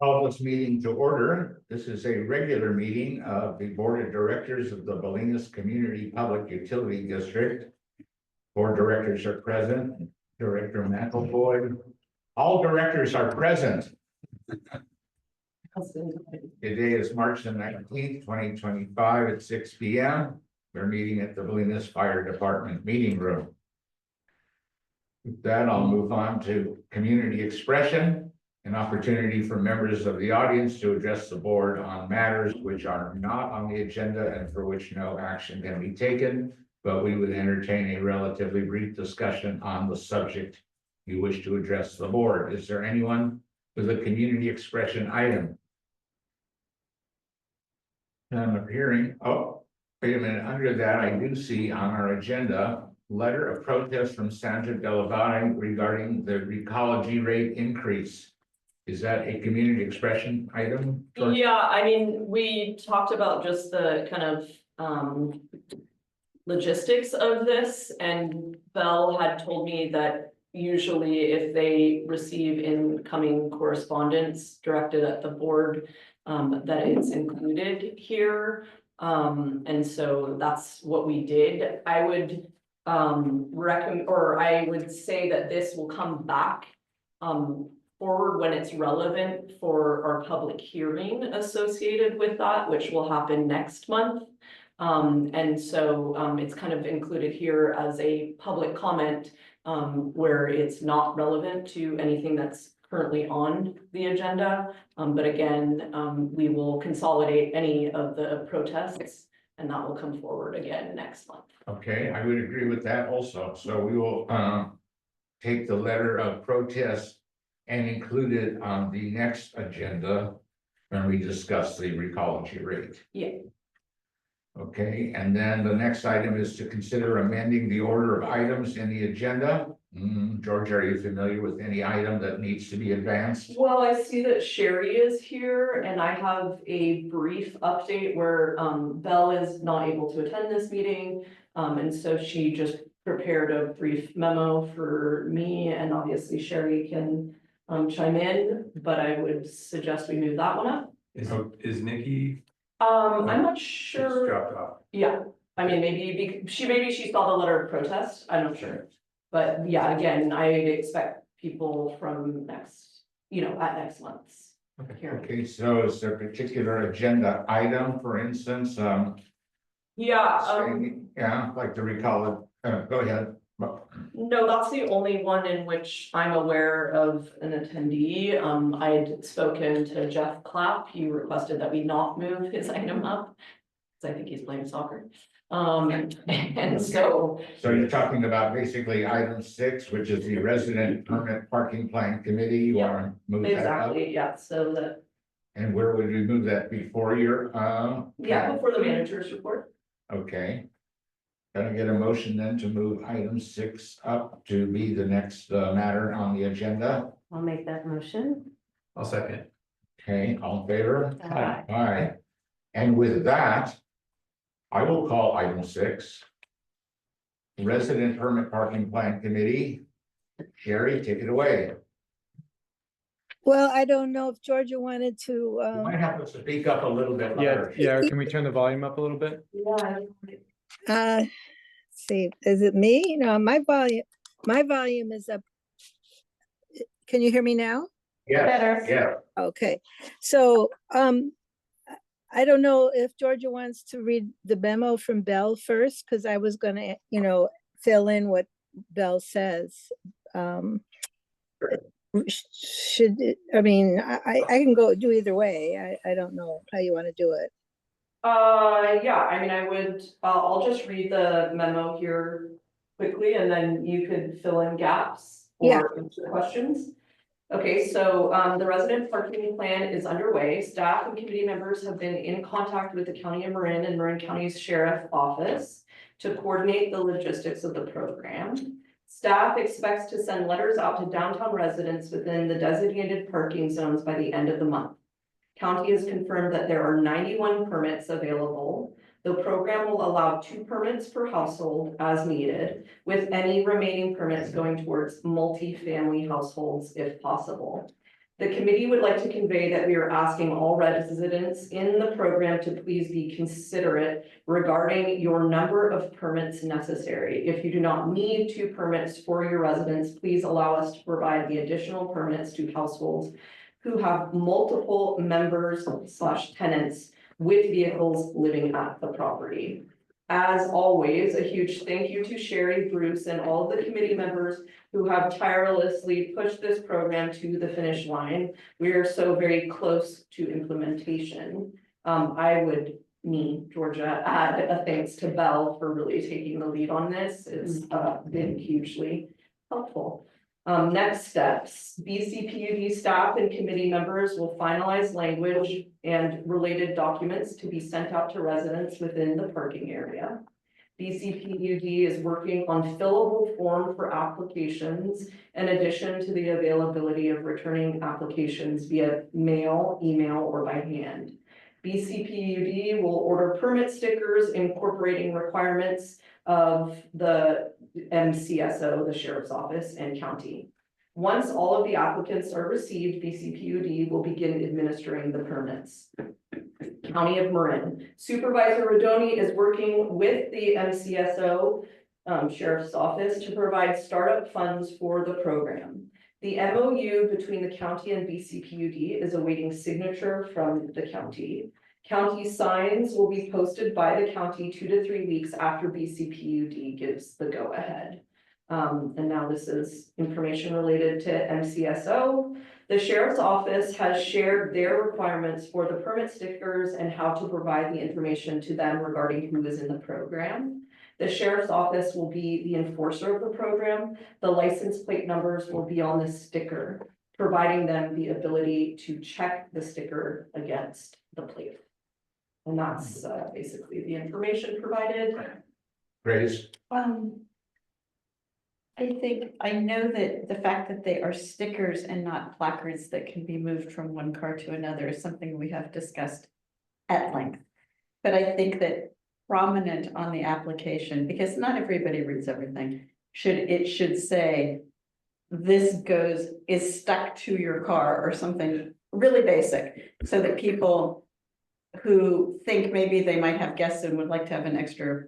Call this meeting to order. This is a regular meeting of the Board of Directors of the Bolinas Community Public Utility District. Board directors are present. Director McElvoy. All directors are present. Today is March the 19th, 2025 at 6 p.m. We're meeting at the Bolinas Fire Department meeting room. With that, I'll move on to community expression, an opportunity for members of the audience to address the board on matters which are not on the agenda and for which no action can be taken, but we would entertain a relatively brief discussion on the subject you wish to address the board. Is there anyone with a community expression item? I'm appearing. Oh, wait a minute. Under that, I do see on our agenda letter of protest from Sandra Delavare regarding the recology rate increase. Is that a community expression item? Yeah, I mean, we talked about just the kind of logistics of this, and Belle had told me that usually if they receive incoming correspondence directed at the board, that it's included here. And so that's what we did. I would recommend, or I would say that this will come back forward when it's relevant for our public hearing associated with that, which will happen next month. And so it's kind of included here as a public comment where it's not relevant to anything that's currently on the agenda. But again, we will consolidate any of the protests and that will come forward again next month. Okay, I would agree with that also. So we will take the letter of protest and include it on the next agenda when we discuss the recology rate. Yeah. Okay, and then the next item is to consider amending the order of items in the agenda. George, are you familiar with any item that needs to be advanced? Well, I see that Sherry is here and I have a brief update where Belle is not able to attend this meeting. And so she just prepared a brief memo for me, and obviously Sherry can chime in, but I would suggest we move that one up. Is Nikki? I'm not It's sure. dropped off. Yeah, I mean, maybe she saw the letter of protest. I'm not sure. But yeah, again, I expect people from next, at next month's hearing. Okay, so is there a particular agenda item, for instance, Yeah, yeah, like the recall, go ahead. no, that's the only one in which I'm aware of an attendee. I had spoken to Jeff Clapp. He requested that we not move his item up, because I think he's playing soccer. And so. So you're talking about basically item 6, which is the resident permit parking plan committee. You Yeah, want to move that up? Exactly, yeah, so that, And where would we move that before your, before the manager's report. Okay. Can I get a motion then to move item 6 up to be the next matter on the agenda? I'll make that motion. I'll second. Okay, all in favor? Aye. Aye. And with that, I will call item 6. Resident Permit Parking Plan Committee. Sherry, take it away. Well, I don't know if Georgia wanted You to, might have to speak up a little bit Yeah, louder. yeah, can we turn the volume up a little bit? Yeah. see, is it me? No, my volume is up. Can you hear me now? Yes, yeah. Okay, so, I don't know if Georgia wants to read the memo from Belle first, because I was gonna, fill in what Belle says. Should, I can go do either way. I don't know how you want to do it. Yeah, I mean, I'll just read the memo here quickly and then you could fill in gaps Yeah. or answer questions. Okay, so the resident parking plan is underway. Staff and committee members have been in contact with the County of Marin and Marin County's Sheriff Office to coordinate the logistics of the program. Staff expects to send letters out to downtown residents within the designated parking zones by the end of the month. County has confirmed that there are 91 permits available. The program will allow 2 permits per household as needed, with any remaining permits going towards multi-family households if possible. The committee would like to convey that we are asking all residents in the program to please be considerate regarding your number of permits necessary. If you do not need 2 permits for your residents, please allow us to provide the additional permits to households who have multiple members / tenants with vehicles living at the property. As always, a huge thank you to Sherry, Bruce, and all of the committee members who have tirelessly pushed this program to the finish line. We are so very close to implementation. I would, Georgia, add a thanks to Belle for really taking the lead on this. It's been hugely helpful. Next steps, BCPUD staff and committee members will finalize language and related documents to be sent out to residents within the parking area. BCPUD is working on fillable form for applications in addition to the availability of returning applications via mail, email, or by hand. BCPUD will order permit stickers incorporating requirements of the MCSO, the Sheriff's Office, and county. Once all of the applicants are received, BCPUD will begin administering the permits. County of Marin. Supervisor Rodoni is working with the MCSO Sheriff's Office to provide startup funds for the program. The MOU between the county and BCPUD is awaiting signature from the county. County signs will be posted by the county 2 to 3 weeks after BCPUD gives the go-ahead. And now this is information related to MCSO. The Sheriff's Office has shared their requirements for the permit stickers and how to provide the information to them regarding who is in the program. The Sheriff's Office will be the enforcer of the program. The license plate numbers will be on the sticker, providing them the ability to check the sticker against the plate. And that's basically the information provided. Grace, I think, I know that the fact that they are stickers and not placards that can be moved from one car to another is something we have discussed at length. But I think that prominent on the application, because not everybody reads everything, should say, this is stuck to your car or something really basic, so that people who think maybe they might have guests and would like to have an extra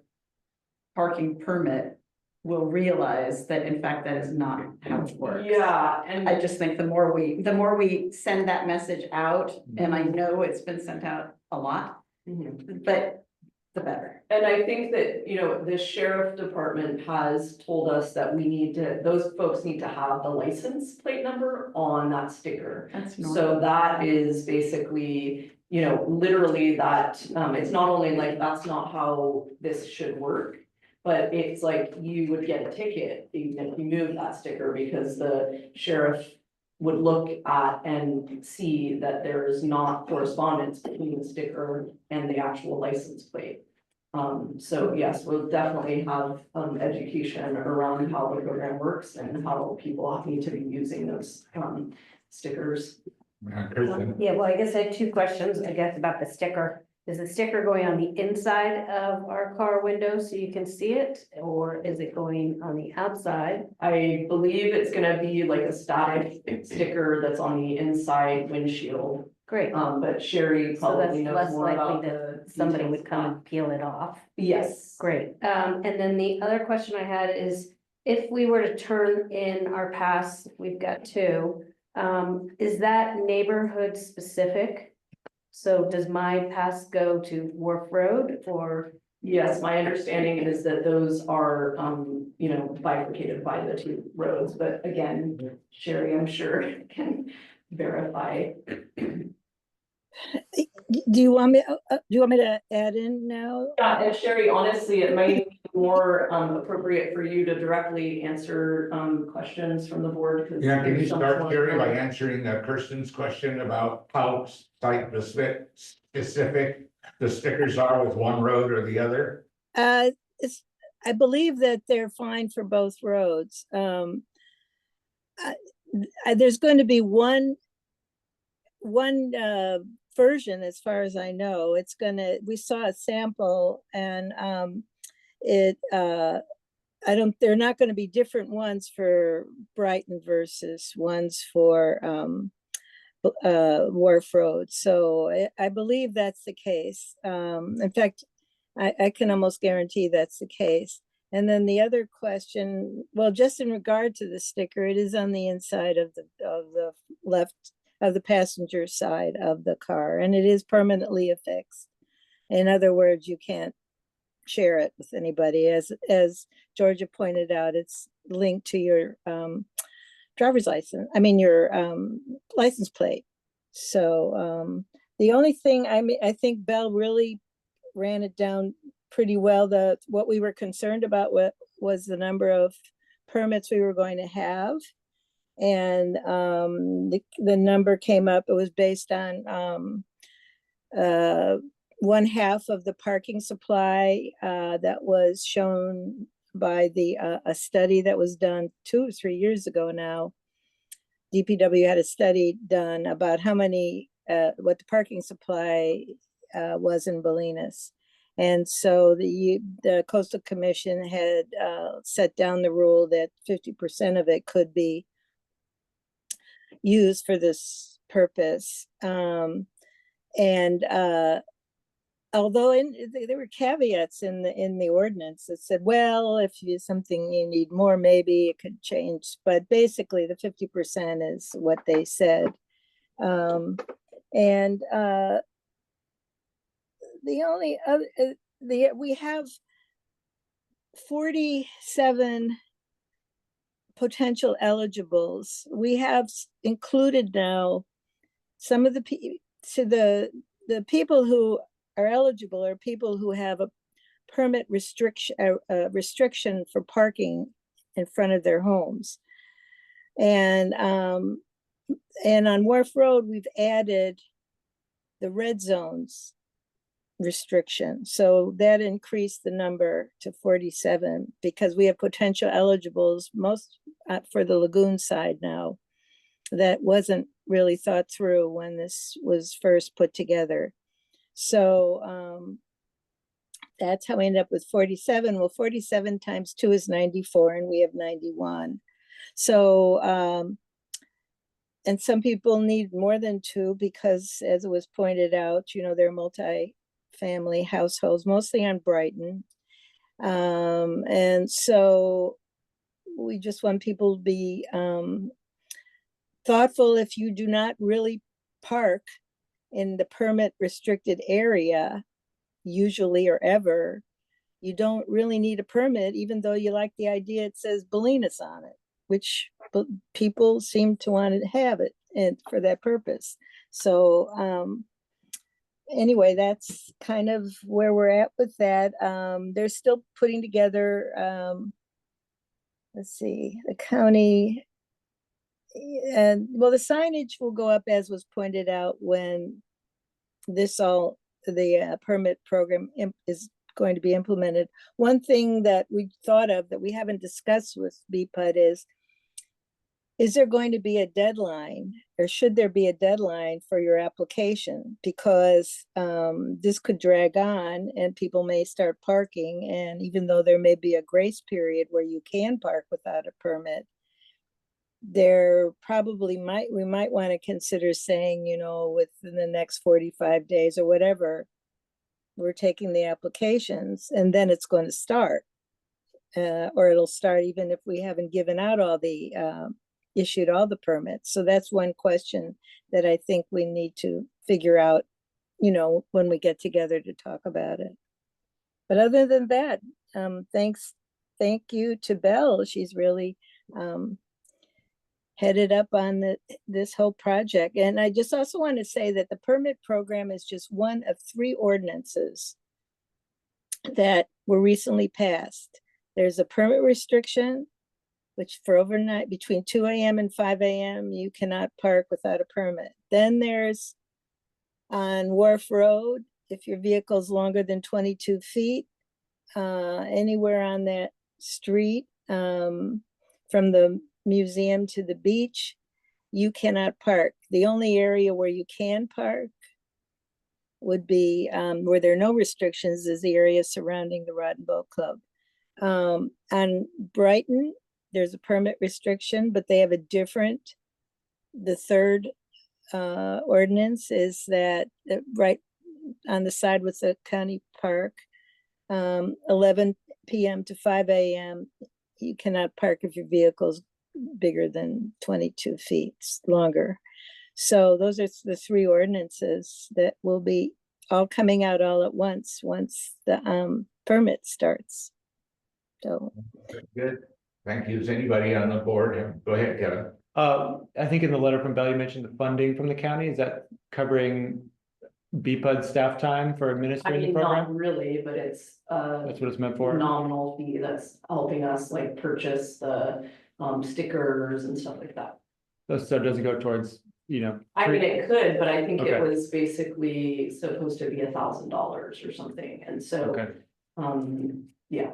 parking permit will realize that in fact that is not how it works. Yeah, and I just think the more we send that message out, and I know it's been sent out a lot, Mhm. but the better. And I think that, you know, the sheriff department has told us that those folks need to have the license plate number on that sticker. That's normal. So that is basically, you know, literally that, it's not only like, that's not how this should work. But it's like you would get a ticket even if you move that sticker, because the sheriff would look at and see that there is not correspondence between the sticker and the actual license plate. So yes, we'll definitely have education around how the program works and how people need to be using those stickers. Kristen, Yeah, well, I guess I had 2 questions, I guess, about the sticker. Is the sticker going on the inside of our car window so you can see it, or is it going on the outside? I believe it's gonna be like a static sticker that's on the inside windshield. Great, But Sherry so that's probably knows less more about likely the. that somebody details would of come that. and peel it off. Yes. Great, and then the other question I had is, if we were to turn in our pass, we've got 2, is that neighborhood specific? So does my pass go to Wharf Road or? Yes, my understanding is that those are, you know, bifurcated by the 2 roads, but again, Sherry, I'm sure can verify. Do you want me to add in now? Yeah, and Sherry, honestly, it might be more appropriate for you to directly answer questions from the board. 'Cause yeah, can you there's so much start, more Sherry, by going on. answering Kirsten's question about how site specific the stickers are with one road or the other? I believe that they're fine for both roads. There's going to be one version, as far as I know. We saw a sample, and they're not going to be different ones for Brighton versus ones for Wharf Road. So I believe that's the case. In fact, I can almost guarantee that's the case. And then the other question, well, just in regard to the sticker, it is on the inside of the left of the passenger side of the car, and it is permanently affixed. In other words, you can't share it with anybody. As Georgia pointed out, it's linked to your driver's license. I mean, your license plate. So the only thing I think Bell really ran it down pretty well. What we were concerned about was the number of permits we were going to have. And the number came up, it was based on 1/2 of the parking supply that was shown by a study that was done 2 or 3 years ago now. DPW had a study done about how many, what the parking supply was in Bolinas. And so the Coastal Commission had set down the rule that 50% of it could be used for this purpose. And although there were caveats in the ordinance that said, well, if you something you need more, maybe it could change. But basically, the 50% is what they said. And the only other we have 47 potential eligibles. We have included now some of the people who are eligible are people who have a permit restriction for parking in front of their homes. And on Wharf Road, we've added the red zones restriction. So that increased the number to 47 because we have potential eligibles most for the lagoon side now. That wasn't really thought through when this was first put together. So that's how we end up with 47. Well, 47 times 2 is 94, and we have 91. So, and some people need more than 2 because, as it was pointed out, they're multi-family households, mostly on Brighton. And so we just want people to be thoughtful. If you do not really park in the permit restricted area, usually or ever, you don't really need a permit, even though you like the idea it says Bolinas on it, which people seem to want to have it and for that purpose. So anyway, that's kind of where we're at with that. They're still putting together, let's see, the county, and well, the signage will go up as was pointed out when the permit program is going to be implemented. One thing that we thought of that we haven't discussed with BPUD is there going to be a deadline, or should there be a deadline for your application? Because this could drag on and people may start parking, and even though there may be a grace period where you can park without a permit, we might want to consider saying, within the next 45 days or whatever, we're taking the applications, and then it's going to start. Or it'll start even if we haven't given out issued all the permits. So that's one question that I think we need to figure out, when we get together to talk about it. But other than that, thank you to Belle. She's really headed up on this whole project. And I just also want to say that the permit program is just one of 3 ordinances that were recently passed. There's a permit restriction, which for overnight between 2 a.m. and 5 a.m., you cannot park without a permit. Then there's on Wharf Road, if your vehicle is longer than 22 feet, anywhere on that street, from the museum to the beach, you cannot park. The only area where you can park would be where there are no restrictions is the area surrounding the Rod and Boat Club. On Brighton, there's a permit restriction, but they have the third ordinance is that right on the side with the county park, 11 p.m. to 5 a.m., you cannot park if your vehicle's bigger than 22 feet longer. So those are the three ordinances that will be all coming out all at once the permit starts. So Good, thank you. Does anybody on the board go ahead, Kevin? I think in the letter from Bell, you mentioned the funding from the county. Is that covering BPUD staff time for I administering the mean, not program? really, but it's That's what it's meant for? nominal fee that's helping us like purchase the stickers and stuff like that. So it doesn't go towards, I mean, it could, but I think it Okay. was basically supposed to be $1,000 or something, and so, Okay, yeah.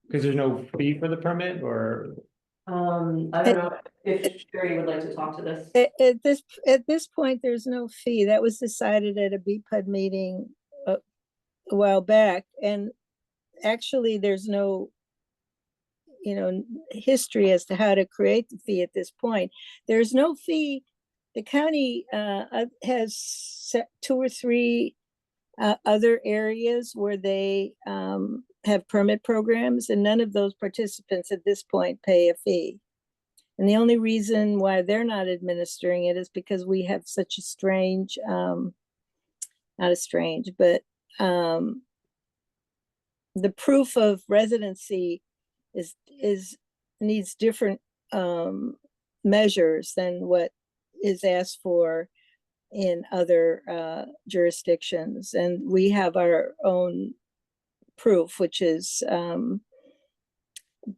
because there's no fee for the permit or, I don't know if Sherry would like to talk to this. at this point, there's no fee. That was decided at a BPUD meeting a while back, and actually, there's no history as to how to create the fee at this point. There's no fee. The county has set 2 or 3 other areas where they have permit programs, and none of those participants at this point pay a fee. And the only reason why they're not administering it is because we have such a strange, not a strange, but the proof of residency needs different measures than what is asked for in other jurisdictions. And we have our own proof, which is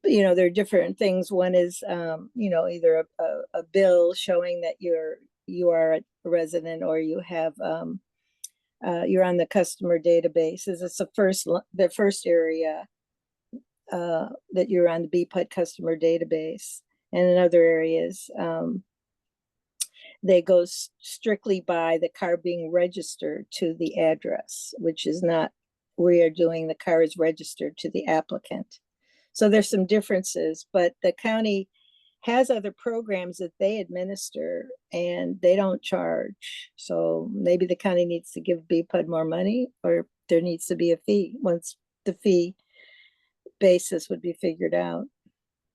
there are different things. One is either a bill showing that you are a resident, or you have you're on the customer database. It's the first area that you're on the BPUD customer database. And in other areas, they go strictly by the car being registered to the address, which is not, we are doing the car is registered to the applicant. So there's some differences, but the county has other programs that they administer and they don't charge. So maybe the county needs to give BPUD more money, or there needs to be a fee once the fee basis would be figured out.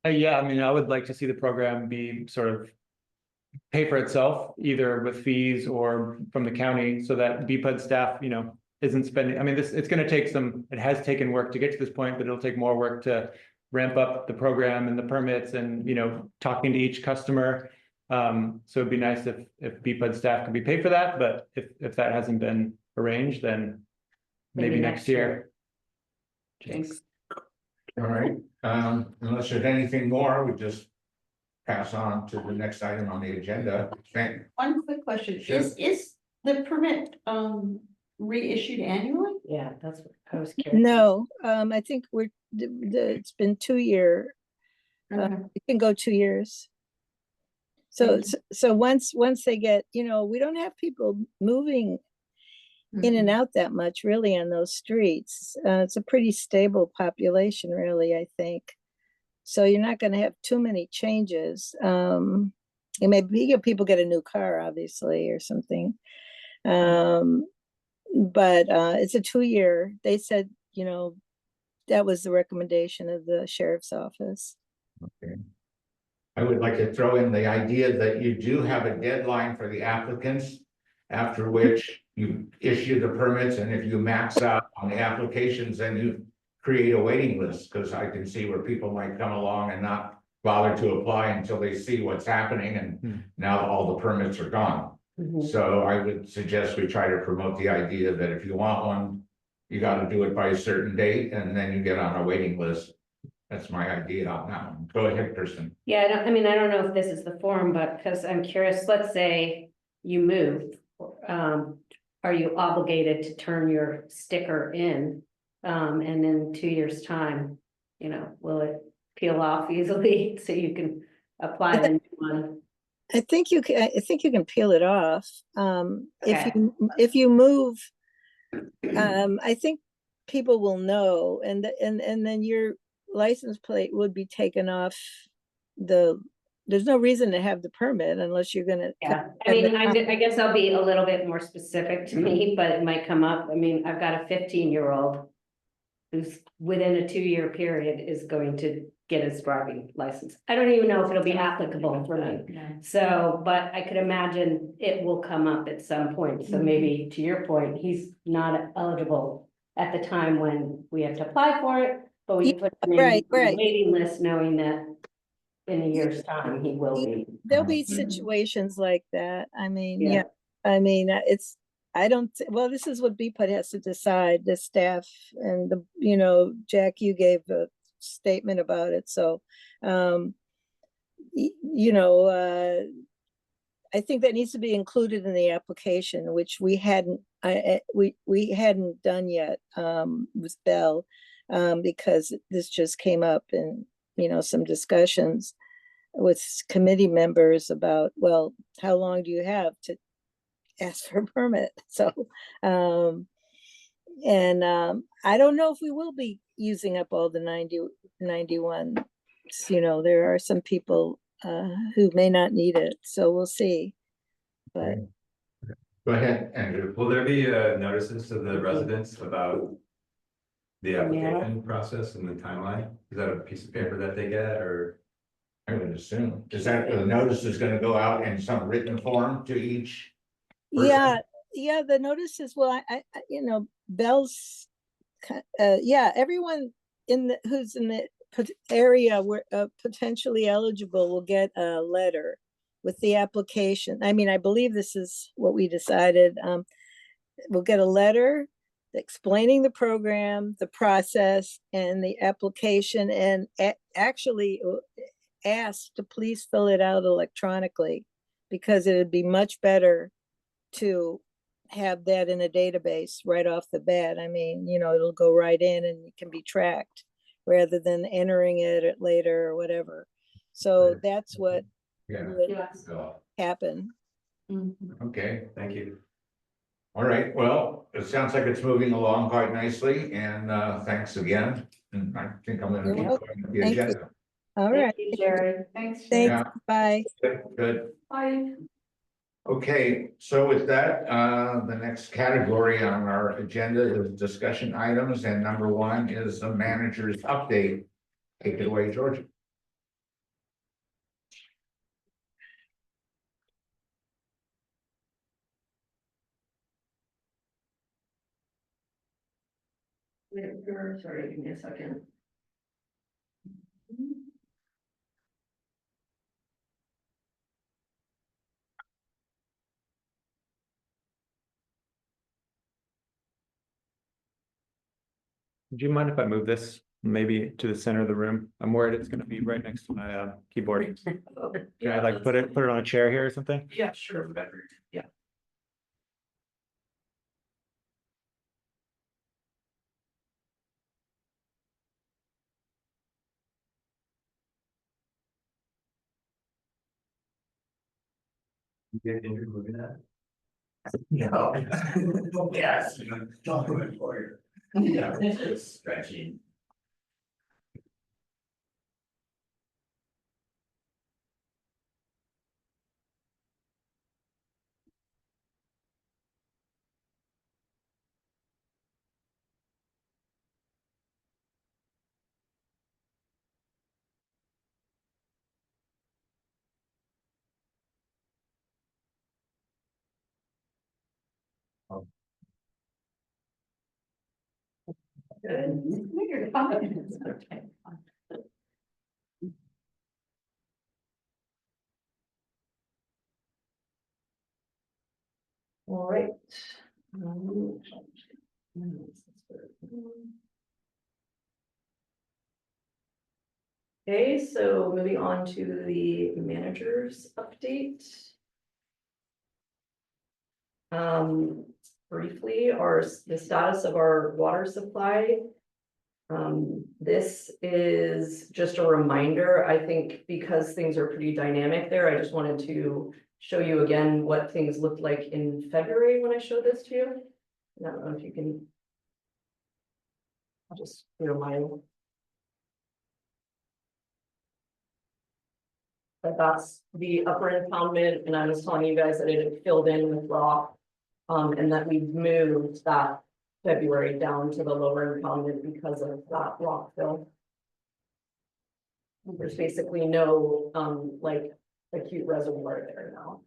yeah, I mean, I would like to see the program be sort of pay for itself, either with fees or from the county, so that BPUD staff, isn't spending, I mean, it's gonna take it has taken work to get to this point, but it'll take more work to ramp up the program and the permits and, talking to each customer. So it'd be nice if BPUD staff could be paid for that, but if that hasn't been arranged, then maybe next year. Thanks. All right, unless there's anything more, we just pass on to the next item on the agenda. Thank, One quick question, Sure. is the permit reissued annually? Yeah, that's what I was curious. No, I think it's been 2-year, Okay. it can go 2 years. So, Thank so once they get, we don't have people moving in and out that much really on those streets. It's a pretty stable population really, I think. So you're not gonna have too many changes. And maybe people get a new car, obviously, or something. But it's a 2-year, they said, that was the recommendation of the sheriff's office. okay. I would like to throw in the idea that you do have a deadline for the applicants, after which you issue the permits, and if you max out on the applications, then you create a waiting list, because I can see where people might come along and not bother to apply until they see what's happening, and now all the permits are gone. So I would suggest we try to promote the idea that if you want one, you got to do it by a certain date, and then you get on a waiting list. That's my idea on that one. Go ahead, Kristen. Yeah, I mean, I don't know if this is the forum, but because I'm curious, let's say you move, are you obligated to turn your sticker in? And in 2 years' time, will it peel off easily so you can apply the new one? I think you can peel it off. Okay. If you move, I think people will know, and then your license plate would be taken off the there's no reason to have the permit unless you're gonna. Yeah, I mean, I guess I'll be a little bit more specific to me, but it might come up. I mean, I've got a 15-year-old who's within a 2-year period is going to get his driving license. I don't even know if it'll be applicable for me. No. So, but I could imagine it will come up at some point. So maybe to your point, he's not eligible at the time when we have to apply for it, but we can put him in Right, the right. waiting list knowing that in a year's time, he will be. There'll be situations like that. I mean, Yeah. yeah, I mean, it's, I don't, well, this is what BPUD has to decide, the staff and the, you know, Jack, you gave a statement about it, so, you know, I think that needs to be included in the application, which we hadn't, we hadn't done yet, with Bell, because this just came up in, you know, some discussions with committee members about, well, how long do you have to ask for a permit? So, I don't know if we will be using up all the 91. You know, there are some people who may not need it, so we'll see. But Go ahead, Andrew. Will there be notices to the residents about the application process and the timeline? Is that a piece of paper that they get, or? I would assume, is that the notice is gonna go out in some written form to each? person? yeah, the notices, well, you know, Bell's, yeah, everyone in the, who's in the area where potentially eligible will get a letter with the application. I mean, I believe this is what we decided. We'll get a letter explaining the program, the process, and the application, and actually asked to please fill it out electronically, because it would be much better to have that in a database right off the bat. I mean, you know, it'll go right in and it can be tracked rather than entering it later or whatever. So that's what Yeah. would Yes. So, happen. okay, Thank you. all right, well, it sounds like it's moving along quite nicely, and thanks again. And I think I'm gonna You're keep welcome. going with the Thank you. agenda. All right, Thank you, Jerry. Thanks. thanks, Yeah. bye. Good. Bye. Okay, so with that, the next category on our agenda is discussion items, and number one is the manager's update. Take it away, Georgia. Sorry, give me a second. Do you mind if I move this maybe to the center of the room? I'm worried it's gonna be right next to my keyboard. Can I like put it on a chair here or something? Yeah, sure, better, yeah. You get Andrew moving that? No. Yes. Document for you. Yeah, it's stretching. Good. Okay. All right. Okay, so moving on to the manager's update. Briefly, the status of our water supply. This is just a reminder, I think, because things are pretty dynamic there, I just wanted to show you again what things looked like in February when I showed this to you. I don't know if you can. I'll just clear my. But that's the upper impoundment, and I was telling you guys that it had filled in with rock. And that we've moved that February down to the lower impoundment because of that rock fill. There's basically no, like, acute reservoir there now.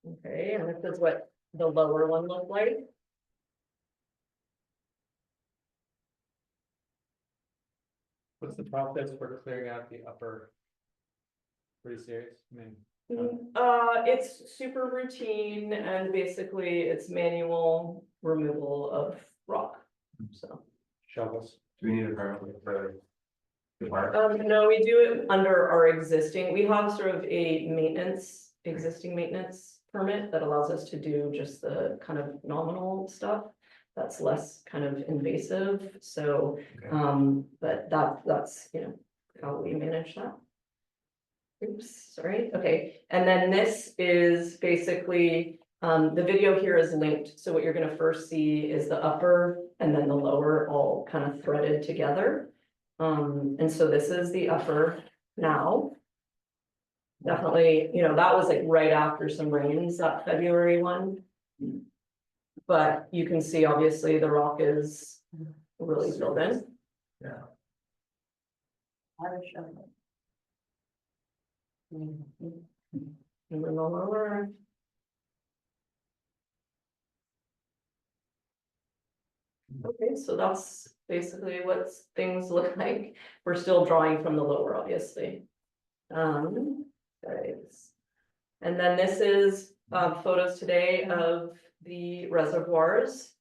Okay, and this is what the lower one looked like. What's the process for clearing out the upper? Pretty serious, I mean. It's super routine and basically it's manual removal of rock, so. Shovels. Do we need a permit for the park? No, we do it under our existing, we have sort of a existing maintenance permit that allows us to do just the kind of nominal stuff. That's less kind of invasive, so, Okay. but that's, you know, how we manage that. Oops, sorry, okay, and then this is basically, the video here is linked, so what you're gonna first see is the upper and then the lower all kind of threaded together. And so this is the upper now. Definitely, you know, that was like right after some rains, that February one. But you can see obviously the rock is really filled in. Yeah. And then the lower. Okay, so that's basically what things look like. We're still drawing from the lower, obviously. Guys. And then this is photos today of the reservoirs.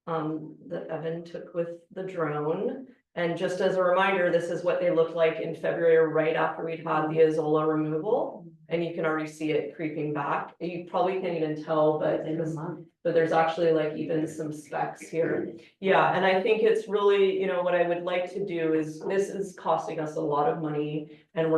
That Evan took with the drone. And just as a reminder, this is what they looked like in February, right after we'd had the Azolla removal. And you can already see it creeping back. You probably can't even tell, but there's actually like even some specks here. Yeah, and I think it's really, you know, what I would like to do is, this is costing us a lot of money and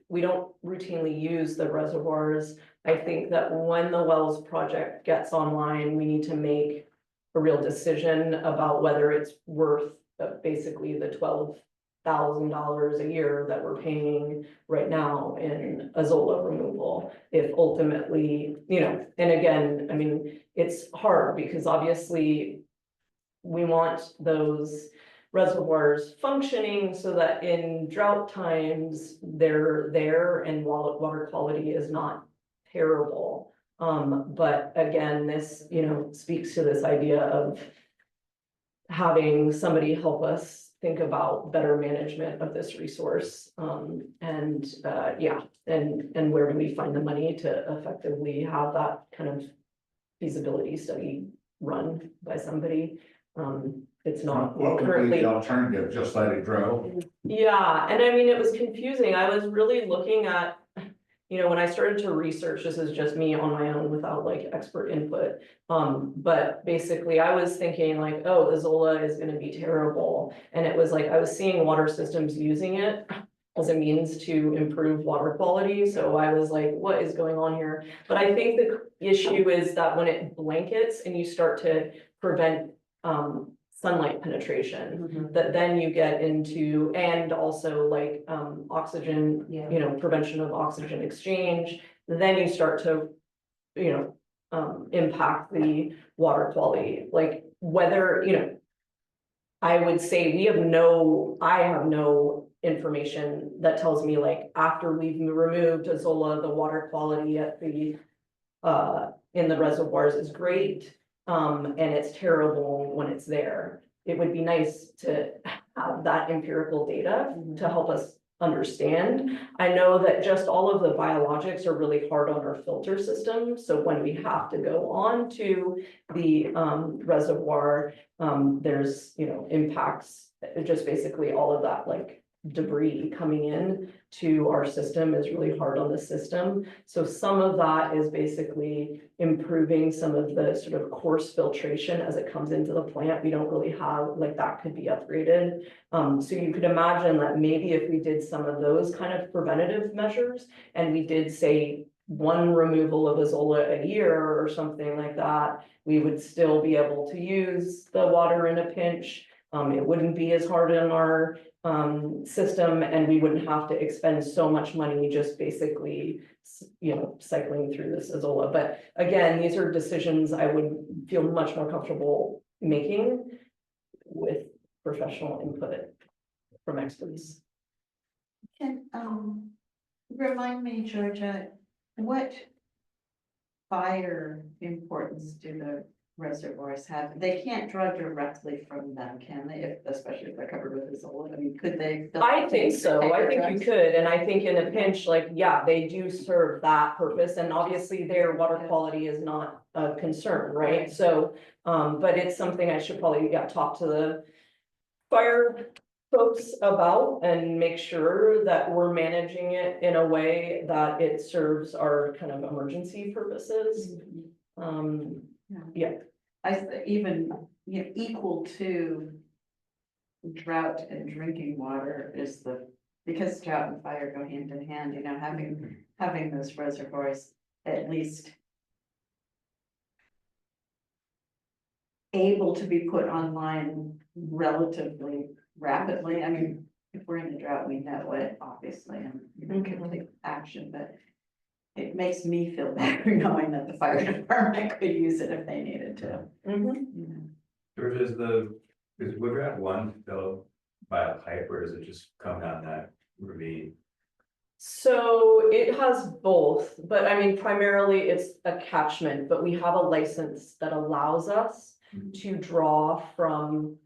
we don't routinely use the reservoirs. I think that when the Wells project gets online, we need to make a real decision about whether it's worth basically the $12,000 a year that we're paying right now in Azolla removal. If ultimately, you know, and again, I mean, it's hard because obviously we want those reservoirs functioning so that in drought times they're there and water quality is not terrible. But again, this, you know, speaks to this idea of having somebody help us think about better management of this resource. Yeah, and where do we find the money to effectively have that kind of feasibility study run by somebody? It's not What would be currently. the alternative, just let it grow? Yeah, and I mean, it was confusing. I was really looking at, you know, when I started to research, this is just me on my own without like expert input. But basically I was thinking like, oh, Azolla is gonna be terrible. And it was like, I was seeing water systems using it as a means to improve water quality. So I was like, what is going on here? But I think the issue is that when it blankets and you start to prevent, sunlight penetration, that then you get into, and also like oxygen, you know, prevention of oxygen exchange, then you start to, you know, impact the water quality, like whether, you know, I would say I have no information that tells me like after we've removed Azolla, the water quality at the in the reservoirs is great. And it's terrible when it's there. It would be nice to have that empirical data to help us understand. I know that just all of the biologics are really hard on our filter system. So when we have to go on to the reservoir, there's, you know, impacts, just basically all of that like debris coming in to our system is really hard on the system. So some of that is basically improving some of the sort of coarse filtration as it comes into the plant. We don't really have, like, that could be upgraded. So you could imagine that maybe if we did some of those kind of preventative measures and we did say one removal of Azolla a year or something like that, we would still be able to use the water in a pinch. It wouldn't be as hard on our system, and we wouldn't have to expend so much money just basically, cycling through this Azola. But again, these are decisions I would feel much more comfortable making with professional input from experts. Can, remind me, Georgia, what fire importance do the reservoirs have? They can't draw directly from them, can they? If, especially if they're covered with Azola, I mean, could they? fill I up think tanks so, and I take think their you trucks? could, and I think in a pinch, like, yeah, they do serve that purpose, and obviously their water Yeah. quality is not a concern, right? Right. So, but it's something I should probably, talk to the fire folks about and make sure that we're managing it in a way that it serves our kind of emergency purposes. Yeah. Even, equal to drought and drinking water is because drought and fire go hand in hand, having those reservoirs at least able to be put online relatively rapidly. I mean, if we're in a drought, we know it, obviously, and can take action, but it makes me feel better knowing that the fire department could use it if they needed to. George, is Woodrat one filled by a pipe, or does it just come down that ravine? So it has both, but I mean, primarily it's a catchment, but we have a license that allows us to draw from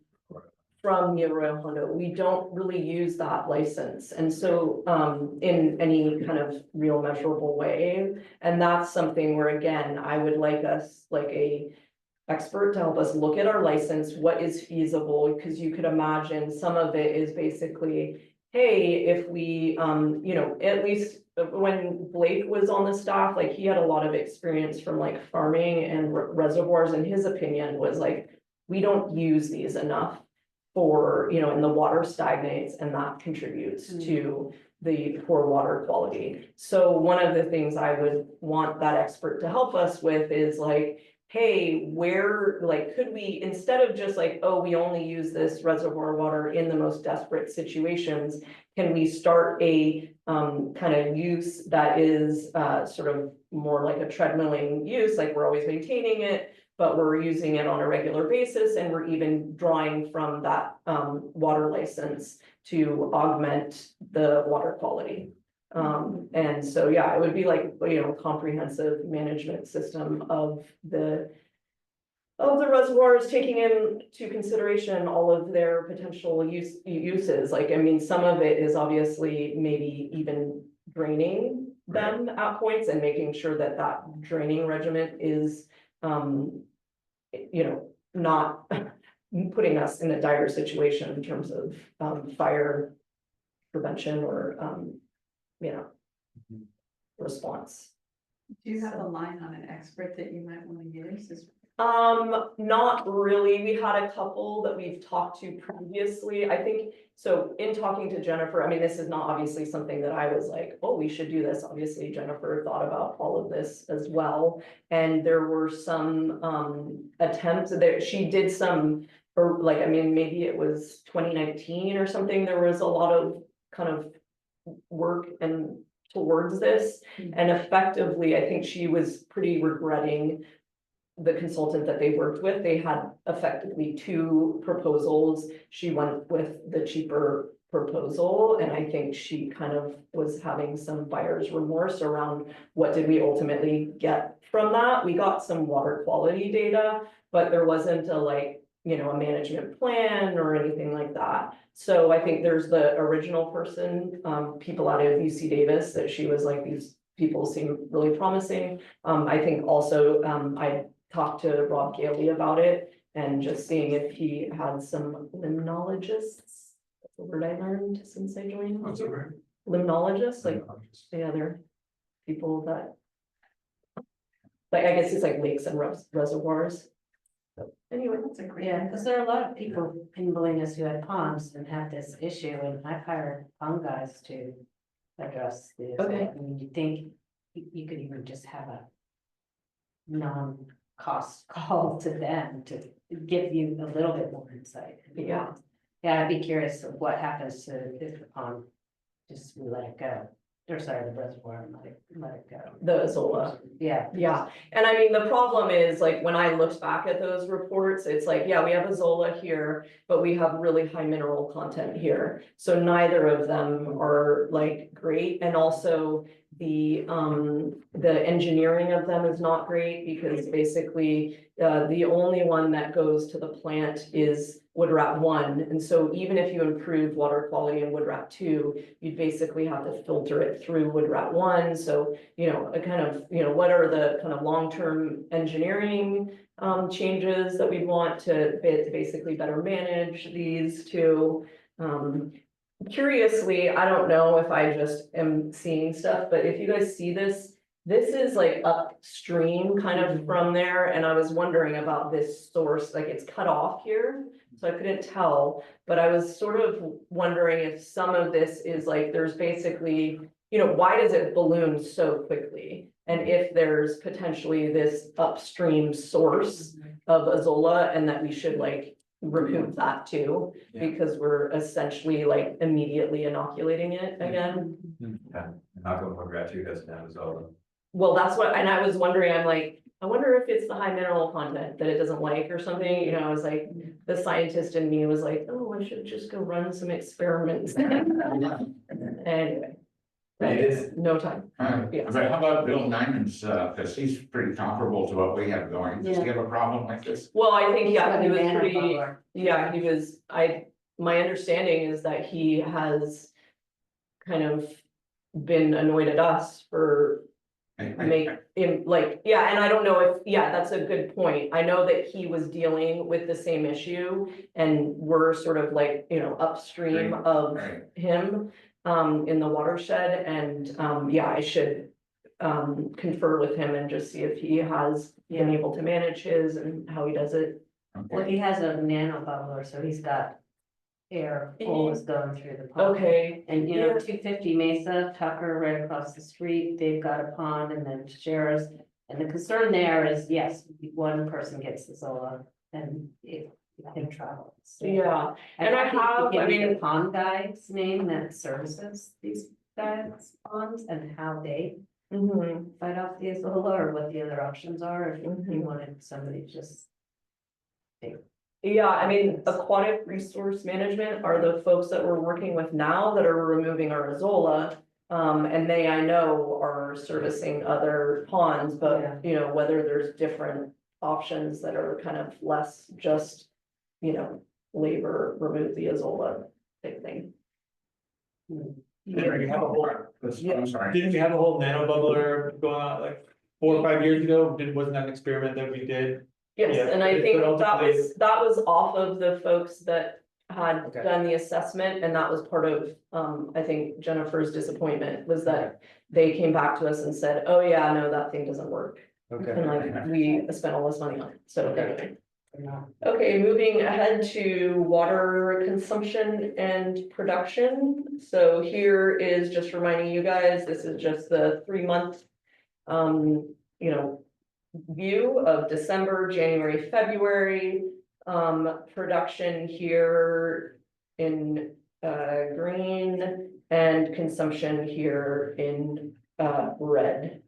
near Royal Hondo. We don't really use that license, and so in any kind of real measurable way. And that's something where, again, I would like us, like a expert to help us look at our license, what is feasible, because you could imagine some of it is basically, hey, if we, at least when Blake was on the staff, like he had a lot of experience from like farming and reservoirs, and his opinion was like, we don't use these enough for, and the water stagnates, and that contributes to the poor water quality. So one of the things I would want that expert to help us with is like, hey, where, like, could we, instead of just like, oh, we only use this reservoir water in the most desperate situations, can we start a kind of use that is sort of more like a treadmilling use, like we're always maintaining it, but we're using it on a regular basis, and we're even drawing from that water license to augment the water quality. And so, yeah, it would be like, comprehensive management system of the reservoirs, taking into consideration all of their potential uses. Like, I mean, some of it is obviously maybe even draining them at points and making sure that that draining regimen is, not putting us in a dire situation in terms of fire prevention or response. Do you have a line on an expert that you might want to use? Not really. We had a couple that we've talked to previously. I think, so in talking to Jennifer, I mean, this is not obviously something that I was like, oh, we should do this. Obviously, Jennifer thought about all of this as well. And there were some attempts that she did some, or like, I mean, maybe it was 2019 or something. There was a lot of kind of work and towards this. And effectively, I think she was pretty regretting the consultant that they worked with. They had effectively two proposals. She went with the cheaper proposal, and I think she kind of was having some buyer's remorse around what did we ultimately get from that. We got some water quality data, but there wasn't a a management plan or anything like that. So I think there's the original person, people out of UC Davis, that she was like, these people seem really promising. I think also I talked to Rob Gailey about it and just seeing if he had some limnologists. That's the word I learned since I joined. What's over? Limnologists, like, yeah, they're people that, like, I guess it's like lakes and reservoirs. So anyway, That's a great. Yeah, because there are a lot of people in Bolinas who had ponds and have this issue, and I've hired pond guys to address this. Okay. I mean, you think you could even just have a non cost call to them to give you a little bit more insight. Yeah. Yeah, I'd be curious of what happens to if the pond, just we let it go, or sorry, the reservoir, and let it go. The Zola. Yeah. Yeah, and I mean, the problem is, like, when I looked back at those reports, it's like, yeah, we have a Zola here, but we have really high mineral content here. So neither of them are like great, and also the engineering of them is not great, because basically the only one that goes to the plant is Wood Rat 1, and so even if you improve water quality in Wood Rat 2, you'd basically have to filter it through Wood Rat 1, so a kind of, what are the kind of long-term engineering changes that we want to basically better manage these two. Curiously, I don't know if I just am seeing stuff, but if you guys see this, this is like upstream kind of from there, and I was wondering about this source, like it's cut off here. So I couldn't tell, but I was sort of wondering if some of this is like, there's basically, why does it balloon so quickly? And if there's potentially this upstream source of Azola, and that we should like remove that too, Yeah. because we're essentially like immediately inoculating it again. Yeah, not going for gratitude, that's down as well. Well, that's what, and I was wondering, I'm like, I wonder if it's the high mineral content that it doesn't like or something, I was like, the scientist in me was like, oh, I should just go run some experiments. Anyway. It is. No time. Yeah. But how about Bill Nyman's, because he's pretty comparable to what we have going, does he have a problem like this? Well, I think, yeah, he was Banana pretty, bubbler. yeah, he was, my understanding is that he has kind of been annoyed at us for yeah, and I don't know if, yeah, that's a good point. I know that he was dealing with the same issue, and we're sort of like, upstream of Right. him in the watershed, and yeah, I should confer with him and just see if he has been able to manage his and how he does it. Well, he has a nano bubbler, so he's got air always going through the pond. Okay, And Yeah. 250 Mesa, Tucker, right across the street, they've got a pond, and then Sheriff's. And the concern there is, yes, one person gets the Zola and it can travel. So yeah, and I happy to have, give I you the mean, pond guy's name that services these guys ponds and how they mhm. fight off the Zola, or what the other options are, if you Mhm. wanted somebody to just. Yeah, I mean, aquatic resource management are the folks that we're working with now that are removing our Azola. And they, I know, are servicing other ponds, but, whether there's different options that are kind of less just, labor, remove the Azola type thing. Yeah, we have a whole- I'm sorry. Didn't we have a whole nano bubbler going on like 4 or 5 years ago? Wasn't that an experiment that we did? Yes, Yeah, and I but think ultimately- that was off of the folks that had Okay. done the assessment, and that was part of, I think Jennifer's disappointment was that they came back to us and said, oh yeah, no, that thing doesn't work. And Okay. like, we spent all this money on it, so Okay. anyway. No. Okay, moving ahead to water consumption and production. So here is just reminding you guys, this is just the 3-month, view of December, January, February. Production here in green, and consumption here in red.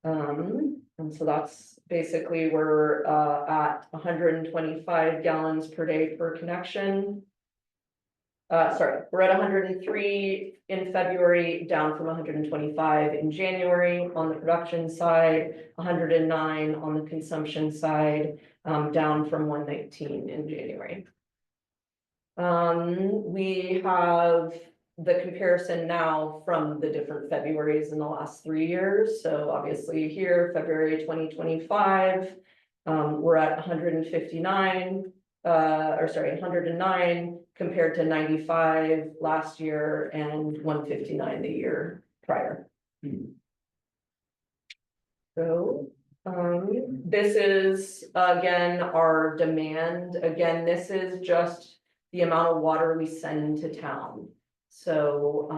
And so that's basically we're at 125 gallons per day per connection. Sorry, we're at 103 in February, down from 125 in January on the production side, 109 on the consumption side, down from 119 in January. We have the comparison now from the different Februarys in the last 3 years. So obviously here, February 2025, we're at 159, 109 compared to 95 last year and 159 the year prior. So, this is again, our demand. Again, this is just the amount of water we send to town. So,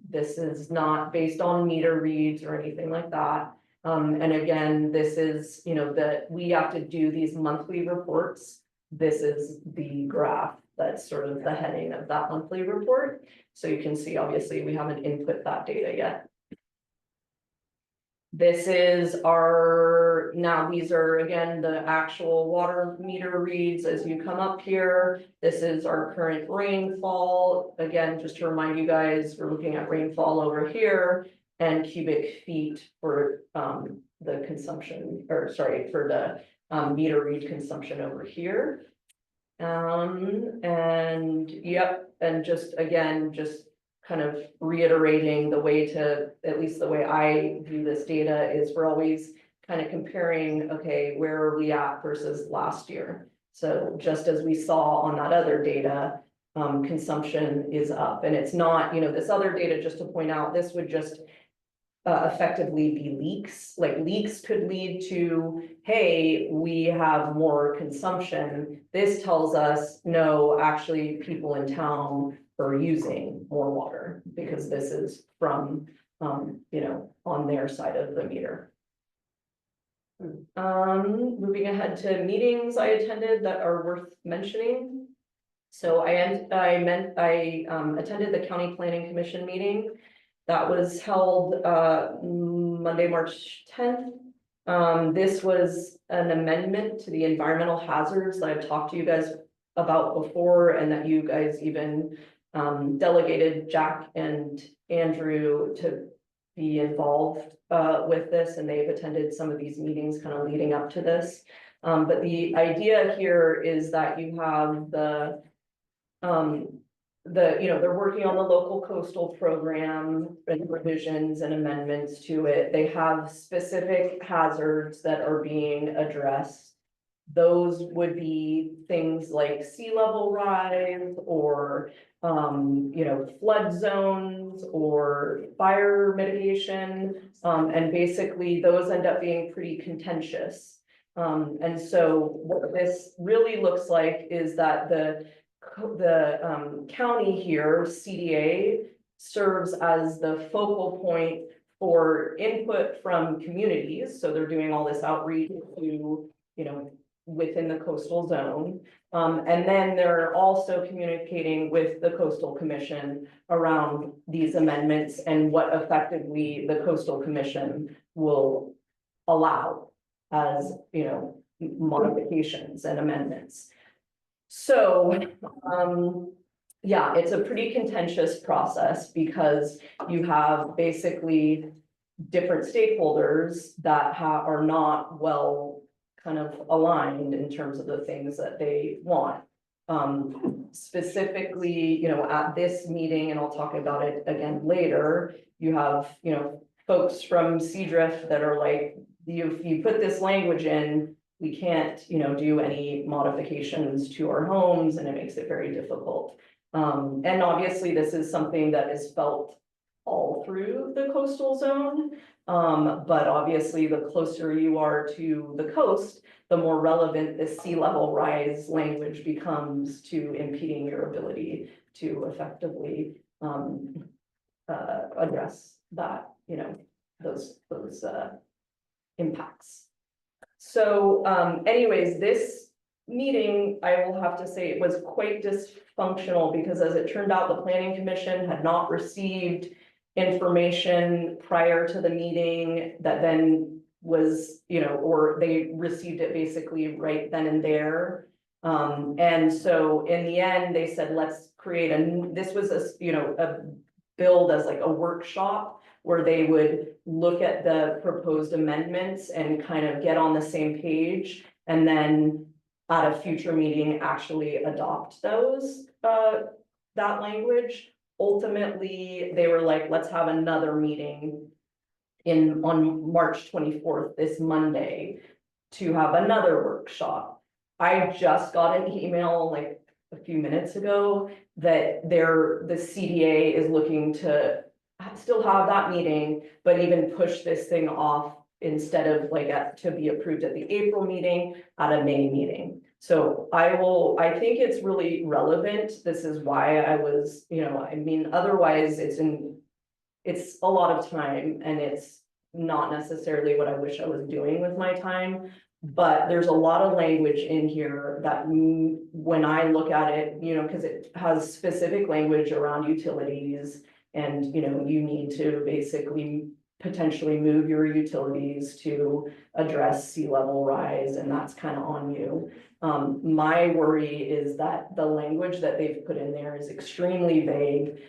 this is not based on meter reads or anything like that. And again, this is, you know, that we have to do these monthly reports. This is the graph that's sort of the heading of that monthly report. So you can see, obviously, we haven't input that data yet. This is our, now these are again, the actual water meter reads as you come up here. This is our current rainfall. Again, just to remind you guys, we're looking at rainfall over here and cubic feet for the consumption, or sorry, for the meter read consumption over here. And yep, and just again, just kind of reiterating the way to, at least the way I view this data is we're always kind of comparing, okay, where are we at versus last year? So just as we saw on that other data, consumption is up, and it's not, you know, this other data, just to point out, this would just effectively be leaks. Like leaks could lead to, hey, we have more consumption. This tells us, no, actually people in town are using more water because this is from, you know, on their side of the meter. Moving ahead to meetings I attended that are worth mentioning. So I attended the County Planning Commission meeting. That was held Monday, March 10th. This was an amendment to the environmental hazards that I've talked to you guys about before, and that you guys even delegated Jack and Andrew to be involved with this, and they've attended some of these meetings kind of leading up to this. But the idea here is that you have you know, they're working on the local coastal program and revisions and amendments to it. They have specific hazards that are being addressed. Those would be things like sea level rise or, you know, flood zones or fire mitigation. And basically those end up being pretty contentious. And so what this really looks like is that the county here, CDA, serves as the focal point for input from communities. So they're doing all this outreach to, you know, within the coastal zone. And then they're also communicating with the Coastal Commission around these amendments and what effectively the Coastal Commission will allow as, you know, modifications and amendments. So, yeah, it's a pretty contentious process because you have basically different stakeholders that are not well kind of aligned in terms of the things that they want. Specifically, you know, at this meeting, and I'll talk about it again later, you have, you know, folks from Seadrift that are like, if you put this language in, we can't, you know, do any modifications to our homes, and it makes it very difficult. And obviously this is something that is felt all through the coastal zone. But obviously the closer you are to the coast, the more relevant this sea level rise language becomes to impeding your ability to effectively address that, you know, those impacts. So anyways, this meeting, I will have to say, it was quite dysfunctional because as it turned out, the Planning Commission had not received information prior to the meeting that then was, you know, or they received it basically right then and there. And so in the end, they said, let's create this was a, you know, a build as like a workshop where they would look at the proposed amendments and kind of get on the same page, and then at a future meeting, actually adopt those, that language. Ultimately, they were like, let's have another meeting on March 24th, this Monday, to have another workshop. I just got an email like a few minutes ago that the CDA is looking to still have that meeting, but even push this thing off instead of like to be approved at the April meeting, at a May meeting. So I think it's really relevant. This is why I was, you know, I mean, otherwise it's a lot of time and it's not necessarily what I wish I was doing with my time. But there's a lot of language in here that when I look at it, you know, because it has specific language around utilities. And, you know, you need to basically potentially move your utilities to address sea level rise, and that's kind of on you. My worry is that the language that they've put in there is extremely vague,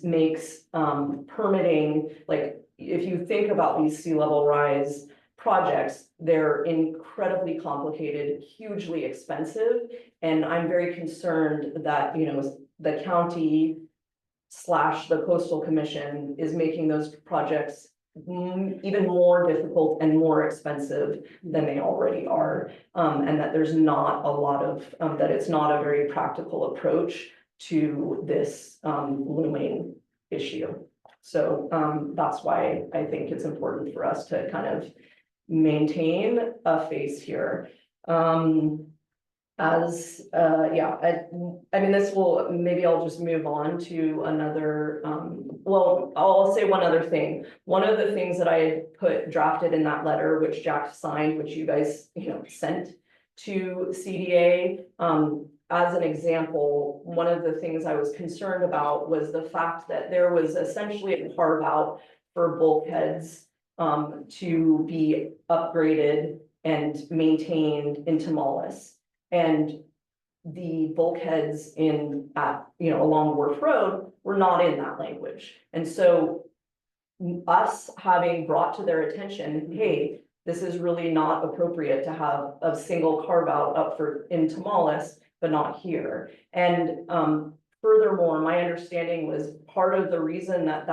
makes permitting, like, if you think about these sea level rise projects, they're incredibly complicated, hugely expensive, and I'm very concerned that, you know, the county / the coastal commission is making those projects even more difficult and more expensive than they already are. And that there's not a lot of, that it's not a very practical approach to this looming issue. So that's why I think it's important for us to kind of maintain a face here. I mean, this will, maybe I'll just move on to another, well, I'll say one other thing. One of the things that I had drafted in that letter, which Jack signed, which you guys, you know, sent to CDA, as an example, one of the things I was concerned about was the fact that there was essentially a carve out for bulkheads to be upgraded and maintained in Tomales. And the bulkheads along Wharf Road were not in that language. And so us having brought to their attention, hey, this is really not appropriate to have a single carve out up in Tomales, but not here. And furthermore, my understanding was part of the reason that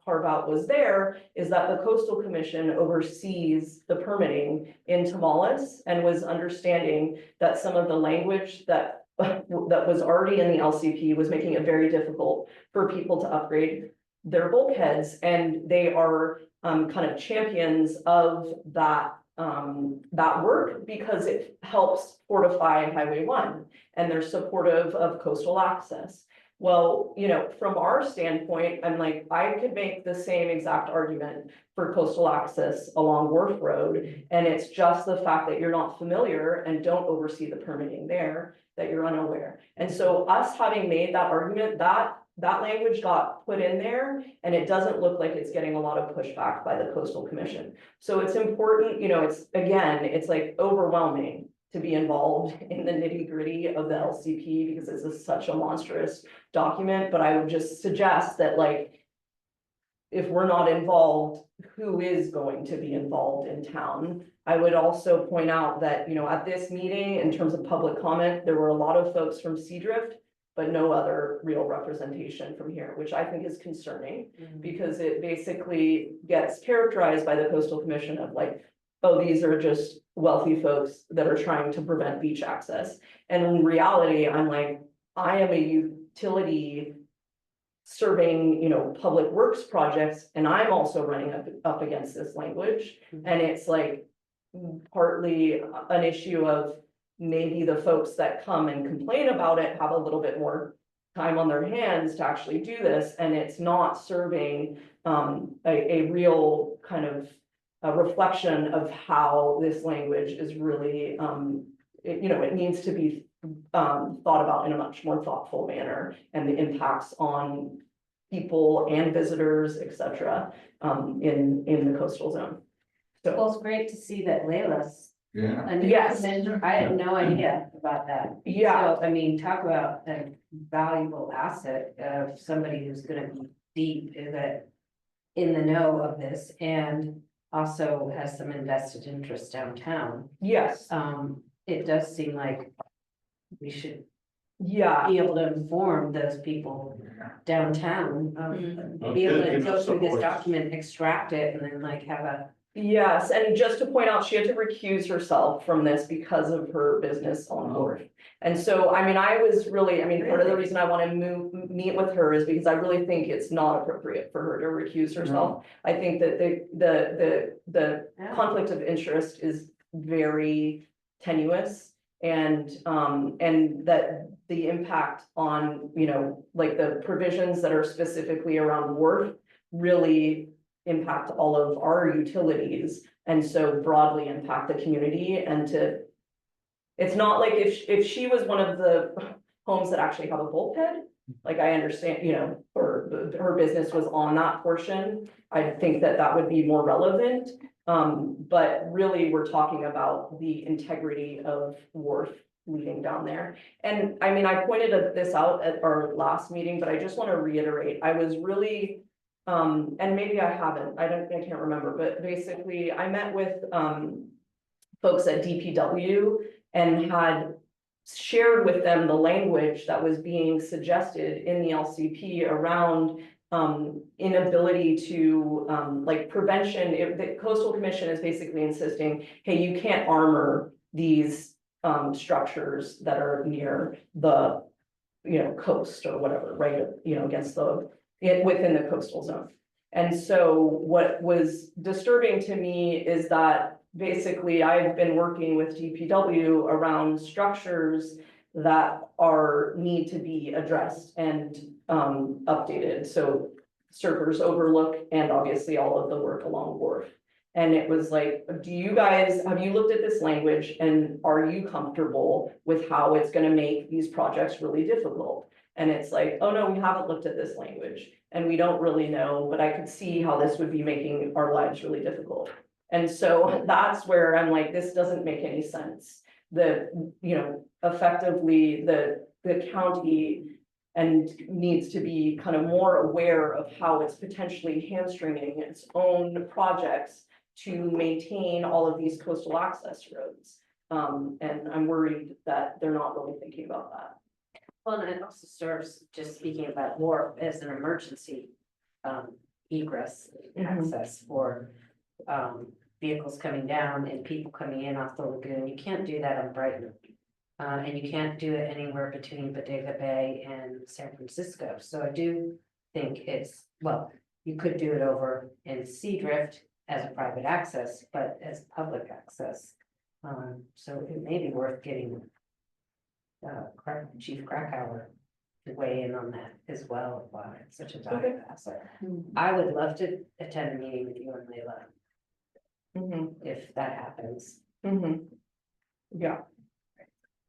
carve out was there is that the Coastal Commission oversees the permitting in Tomales and was understanding that some of the language that was already in the LCP was making it very difficult for people to upgrade their bulkheads, and they are kind of champions of that work because it helps fortify Highway 1, and they're supportive of coastal access. Well, you know, from our standpoint, I'm like, I could make the same exact argument for coastal access along Wharf Road. And it's just the fact that you're not familiar and don't oversee the permitting there, that you're unaware. And so us having made that argument, that language got put in there, and it doesn't look like it's getting a lot of pushback by the Coastal Commission. So it's important, you know, it's like overwhelming to be involved in the nitty gritty of the LCP because this is such a monstrous document. But I would just suggest that, like, if we're not involved, who is going to be involved in town? I would also point out that, you know, at this meeting, in terms of public comment, there were a lot of folks from Seadrift, but no other real representation from here, which I think is concerning because it basically gets characterized by the Coastal Commission of like, oh, these are just wealthy folks that are trying to prevent beach access. And in reality, I'm like, I am a utility serving, you know, public works projects, and I'm also running up against this language. And it's like partly an issue of maybe the folks that come and complain about it have a little bit more time on their hands to actually do this, and it's not serving a real kind of a reflection of how this language is really, it needs to be thought about in a much more thoughtful manner, and the impacts on people and visitors, etc., in the coastal zone. So, Well, it's great to see that Layla's Yeah. a new Yes. commissioner. I had no idea about that. yeah, So, I mean, talk about a valuable asset of somebody who's gonna be deep in the know of this and also has some invested interest downtown. yes, It does seem like we should yeah. be able to inform those people downtown, be able to go through this document, extract it, and then like have a. Yes, and just to point out, she had to recuse herself from this because of her business on board. And so, I mean, part of the reason I want to meet with her is because I really think it's not appropriate for her to recuse herself. I think that the conflict of interest is very tenuous, and that the impact on, you know, like the provisions that are specifically around Wharf really impact all of our utilities and so broadly impact the community and to. It's not like if she was one of the homes that actually have a bulkhead, like I understand, you know, or her business was on that portion. I think that that would be more relevant. But really, we're talking about the integrity of Wharf leading down there. And I mean, I pointed this out at our last meeting, but I just want to reiterate, I was really. And maybe I haven't, I can't remember, but basically I met with, folks at DPW and had shared with them the language that was being suggested in the LCP around inability to, like prevention, if the coastal commission is basically insisting, hey, you can't armor these structures that are near the, you know, coast or whatever, right, you know, against the, within the coastal zone. And so what was disturbing to me is that basically I've been working with DPW around structures that need to be addressed and updated. So Surfers Overlook and obviously all of the work along Wharf. And it was like, have you looked at this language and are you comfortable with how it's gonna make these projects really difficult? And it's like, oh no, we haven't looked at this language and we don't really know, but I could see how this would be making our lives really difficult. And so that's where I'm like, this doesn't make any sense. Effectively the county and needs to be kind of more aware of how it's potentially hamstringing its own projects to maintain all of these coastal access roads. And I'm worried that they're not really thinking about that. Well, and it also serves, just speaking about Wharf, as an emergency egress access for vehicles coming down and people coming in off the lagoon. You can't do that on Brighton. And you can't do it anywhere between Bodega Bay and San Francisco. So I do think you could do it over in Seadrift as a private access, but as public access. So it may be worth getting Chief Krakauer to weigh in on that as well, why it's such a valuable asset. I would love to attend a meeting with you and Leila, if that happens. Yeah.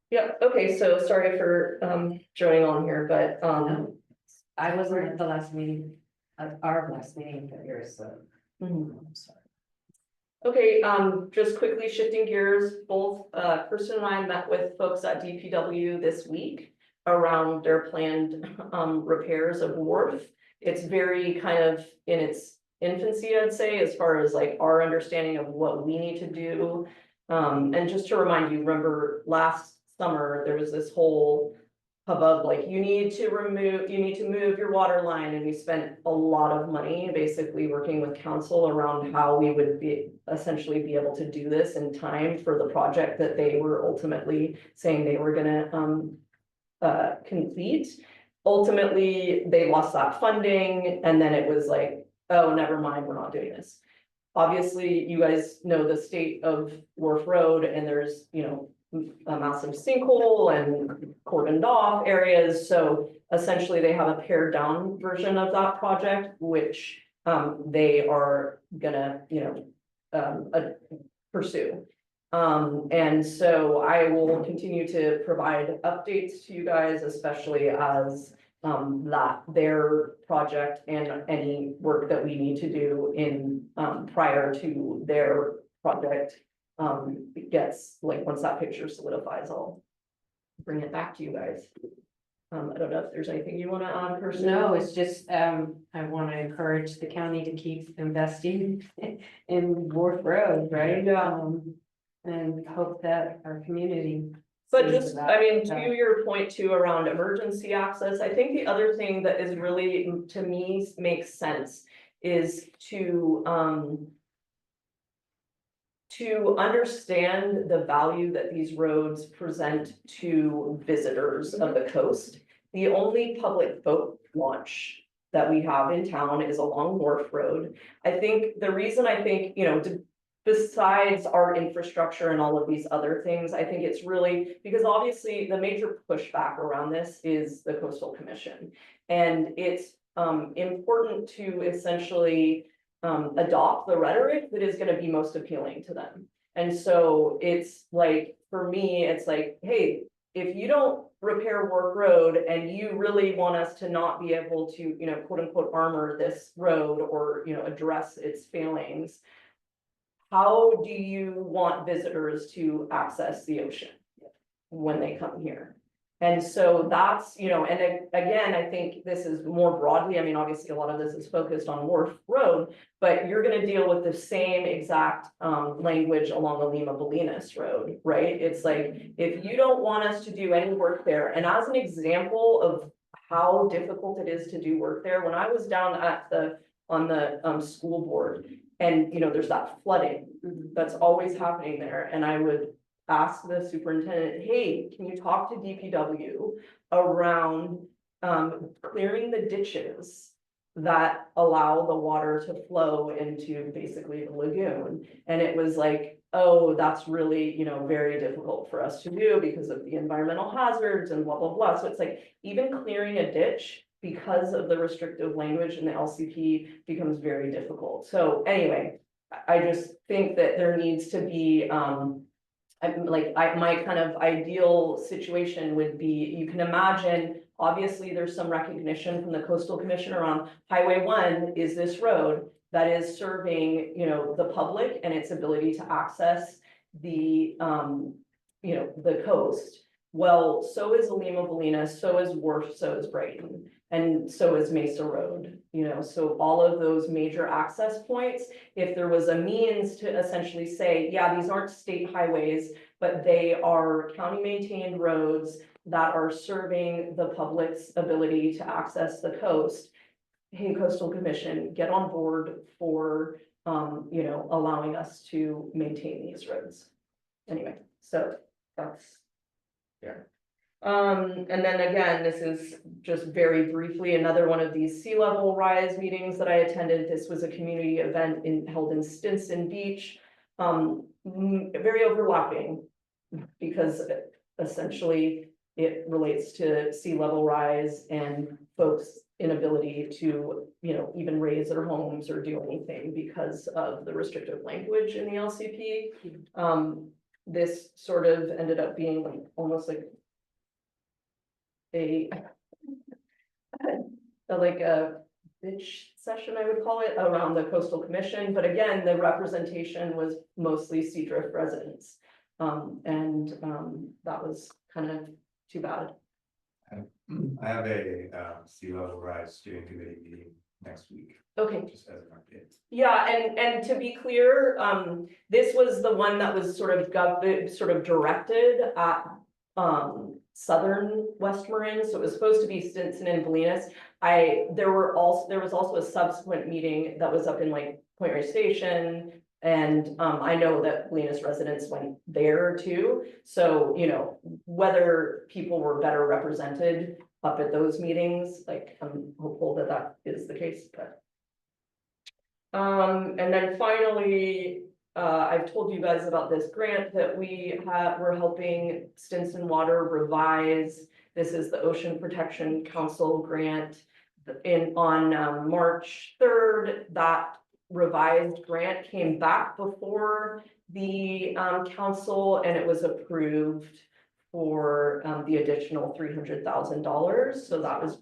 Yeah, okay, so sorry for joining on here, but I wasn't at the last meeting, our last meeting of yours, so. I'm sorry. Okay, just quickly shifting gears, both Kristen and I met with folks at DPW this week around their planned repairs of Wharf. It's very kind of in its infancy, I'd say, as far as like our understanding of what we need to do. And just to remind you, remember last summer, there was this whole hubbub, like you need to move your water line, and we spent a lot of money basically working with council around how we would essentially be able to do this in time for the project that they were ultimately saying they were gonna complete. Ultimately, they lost that funding, and then it was like, oh, never mind, we're not doing this. Obviously, you guys know the state of Wharf Road, and there's, you know, a massive sinkhole and cordoned off areas. So essentially they have a pared down version of that project, which they are gonna, pursue. And so I will continue to provide updates to you guys, especially as their project and any work that we need to do in prior to their project gets, like, once that picture solidifies, I'll bring it back to you guys. I don't know if there's anything you want to add, person. No, it's just, I want to encourage the county to keep investing in Wharf Road, right? And hope that our community. But sees just, that. I mean, to your point too, around emergency access, I think the other thing that is really, to me, makes sense is to understand the value that these roads present to visitors of the coast. The only public boat launch that we have in town is along Wharf Road. I think the reason besides our infrastructure and all of these other things, I think it's really because obviously the major pushback around this is the Coastal Commission. And it's important to essentially adopt the rhetoric that is gonna be most appealing to them. And so it's like, for me, it's like, hey, if you don't repair Wark Road and you really want us to not be able to, you know, quote unquote, armor this road or, you know, address its failings, how do you want visitors to access the ocean when they come here? And so that's, you know, and again, I think this is more broadly, I mean, obviously, a lot of this is focused on Wharf Road, but you're gonna deal with the same exact language along the Lima Bolinas Road, right? It's like, if you don't want us to do any work there, and as an example of how difficult it is to do work there, when I was down at on the school board, and, you know, there's that flooding that's always happening there, and I would ask the superintendent, hey, can you talk to DPW around clearing the ditches that allow the water to flow into basically the lagoon? And it was like, oh, that's really, you know, very difficult for us to do because of the environmental hazards and blah, blah, blah. So it's like, even clearing a ditch because of the restrictive language in the LCP becomes very difficult. So anyway, I just think that there needs to be, my kind of ideal situation would be, you can imagine, obviously, there's some recognition from the Coastal Commission around Highway 1 is this road that is serving, you know, the public and its ability to access the, you know, the coast. Well, so is Lima Bolinas, so is Wharf, so is Brighton, and so is Mesa Road, you know, so all of those major access points, if there was a means to essentially say, yeah, these aren't state highways, but they are county maintained roads that are serving the public's ability to access the coast. Hey, Coastal Commission, get on board for, you know, allowing us to maintain these roads. Anyway, so that's. Yeah. And then again, this is just very briefly, another one of these sea level rise meetings that I attended. This was a community event held in Stinson Beach. Very overlapping because essentially it relates to sea level rise and folks' inability to, you know, even raise their homes or do anything because of the restrictive language in the LCP. This sort of ended up being like almost like a bitch session, I would call it, around the Coastal Commission. But again, the representation was mostly Seadrift residents. That was kind of too bad. I have a sea level rise steering committee meeting next week, Okay. just as an update. Yeah, and to be clear, this was the one that was sort of directed at southern West Marin, so it was supposed to be Stinson and Bolinas. There was also a subsequent meeting that was up in like Point Reyes Station, and I know that Bolinas residents went there too. So, you know, whether people were better represented up at those meetings, like I'm hopeful that that is the case, but. And then finally, I've told you guys about this grant that we're helping Stinson Water revise. This is the Ocean Protection Council grant. On March 3rd, that revised grant came back before the council, and it was approved for the additional $300,000. So that was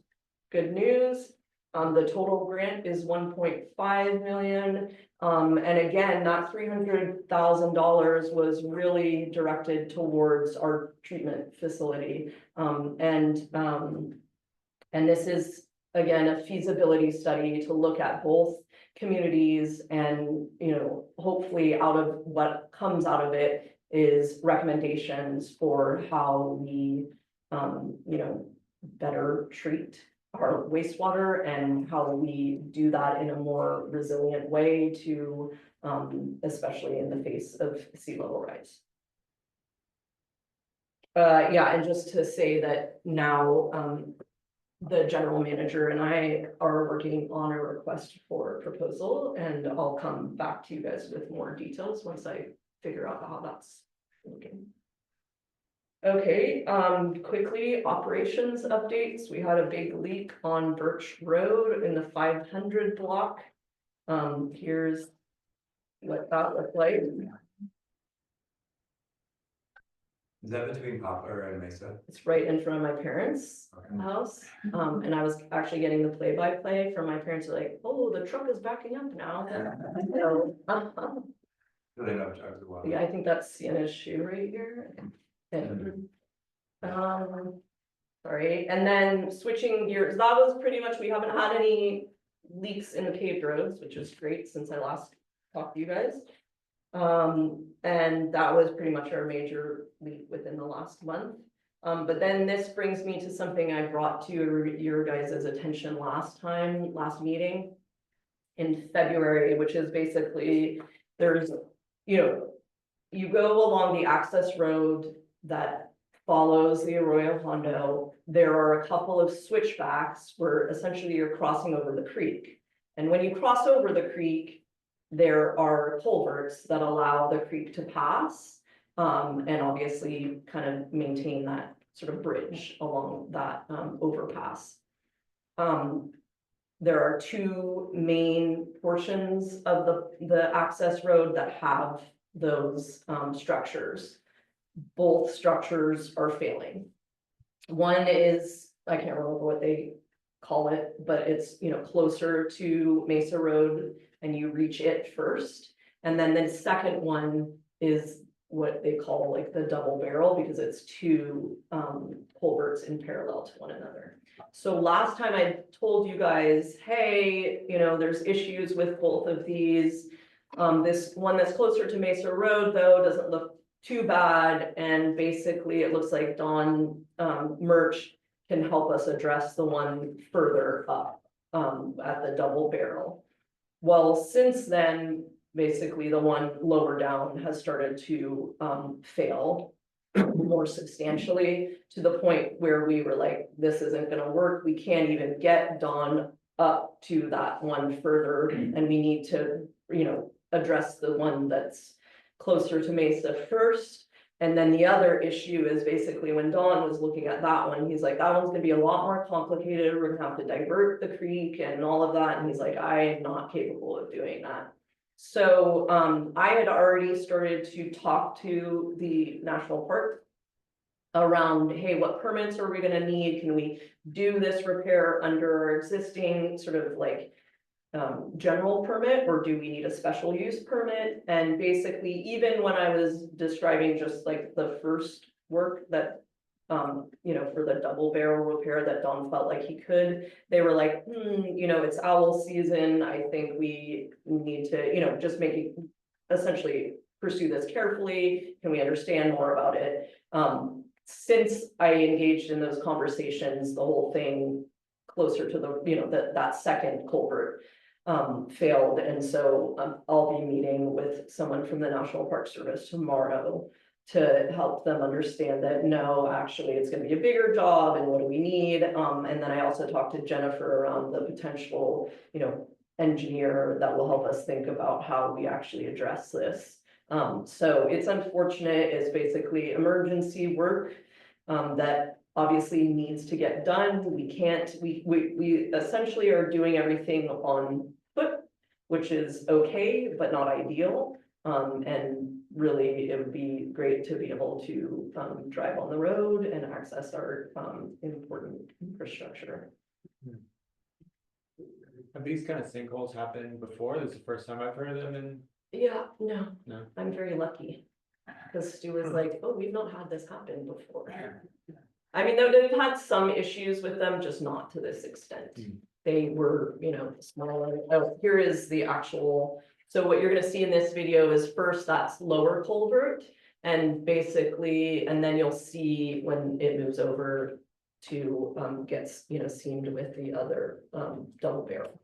good news. The total grant is 1.5 million. And again, that $300,000 was really directed towards our treatment facility. And this is, again, a feasibility study to look at both communities, and, you know, hopefully out of what comes out of it is recommendations for how we, you know, better treat our wastewater and how we do that in a more resilient way to, especially in the face of sea level rise. Yeah, and just to say that now, the general manager and I are working on a request for proposal, and I'll come back to you guys with more details once I figure out how that's looking. Okay, quickly, operations updates. We had a big leak on Birch Road in the 500 block. Here's what that looked like. Is that between Poplar and Mesa? It's right in front of my parents' Okay. house. And I was actually getting the play-by-play from my parents, were like, oh, the truck is backing up now. So, Do they know trucks as well? yeah, I think that's Sienna's shoe right here. And, sorry, and then switching gears, that was pretty much, we haven't had any leaks in the paved roads, which is great since I last talked to you guys. And that was pretty much our major leak within the last month. But then this brings me to something I brought to your guys' attention last meeting. In February, which is basically, there's, you go along the access road that follows the Arroyo Hondo. There are a couple of switchbacks where essentially you're crossing over the creek. And when you cross over the creek, there are culverts that allow the creek to pass. And obviously kind of maintain that sort of bridge along that overpass. There are two main portions of the access road that have those structures. Both structures are failing. One is, I can't remember what they call it, but it's, closer to Mesa Road and you reach it first. And then the second one is what they call like the double barrel, because it's two culverts in parallel to one another. So last time I told you guys, hey, there's issues with both of these. This one that's closer to Mesa Road though doesn't look too bad, and basically it looks like Don Murch can help us address the one further up at the double barrel. Well, since then, basically the one lower down has started to fail more substantially, to the point where we were like, this isn't gonna work. We can't even get Don up to that one further, and we need to, address the one that's closer to Mesa first. And then the other issue is basically when Don was looking at that one, he's like, that one's gonna be a lot more complicated. We're gonna have to divert the creek and all of that. And he's like, I am not capable of doing that. So I had already started to talk to the national park around, hey, what permits are we gonna need? Can we do this repair under our existing sort of like general permit, or do we need a special use permit? And basically, even when I was describing just like the first work that for the double barrel repair that Don felt like he could, they were like, it's owl season. I think we need to, just essentially pursue this carefully. Can we understand more about it? Since I engaged in those conversations, the whole thing closer to the, that second culvert failed. And so I'll be meeting with someone from the National Park Service tomorrow to help them understand that no, actually it's going to be a bigger job and what do we need. And then I also talked to Jennifer around the potential, engineer that will help us think about how we actually address this. So it's unfortunate. It's basically emergency work that obviously needs to get done. We can't, we essentially are doing everything on foot, which is okay, but not ideal. And really, it would be great to be able to drive on the road and access our important infrastructure. Have these kind of sinkholes happened before? This is the first time I've heard of them in. Yeah, no, No. I'm very lucky. Because Stu was like, oh, we've not had this happen before. I mean, they've had some issues with them, just not to this extent. They were, smaller. Oh, here is the actual. So what you're gonna see in this video is first that's lower culvert, and basically, and then you'll see when it moves over to gets, seamed with the other double barrel.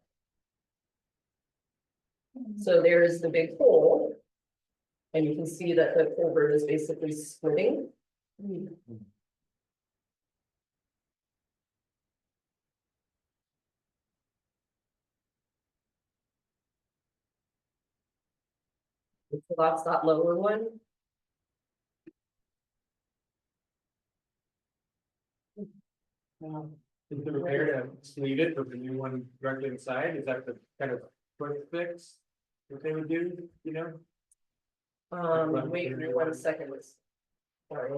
So there's the big hole. And you can see that the culvert is basically splitting. So that's that lower one. Is the repair to sleeve it with the new one directly inside? Is that the kind of quick fix that they would do, you know? Wait 1 second. Sorry.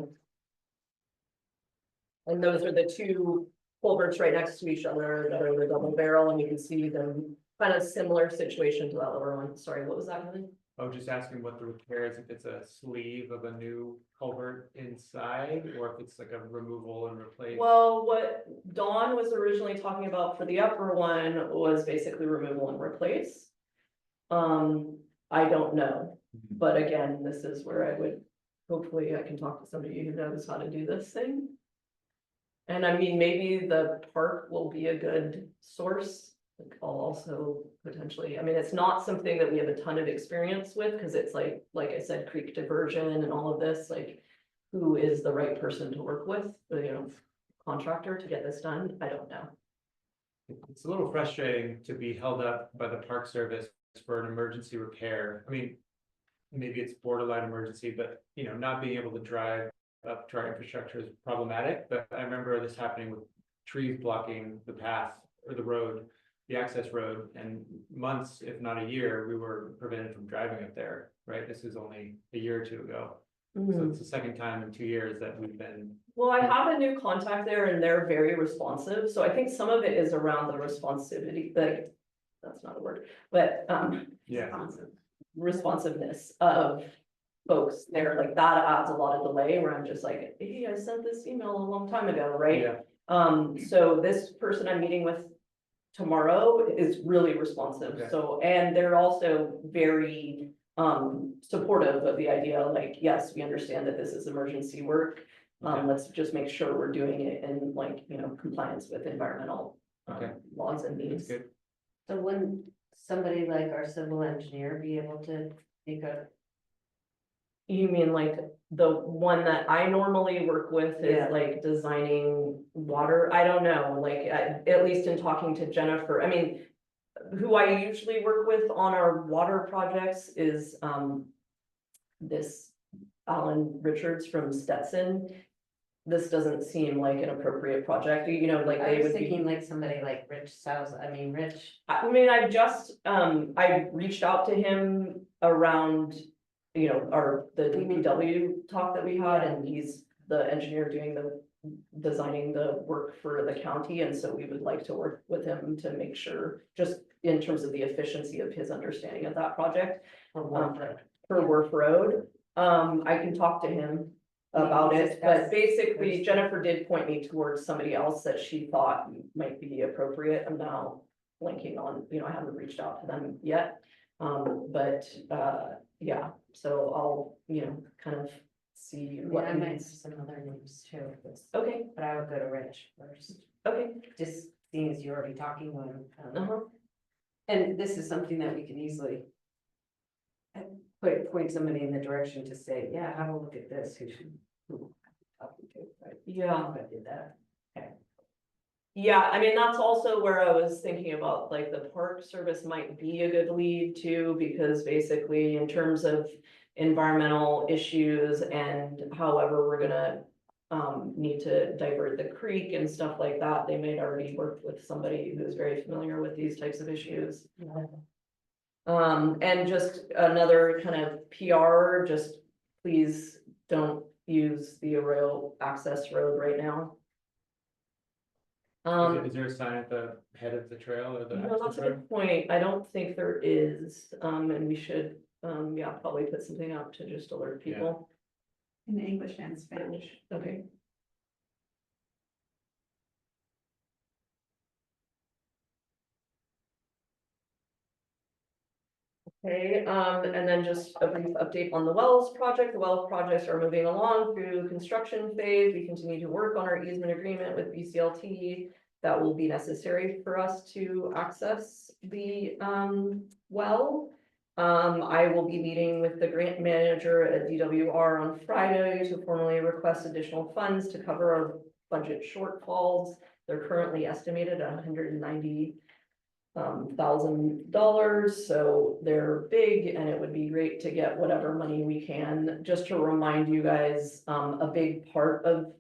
And those are the two culverts right next to each other that are the double barrel, and you can see them kind of similar situation to that other one. Sorry, what was that, Heather? I was just asking what the repair is, if it's a sleeve of a new culvert inside, or if it's like a removal and replace. Well, what Dawn was originally talking about for the upper one was basically removal and replace. I don't know, but again, this is where I would, hopefully I can talk to somebody who knows how to do this thing. And I mean, maybe the park will be a good source. I'll also potentially, I mean, it's not something that we have a ton of experience with, because it's like I said, creek diversion and all of this, like. Who is the right person to work with, you know, contractor to get this done? I don't know. It's a little frustrating to be held up by the Park Service for an emergency repair. I mean, maybe it's borderline emergency, but you know, not being able to drive up to our infrastructure is problematic. But I remember this happening with trees blocking the path or the road, the access road, and months, if not a year, we were prevented from driving up there, right? This is only a year or two ago. So it's the second time in 2 years that we've been. Well, I have a new contact there and they're very responsive, so I think some of it is around the responsivity, like, that's not a word, but, Yeah. responsiveness of folks there, like that adds a lot of delay where I'm just like, hey, I sent this email a long time ago, right? Yeah. So this person I'm meeting with tomorrow is really responsive, Okay. so, and they're also very supportive of the idea, like, yes, we understand that this is emergency work. Okay. Let's just make sure we're doing it in, like, you know, compliance with environmental Okay. laws and That's needs. good. So wouldn't somebody like our civil engineer be able to make a, You mean like the one that I normally work with Yeah. is like designing water? I don't know, like, at least in talking to Jennifer, I mean. Who I usually work with on our water projects is, this Alan Richards from Stetson. This doesn't seem like an appropriate project, you know, like I they was would be. thinking like somebody like Rich South, I mean, Rich. I mean, I just, I reached out to him around, you know, the DPW talk that we had, and he's the engineer doing designing the work for the county, and so we would like to work with him to make sure, just in terms of the efficiency of his understanding of that project. For Wharf Road, I can talk to him about it, but basically Jennifer did point me towards somebody else that she thought might be appropriate. I'm now blanking on, you know, I haven't reached out to them yet. Yeah, so I'll, you know, kind of see what. I might have some other names too, Okay, but I would go to Rich first, okay. just seeing as you're already talking to him. Uh-huh. And this is something that we can easily point somebody in the direction to say, yeah, have a look at this, who I'm talking to, right? Yeah. I did that. Yeah, I mean, that's also where I was thinking about, like, the Park Service might be a good lead too, because basically in terms of environmental issues and however we're gonna need to divert the creek and stuff like that, they may already work with somebody who's very familiar with these types of issues. And just another kind of PR, just please don't use the Arroyo access road right now. Is there a sign at the head of the trail or the? No, that's access a road? good point. I don't think there is, and we should, yeah, probably put something out to just alert Yeah. people. In English and Spanish. Okay. Okay, and then just a brief update on the Wells project. The Wells projects are moving along through construction phase. We continue to work on our easement agreement with BCLT. That will be necessary for us to access the well. I will be meeting with the grant manager at DWR on Friday to formally request additional funds to cover our budget shortfalls. They're currently estimated at $190,000, so they're big, and it would be great to get whatever money we can. Just to remind you guys, a big part of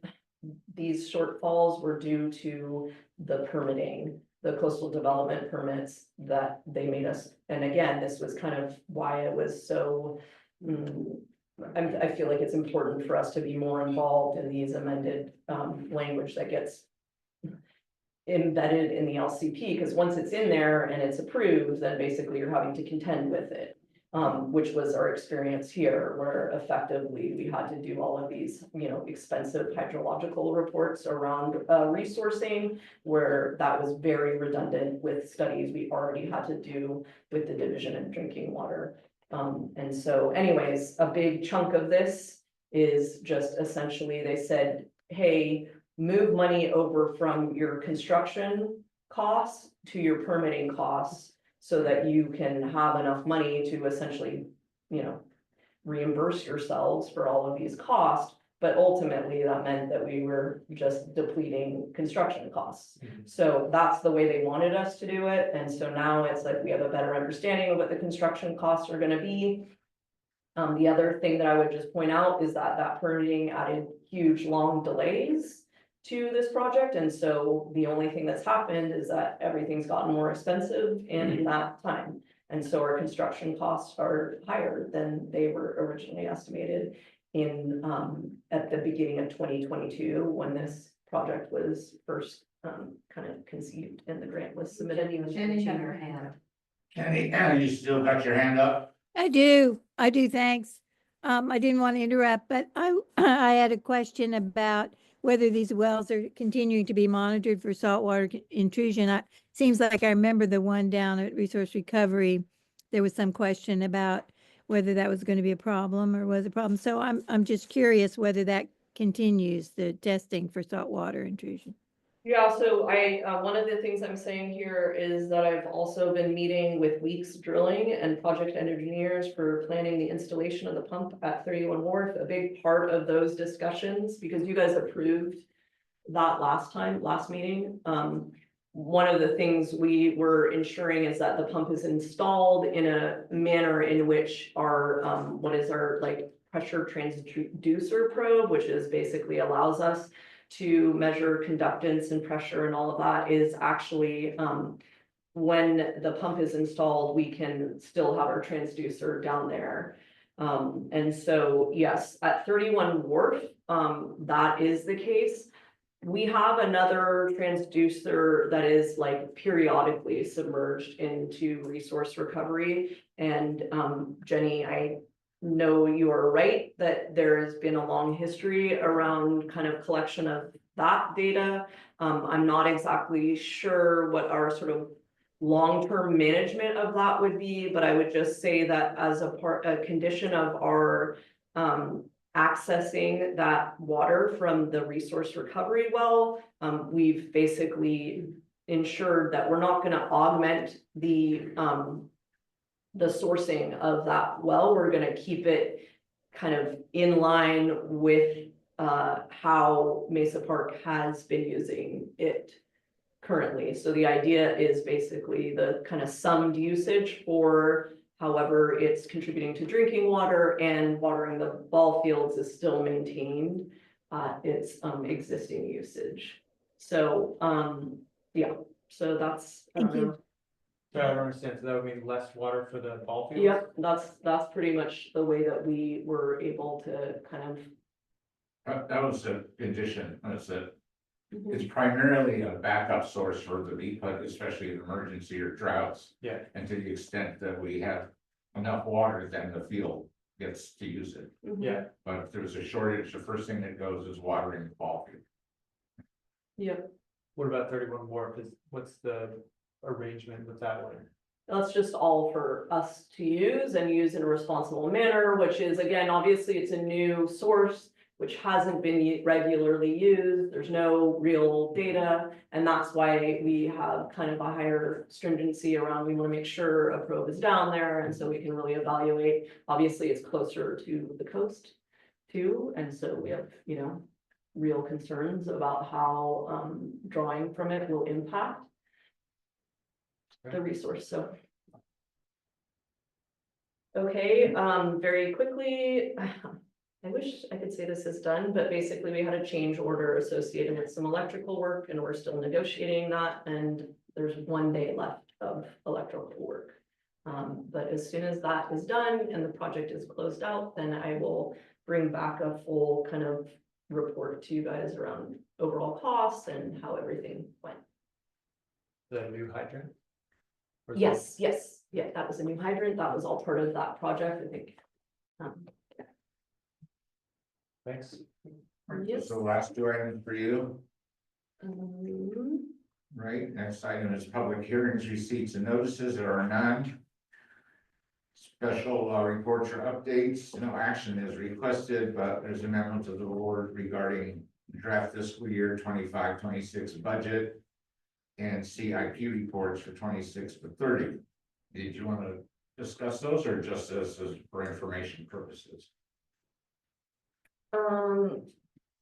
these shortfalls were due to the permitting. the coastal development permits that they made us. And again, this was kind of why it was so, I feel like it's important for us to be more involved in these amended, language that gets embedded in the LCP, because once it's in there and it's approved, then basically you're having to contend with it. Which was our experience here, where effectively we had to do all of these, expensive hydrological reports around resourcing, where that was very redundant with studies we already had to do with the Division of Drinking Water. And so anyways, a big chunk of this is just essentially, they said, hey, move money over from your construction costs to your permitting costs, so that you can have enough money to essentially, reimburse yourselves for all of these costs. But ultimately, that meant that we were just depleting construction costs. So that's the way they wanted us to do it. And so now it's like we have a better understanding of what the construction costs are gonna be. The other thing that I would just point out is that permitting added huge, long delays to this project, and so the only thing that's happened is that everything's gotten more expensive in that time. And so our construction costs are higher than they were originally estimated in, at the beginning of 2022, when this project was first, kind of conceived and the grant was submitted. Jenny had her hand. Kenny, you still got your hand up? I do, thanks. I didn't want to interrupt, but I had a question about whether these wells are continuing to be monitored for saltwater intrusion. Seems like I remember the one down at Resource Recovery, there was some question about whether that was going to be a problem or was a problem. So I'm just curious whether that continues, the testing for saltwater intrusion. Yeah, so one of the things I'm saying here is that I've also been meeting with Weeks Drilling and project engineers for planning the installation of the pump at 31 Wharf. A big part of those discussions, because you guys approved that last meeting. One of the things we were ensuring is that the pump is installed in a manner in which our, what is our pressure transducer probe, which is basically allows us to measure conductance and pressure and all of that, is actually, when the pump is installed, we can still have our transducer down there. And so, yes, at 31 Wharf, that is the case. We have another transducer that is periodically submerged into resource recovery. And Jenny, I know you are right that there has been a long history around kind of collection of that data. I'm not exactly sure what our sort of long-term management of that would be, but I would just say that as a condition of our accessing that water from the resource recovery well, we've basically ensured that we're not going to augment the sourcing of that well. We're going to keep it kind of in line with how Mesa Park has been using it currently. So the idea is basically the kind of summed usage for however it's contributing to drinking water, and watering the ball fields is still maintained its existing usage. So yeah, so that's, I don't know. So I don't understand, so that would mean less water for the ball fields? Yep, that's pretty much the way that we were able to kind of. That was a condition, it's primarily a backup source for the BPUD, especially in emergency or droughts. Yeah. And to the extent that we have enough water, then the field gets to use it. Yeah, But if there's a shortage, the first thing that goes is watering the ball field. Yep, what about 31 Wharf, what's the arrangement with that one? that's just all for us to use and use in a responsible manner, which is, again, obviously it's a new source which hasn't been regularly used. There's no real data, and that's why we have kind of a higher stringency around, we want to make sure a probe is down there, and so we can really evaluate. Obviously, it's closer to the coast too, and so we have, real concerns about how drawing from it will impact the resource. So okay, very quickly, I wish I could say this is done, but basically we had a change order associated with some electrical work, and we're still negotiating that, and there's 1 day left of electrical work. But as soon as that is done and the project is closed out, then I will bring back a full kind of report to you guys around overall costs and how everything went. The new hydrant? Or is Yes, yes, yeah, that was a new hydrant. That was all part of that project, I think. it- Thanks. Yes. So last two items for you, Um, right? Next item is public hearings, receipts and notices. There are none. Special reports or updates, no action is requested, but there's a memo to the board regarding draft fiscal year 25-26 budget and CIP reports for 26-30. Did you want to discuss those or just as for information purposes?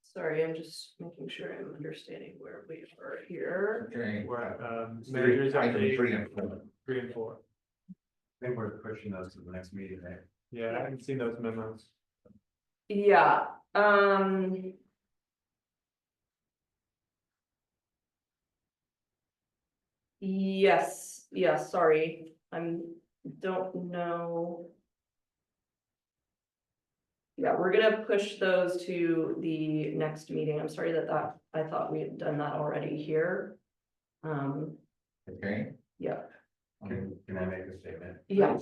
Sorry, I'm just making sure I'm understanding where we are here. Okay. We're at, managers Item update 3 and 4. 3 and 4. I think we're pushing those to the next meeting, right? Yeah, I haven't seen those memos. Yeah, yes, sorry, don't know. Yeah, we're gonna push those to the next meeting. I'm sorry that I thought we had done that already here. Okay. Yeah, Can I make a statement? yeah,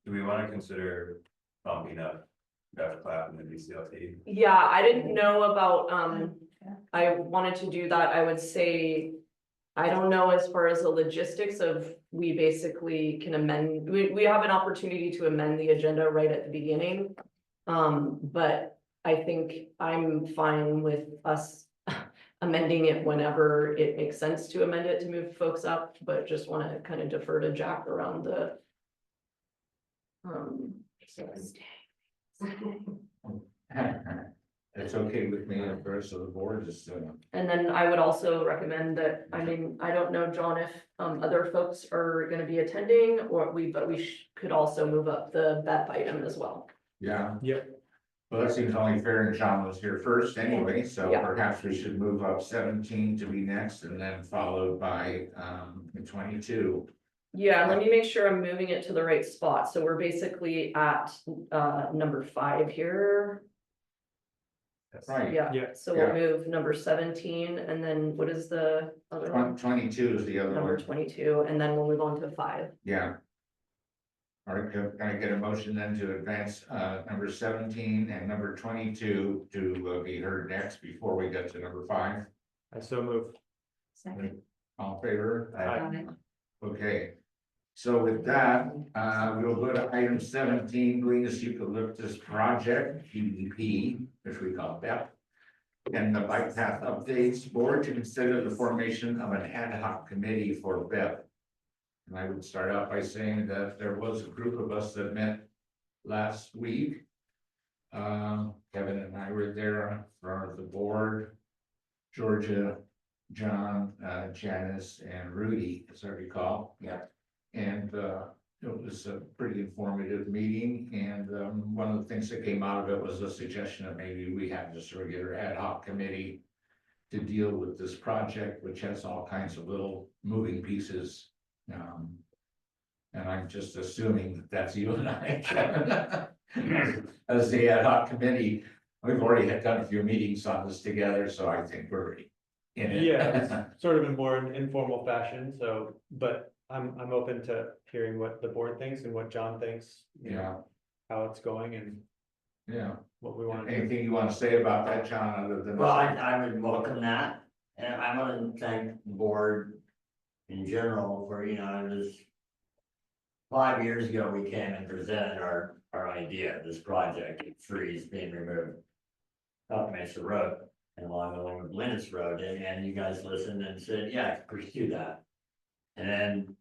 Do we want to consider bumping up Beth Clap and the DCLT? yeah, I didn't know about, I wanted to do that. I would say, I don't know as far as the logistics of, we basically can amend, we have an opportunity to amend the agenda right at the beginning. But I think I'm fine with us amending it whenever it makes sense to amend it to move folks up, but just want to kind of defer to Jack around the. It's okay with me at first, so the board is, And then I would also recommend that, I mean, I don't know, John, if other folks are gonna be attending or but we could also move up the BEP item as well. yeah. Yep. Well, that seems only fair, and John was here first anyway, so Yeah. perhaps we should move up 17 to be next and then followed by 22. Yeah, let me make sure I'm moving it to the right spot. So we're basically at number 5 here. Right. Yeah, Yeah. so we'll Yeah. move number 17 and then what is the other one? 22 is the other Number one, 22, and then we'll move on to 5. yeah. All right, can I get a motion then to advance number 17 and number 22 to be heard next before we get to number 5? I so move. Second. All in favor? Aye. Okay, so with that, we'll go to item 17, Greenness Eucalyptus Project, GEP, which we call BEP. And the bike path updates, board to consider the formation of an ad hoc committee for BEP. And I would start out by saying that there was a group of us that met last week. Kevin and I were there for the board, Georgia, John, Janice, and Rudy, as I recall. Yeah. And it was a pretty informative meeting, and one of the things that came out of it was a suggestion that maybe we have just a regular ad hoc committee to deal with this project, which has all kinds of little moving pieces. And I'm just assuming that that's you and I, Kevin. As the ad hoc committee, we've already had done a few meetings on this together, so I think we're in it. Yeah, it's sort of in more an informal fashion, so, but I'm open to hearing what the board thinks and what John thinks. You know, Yeah, how it's going and yeah. what we want to do. Anything you want to say about that, John, other than? Well, I would welcome that, and I want to thank the board in general for, you know, this. 5 years ago, we came and presented our idea, this project, trees being removed. Up Mesa Road and along Linus Road, and you guys listened and said, yeah, pursue that. And then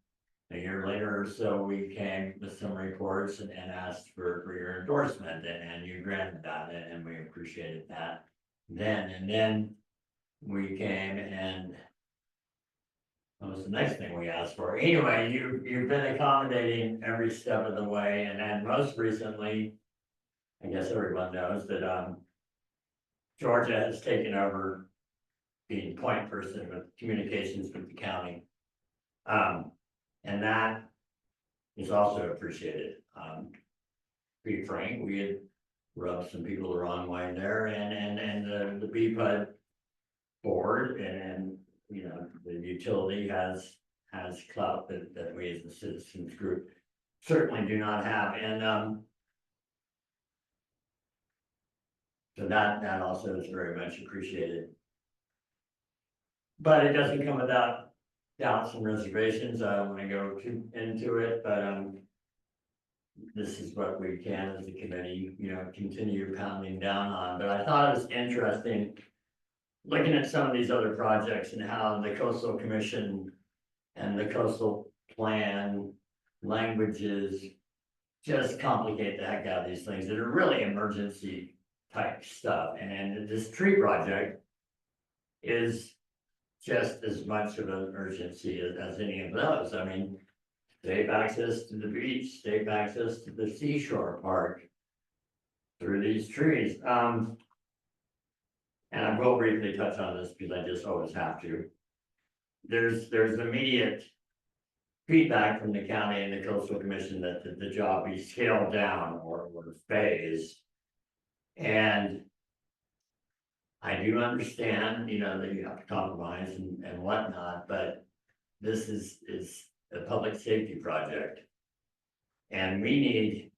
a year later or so, we came with some reports and asked for your endorsement, and you granted that, and we appreciated that. Then we came and what was the next thing we asked for? Anyway, you've been accommodating every step of the way, and then most recently, I guess everyone knows that Georgia has taken over being point person with communications with the county. And that is also appreciated. To be frank, we had rubbed some people the wrong way there, and the BPUD board and, you know, the utility has clout that we as the citizens group certainly do not have, and so that also is very much appreciated. But it doesn't come without doubts and reservations. I don't want to go too into it, but this is what we can as a committee, you know, continue pounding down on. But I thought it was interesting looking at some of these other projects and how the coastal commission and the coastal plan languages just complicate the heck out of these things that are really emergency type stuff. And this tree project is just as much of an urgency as any of those. I mean, safe access to the beach, safe access to the seashore park through these trees. And I will briefly touch on this because I just always have to. There's immediate feedback from the county and the coastal commission that the job be scaled down or phased. And I do understand, you know, that you have to compromise and whatnot, but this is a public safety project. And we need,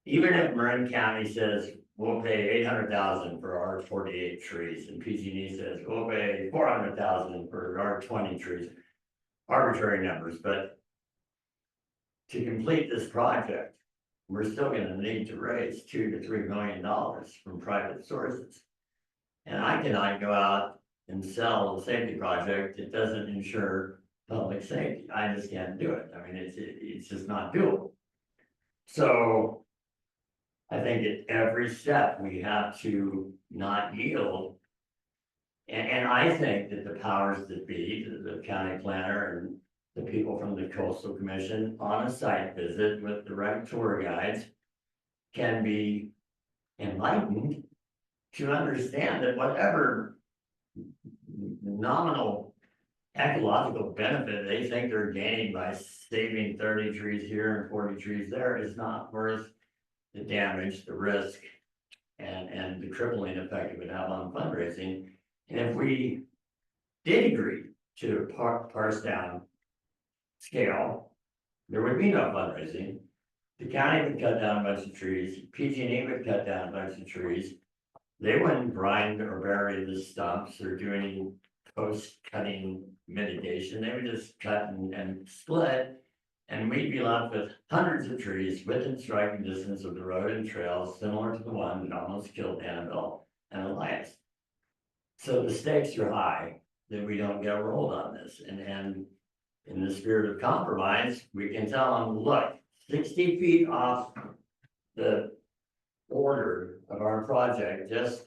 even if Marin County says we'll pay $800,000 for our 48 trees, and PG&E says we'll pay $400,000 for our 20 trees, arbitrary numbers, but to complete this project, we're still gonna need to raise $2 to $3 million from private sources. And I cannot go out and sell a safety project that doesn't ensure public safety. I just can't do it. I mean, it's just not doable. So I think at every step we have to not yield. And I think that the powers that be, the county planner and the people from the coastal commission on a site visit with the right tour guides can be enlightened to understand that whatever nominal ecological benefit they think they're gaining by saving 30 trees here and 40 trees there is not worth the damage, the risk, and the crippling effect it would have on fundraising. And if we did agree to parse down scale, there would be no fundraising. The county would cut down a bunch of trees, PG&E would cut down a bunch of trees. They wouldn't grind or bury the stumps or do any post-cutting mitigation. They would just cut and split, and we'd be left with hundreds of trees within striking distance of the road and trails, similar to the one that almost killed Annabelle and Elias. So the stakes are high that we don't get rolled on this. And in the spirit of compromise, we can tell them, look, 60 feet off the border of our project, just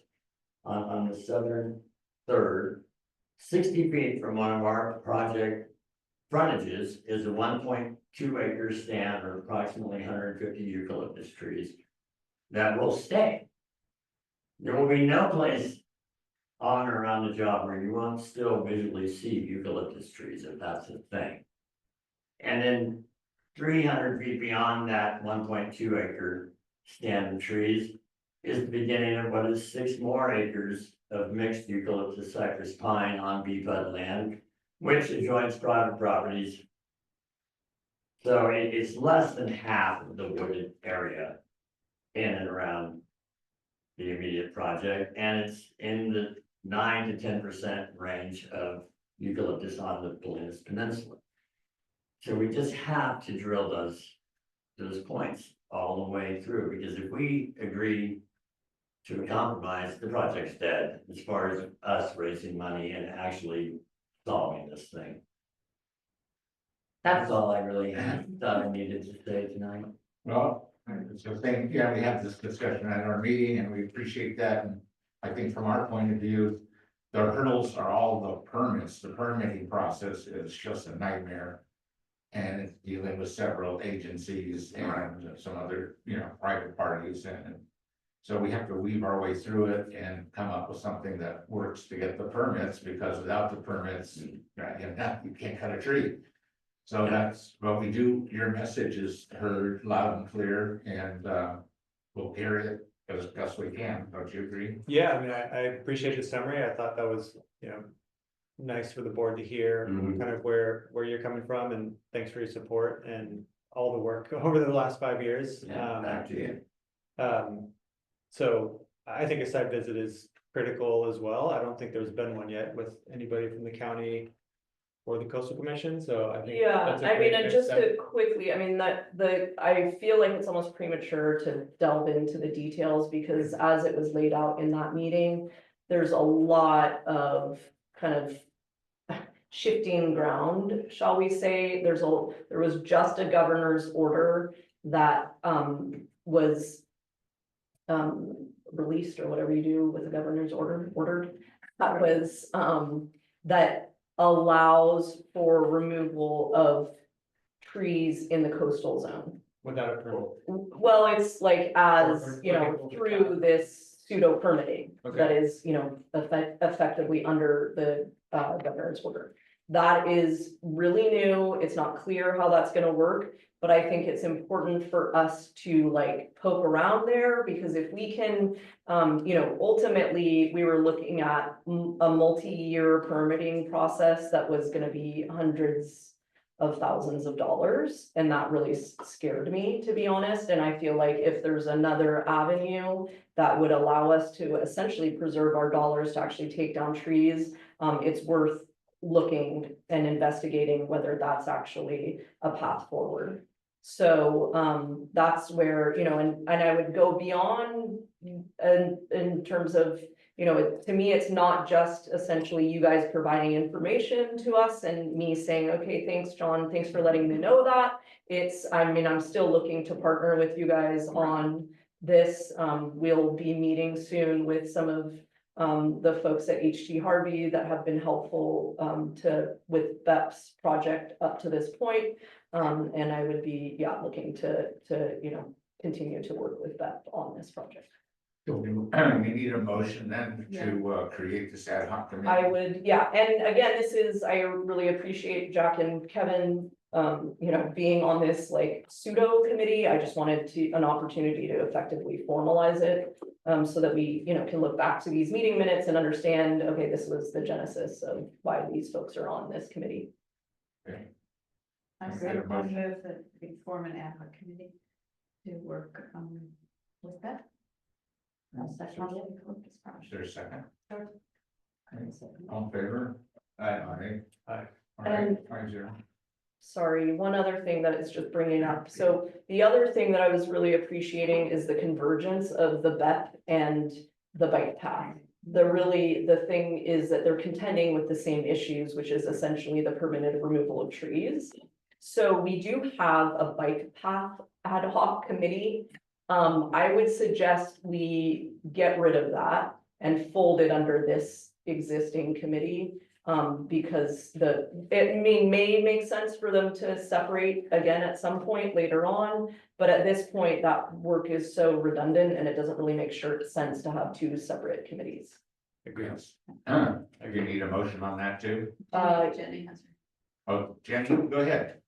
on the southern third, 60 feet from one of our project frontages is a 1.2 acre stand of approximately 150 eucalyptus trees that will stay. There will be no place on or around the job where you won't still visually see eucalyptus trees, if that's a thing. And then 300 feet beyond that 1.2 acre stand of trees is the beginning of what is 6 more acres of mixed eucalyptus cypress pine on BPUD land, which adjoins private properties. So it's less than half of the wooded area in and around the immediate project, and it's in the 9 to 10% range of eucalyptus on the Bolinas Peninsula. So we just have to drill those points all the way through, because if we agree to a compromise, the project's dead as far as us raising money and actually solving this thing. That's all I really thought I needed to say tonight. Well, so thank you. Yeah, we had this discussion at our meeting and we appreciate that. And I think from our point of view, the hurdles are all the permits. The permitting process is just a nightmare. And it's dealing with several agencies and some other, you know, private parties, and So we have to weave our way through it and come up with something that works to get the permits, because without the permits, you can't cut a tree. So that's what we do. Your message is heard loud and clear, and we'll carry it as best we can. Don't you agree? Yeah, I mean, I appreciate the summary. I thought that was, nice for the board to hear Mhm. kind of where you're coming from, and thanks for your support and all the work over the last 5 years. Back to you. So I think a site visit is critical as well. I don't think there's been one yet with anybody from the county or the coastal commission, so I think. Yeah, that's a I mean, great and next just step. to quickly, I mean, I feel like it's almost premature to delve into the details, because as it was laid out in that meeting, there's a lot of kind of shifting ground, shall we say. There was just a governor's order that, was released, or whatever you do with a governor's ordered, that was, that allows for removal of trees in the coastal zone. Without a permit. Well, it's like, as, Or you know, looking for the through county. this pseudo permitting that Okay. is, effectively under the governor's order. That is really new. It's not clear how that's gonna work, but I think it's important for us to like poke around there, because if we can, ultimately, we were looking at a multi-year permitting process that was gonna be hundreds of thousands of dollars, and that really scared me, to be honest. And I feel like if there's another avenue that would allow us to essentially preserve our dollars to actually take down trees, it's worth looking and investigating whether that's actually a path forward. So that's where, and I would go beyond, and in terms of, to me, it's not just essentially you guys providing information to us and me saying, okay, thanks, John, thanks for letting me know that. I'm still looking to partner with you guys on this. We'll be meeting soon with some of the folks at HT Harvey that have been helpful with BEP's project up to this point. And I would be, looking to continue to work with BEP on this project. So we need a motion then to create this ad hoc committee. I would, and again, I really appreciate Jack and Kevin, being on this like pseudo committee. I just wanted an opportunity to effectively formalize it. So that we, can look back to these meeting minutes and understand, okay, this was the genesis of why these folks are on this committee. Okay. I Is that a motion? move that we form an ad hoc committee to work with that. Is there a second? All in favor? Aye. Aye. All right, And- 5-0. Sorry, one other thing that it's just bringing up. So the other thing that I was really appreciating is the convergence of the BEP and the bike path. The thing is that they're contending with the same issues, which is essentially the permitted removal of trees. So we do have a bike path ad hoc committee. I would suggest we get rid of that and fold it under this existing committee. Because it may make sense for them to separate again at some point later on. But at this point, that work is so redundant, and it doesn't really make sense to have two separate committees. Yes. You need a motion on that too? Jenny has her. Oh, Jenny, go ahead.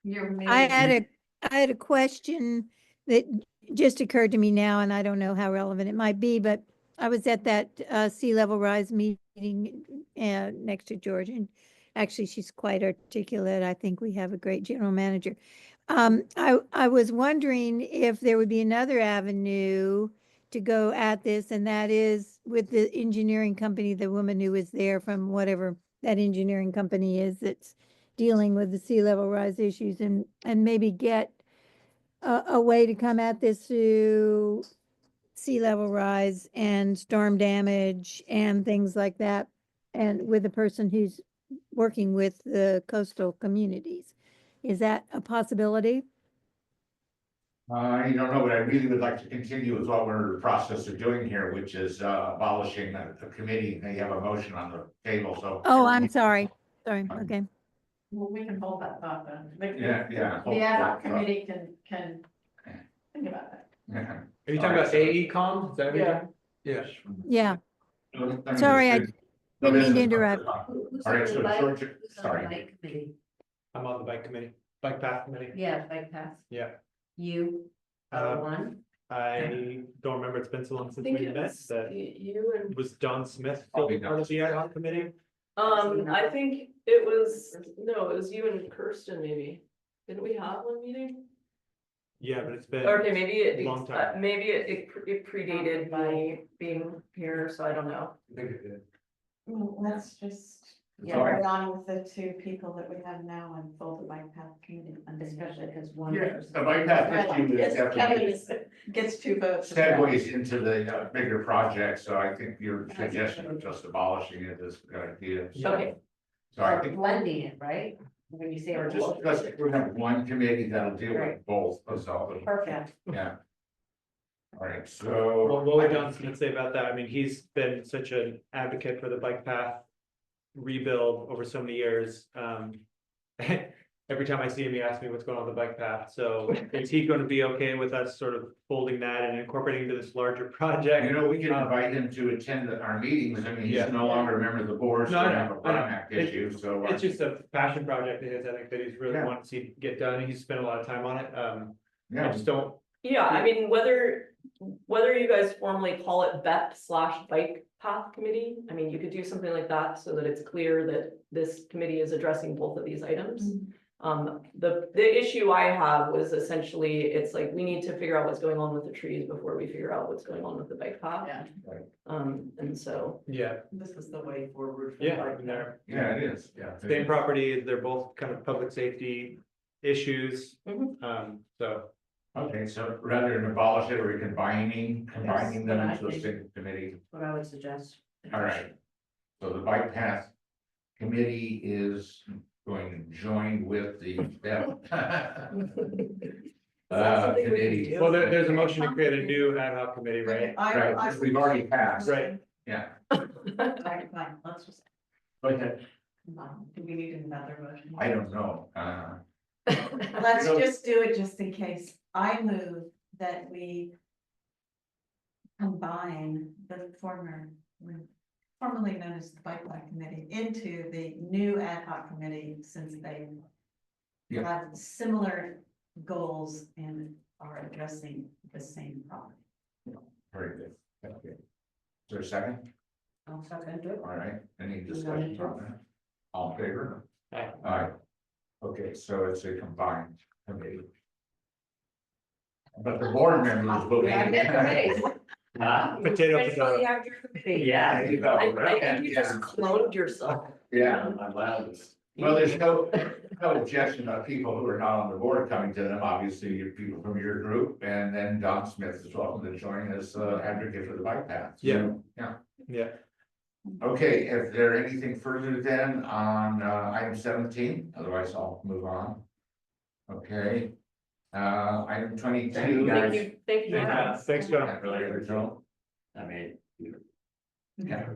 I had a question that just occurred to me now, and I don't know how relevant it might be, but I was at that sea level rise meeting next to George, and actually she's quite articulate. I think we have a great general manager. I was wondering if there would be another avenue to go at this, and that is with the engineering company, the woman who was there from whatever that engineering company is that's dealing with the sea level rise issues, and maybe get a way to come at this through sea level rise and storm damage and things like that, and with a person who's working with the coastal communities. Is that a possibility? I don't know, but I really would like to continue with what we're in the process of doing here, which is abolishing a committee. Now you have a motion on the table, so. Oh, I'm sorry. Okay. Well, we can hold that thought then. Yeah. The ad hoc committee can think about that. Yeah. Are you talking about AECom? Is that what you're? Yeah. Yeah, Let me sorry, I just- didn't mean to this is- interrupt. Who's All on right, the so bike- George, who's on the sorry. bike committee? I'm on the bike committee, bike path committee. Yeah, bike path. Yeah. You are Uh, one? I don't remember. It's been so long I since think we it met. was That you and, was Don Smith Probably still part of the ad hoc committee? I think it was, no, it was you and Kirsten maybe. Didn't we have one meeting? Yeah, but it's been. Okay, maybe it, Long time. maybe it predated my being here, so I don't know. I think it did. Let's just, Yeah. carry on with the two people that we have now and fold the bike path committee, and Especially because one. Yes, the bike path issue is Yes, Kevin definitely is- gets two votes. segues into the bigger project, so I think your suggestion of just abolishing it is a good idea. Okay, So I Or think, blending it, right? When you say. or just, we have one committee that'll deal with Right. both, of them. Perfect. Yeah. All right, What so. would Don Smith say about that? I mean, he's been such an advocate for the bike path rebuild over so many years. Every time I see him, he asks me what's going on with the bike path. So is he going to be okay with us sort of folding that and incorporating into this larger project? You know, we can invite him to attend our meetings. I mean, Yeah. he's no longer a member of the board, so No, we no, have a I know. Brown issue, so. It's just a passion project of his, I think, that he's really Yeah. wants to see get done. He's spent a lot of time on it. I Yeah, just don't, yeah, I mean, whether you guys formally call it BEP/bike path committee, I mean, you could do something like that so that it's clear that this committee is addressing both of these items. The issue I have was essentially, it's like, we need to figure out what's going on with the trees before we figure out what's going on with the bike path. Yeah. Right. And so, yeah, this is the way forward. yeah, I mean, they're yeah, it is, yeah. same property, they're both kind of public safety issues. Mhm. So, Okay, so rather than abolish it, we're combining them what I into a think. single committee. What I would suggest. All right. So the bike path committee is going to join with the something we can committee. do? well, there's a motion to create a new ad hoc committee, right? Right, which we've already passed. Right. Yeah. Fine, fine, let's just, But do we need another motion? I don't know, Let's You know- just do it just in case. I move that we combine the formerly known as the Bike Path Committee into the new ad hoc committee, since they Yeah. have similar goals and are addressing the same problem. very good. Okay. Is there a second? I'll second it. All right, any discussion on that? All in favor? Aye. Okay, so it's a combined committee. But the board members will be. Huh? Potato, Eventually potato. you have your committee. Yeah. There you go. I think you Yeah. just cloned yourself. Yeah, I'm loudest. well, there's no objection of people who are not on the board coming to them, obviously, your people from your group, and then Don Smith is welcome to join as advocate for the bike path. So, Yeah. Yeah, Yeah, okay, if there anything further then on item 17, otherwise I'll move on. Okay, item 22. Thank you, guys. Thank you. thanks, John. Not really original. I mean, Yeah.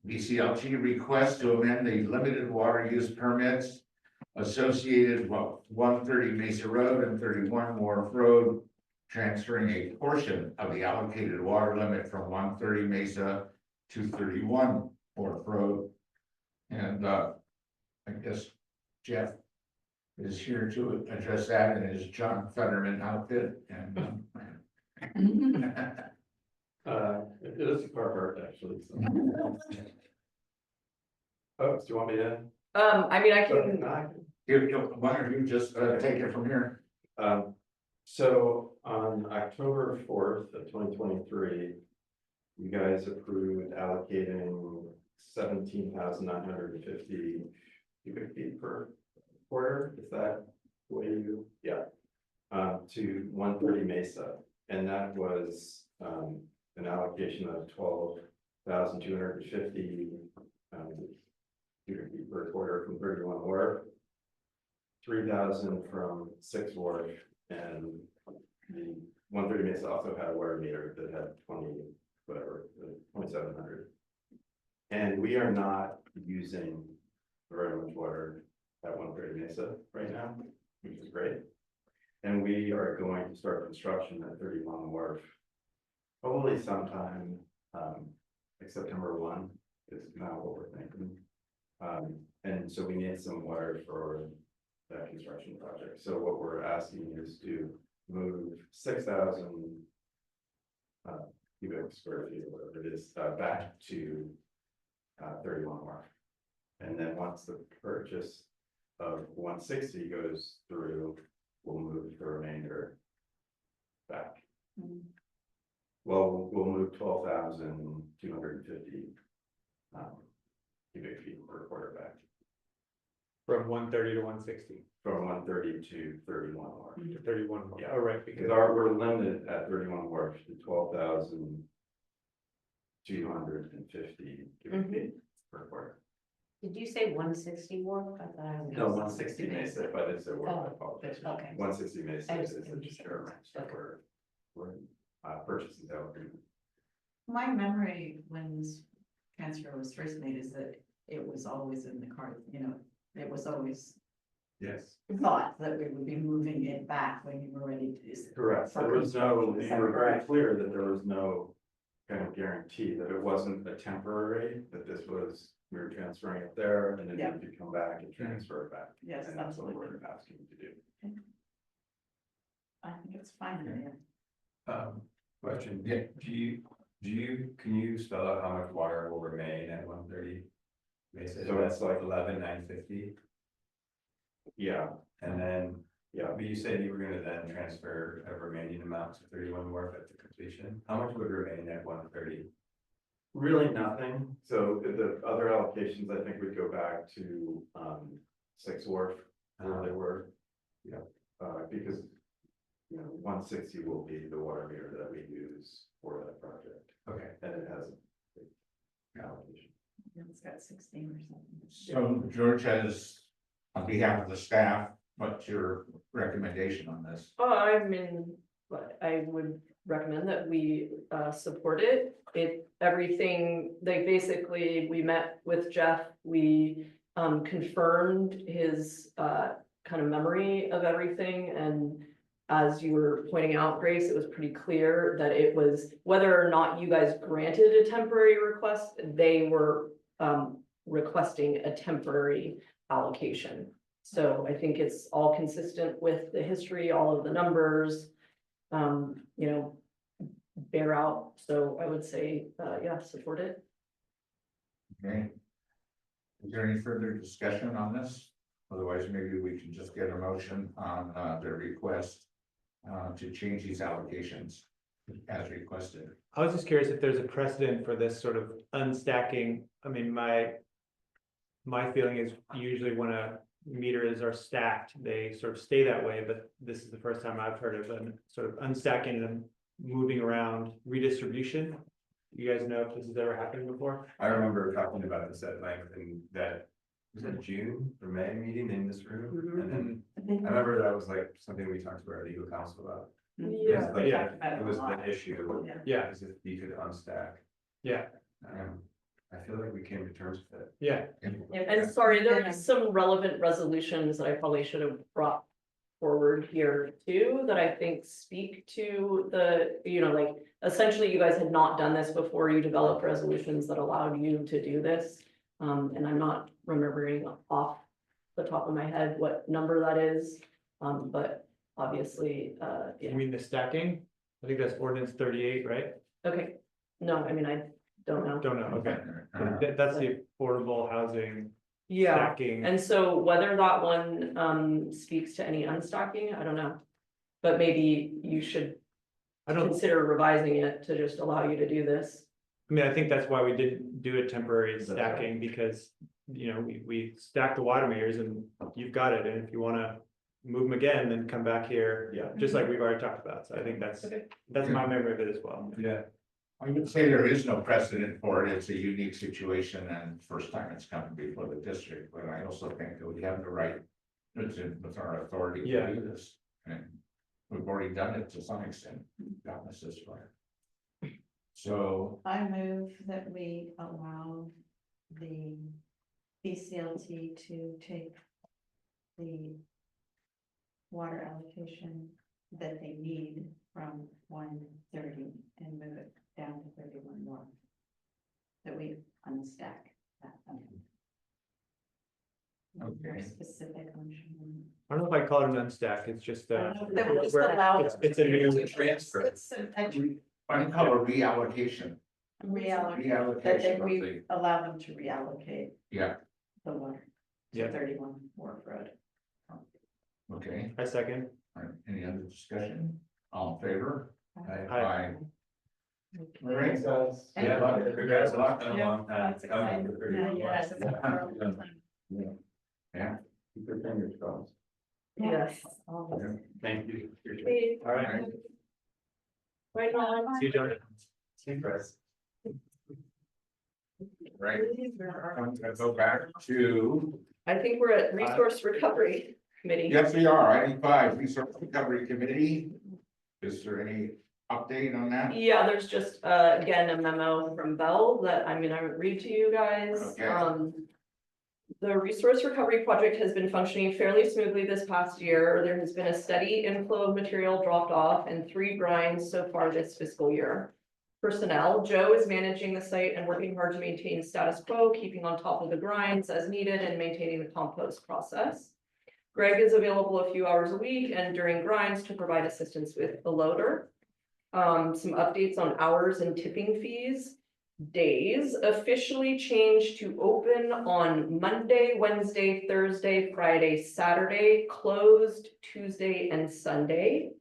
BCLG request to amend the limited water use permits associated with 130 Mesa Road and 31 Wharf Road, transferring a portion of the allocated water limit from 130 Mesa to 31 Wharf Road. And I guess Jeff is here to address that in his John Fetterman outfit and It is a car park, actually. Oh, do you want me to? I mean, I can, why don't you just take it from here? So on October 4th of 2023, you guys approved allocating 17,950 cubic feet per quarter. Is that the way you, yeah, to 130 Mesa. And that was an allocation of 12,250 cubic feet per quarter from 31 Wharf, 3,000 from 6 Wharf, and the 130 Mesa also had a water meter that had 2,700. And we are not using very much water at 130 Mesa right now, which is great. And we are going to start construction at 31 Wharf. Probably sometime, like September 1 is now what we're thinking. And so we need some water for that construction project. So what we're asking is to move 6,000 cubic square feet, or whatever it is, back to 31 Wharf. And then once the purchase of 160 goes through, we'll move the remainder back. Well, we'll move 12,250 cubic feet per quarter back, From 130 to 160 from 130 to 31 Wharf. to 31. Yeah. Oh, right, Because because we're limited at 31 Wharf to 12,250 cubic feet per quarter. Did you say 160 Wharf? I thought I was. No, 160 Mesa, but it's a word, I apologize. Okay. 160 Mesa I is just the understood. insurance that we're purchasing that agreement. My memory when this transfer was first made is that it was always in the card, you know, it was always Yes. thought that we would be moving it back when you were ready to do it. Correct. There was no, we were very clear that there was no kind of guarantee that it wasn't a temporary, that this was, we were transferring it there and then Yeah. we could come back and transfer it back. Yes, And that's what absolutely. we're asking you to do. I think it's fine. Question, Yeah. can you spell out how much water will remain at 130? So it's like 11,950, Yeah, and then, yeah. but you said you were gonna then transfer a remaining amount to 31 Wharf at the completion. How much would remain at 130? Really nothing. So the other allocations, I think would go back to 6 Wharf where they were. Yeah, because, you know, 160 will be the water meter that we use for that project. Okay. And it has a big allocation. It's got 16 or something. So George has, on behalf of the staff, what's your recommendation on this? I mean, but I would recommend that we support it. Everything, they basically, we met with Jeff, we confirmed his kind of memory of everything. And as you were pointing out, Grace, it was pretty clear that it was, whether or not you guys granted a temporary request, they were requesting a temporary allocation. So I think it's all consistent with the history, all of the numbers, you know, bear out. So I would say, yeah, support it. Okay. Is there any further discussion on this? Otherwise, maybe we can just get a motion on the request to change these allocations as requested. I was just curious if there's a precedent for this sort of unstacking. I mean, my feeling is usually when a meters are stacked, they sort of stay that way, but this is the first time I've heard of them sort of unstacking and moving around redistribution. You guys know if this has ever happened before? I remember talking about this at length in that, was it June or May meeting in this room? And then I remember that was like something we talked to our legal counsel about. Yeah. It's like, Yeah. it was the issue, Yeah, is if you could unstack. yeah, I feel like we came to terms with it. yeah. And sorry, there are some relevant resolutions that I probably should have brought forward here too, that I think speak to the, you know, like, essentially you guys had not done this before, you developed resolutions that allowed you to do this. And I'm not remembering off the top of my head what number that is, but obviously, You yeah, mean the stacking? I think that's ordinance 38, right? okay. No, I mean, I don't know. Don't know, okay. That's the affordable housing Yeah, stacking. and so whether that one speaks to any unstocking, I don't know. But maybe you should I don't, consider revising it to just allow you to do this. I mean, I think that's why we didn't do a temporary That's right. stacking, because, you know, we stack the water meters and you've got it, and if you wanna move them again, then come back here. Yeah. Just like we've already talked about, so I think that's Okay. my memory of it as well. Yeah. I would say there is no precedent for it. It's a unique situation and first time it's come before the district, but I also think that we have the right. It's with our authority Yeah. to do this, and we've already done it to some extent, gotten us this far. So, I move that we allow the BCLT to take the water allocation that they need from 130 and move it down to 31 north. That we unstack that. More Okay. specific on. I don't know if I call it an unstack, it's just, That we just where allow- it's a new. Transfer. It's a I call it reallocation. reallocate, that they, Reallocation of we the, allow them to reallocate yeah, the water Yeah. to 31 Wharf Road. okay. I second. All right, any other discussion? All in favor? Aye. All right, guys. Yeah, congrats, a lot, been a long time. That's exciting. Yes. Yeah. Keep your fingers crossed. Yes. Thank you. Appreciate it. All right. Right on. See you, John. See you, Chris. Right, I'm gonna go back to, I think we're at Resource Recovery Committee. yes, we are, item 5, Resource Recovery Committee. Is there any update on that? Yeah, there's just, again, a memo from Bell that I'm gonna read to you guys. Okay. The Resource Recovery Project has been functioning fairly smoothly this past year. There has been a steady inflow of material dropped off and 3 grinds so far this fiscal year. Personnel, Joe is managing the site and working hard to maintain status quo, keeping on top of the grinds as needed and maintaining the compost process. Greg is available a few hours a week and during grinds to provide assistance with the loader. Some updates on hours and tipping fees. Days officially changed to open on Monday, Wednesday, Thursday, Friday, Saturday, closed Tuesday and Sunday.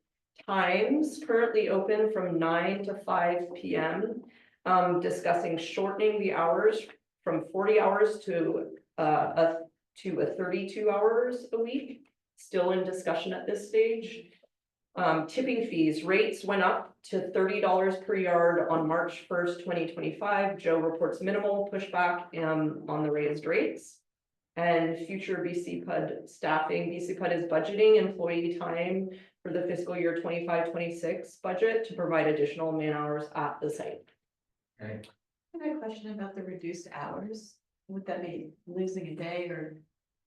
Times currently open from 9 to 5 p.m. Discussing shortening the hours from 40 hours to 32 hours a week. Still in discussion at this stage. Tipping fees, rates went up to $30 per yard on March 1st, 2025. Joe reports minimal pushback on the raised rates. And future BC PUD staffing, BC PUD is budgeting employee time for the fiscal year 25-26 budget to provide additional man hours at the site. Okay, I have a question about the reduced hours. Would that be losing a day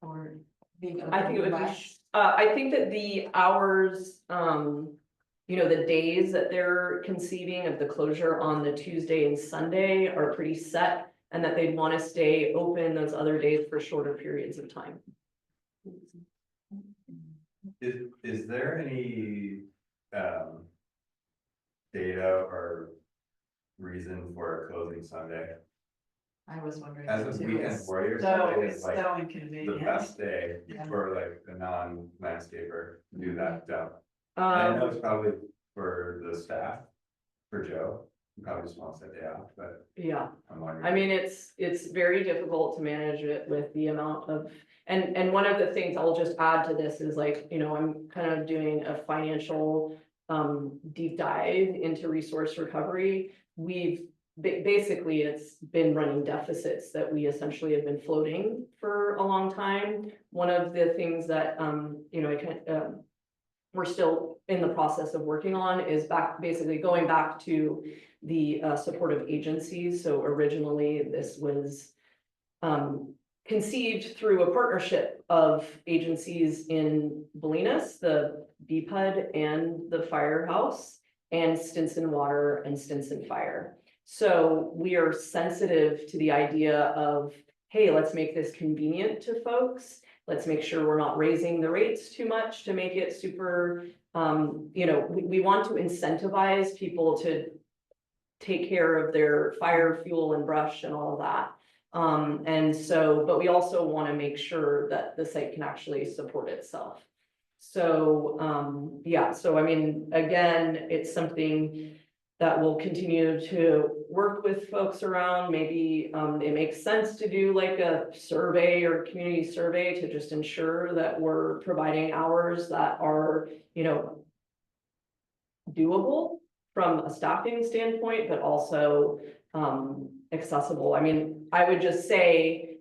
or being? I think it would be, less? I think that the hours, you know, the days that they're conceiving of the closure on the Tuesday and Sunday are pretty set. And that they'd want to stay open those other days for shorter periods of time. Is there any, data or reason for closing Sunday? I was wondering. As a too. weekend It's warrior, So Sunday is it's like so the inconvenient. best day Yeah. for like a non-landscaper to do that job. And I know it's probably for the staff, for Joe, he probably just wants that day off, but Yeah, I'm wondering. I mean, it's very difficult to manage it with the amount of, and one of the things I'll just add to this is like, you know, I'm kind of doing a financial deep dive into resource recovery. We've basically, it's been running deficits that we essentially have been floating for a long time. One of the things that, you know, we're still in the process of working on is basically going back to the supportive agencies. So originally this was conceived through a partnership of agencies in Bolinas, the BPUD and the Firehouse, and Stinson Water and Stinson Fire. So we are sensitive to the idea of, hey, let's make this convenient to folks. Let's make sure we're not raising the rates too much to make it super, you know, we want to incentivize people to take care of their fire, fuel, and brush and all of that. And so, but we also want to make sure that the site can actually support itself. So, yeah, so I mean, again, it's something that we'll continue to work with folks around. Maybe it makes sense to do like a survey or community survey to just ensure that we're providing hours that are, you know, doable from a staffing standpoint, but also accessible. I mean, I would just say,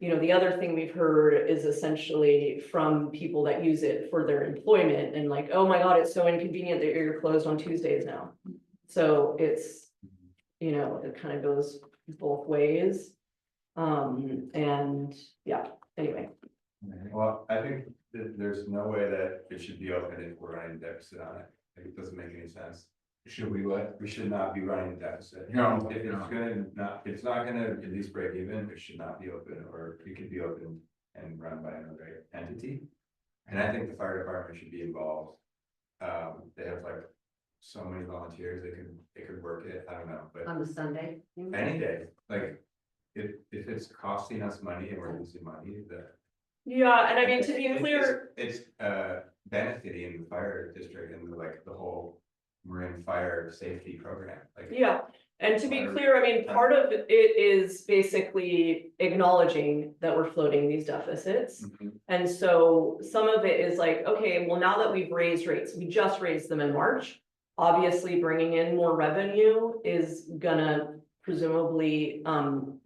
you know, the other thing we've heard is essentially from people that use it for their employment and like, oh my God, it's so inconvenient that you're closed on Tuesdays now. So it's, you know, it kind of goes both ways. And yeah, anyway. Well, I think there's no way that it should be open if we're running a deficit on it. Like, it doesn't make any sense. Should we what? We should not be running a deficit. No, If it's no. gonna not, if it's not gonna at least break even, it should not be open, or it could be open and run by another entity. And I think the fire department should be involved. They have like so many volunteers, they could work it, I don't know, but On the Sunday. any day, like. If it's costing us money and we're losing money, that. Yeah, and I mean, to be clear, It's benefiting the fire district and like the whole marine fire safety program, like. yeah, and to be clear, I mean, part of it is basically acknowledging that we're floating these deficits. Mhm. And so some of it is like, okay, well, now that we've raised rates, we just raised them in March. Obviously, bringing in more revenue is gonna presumably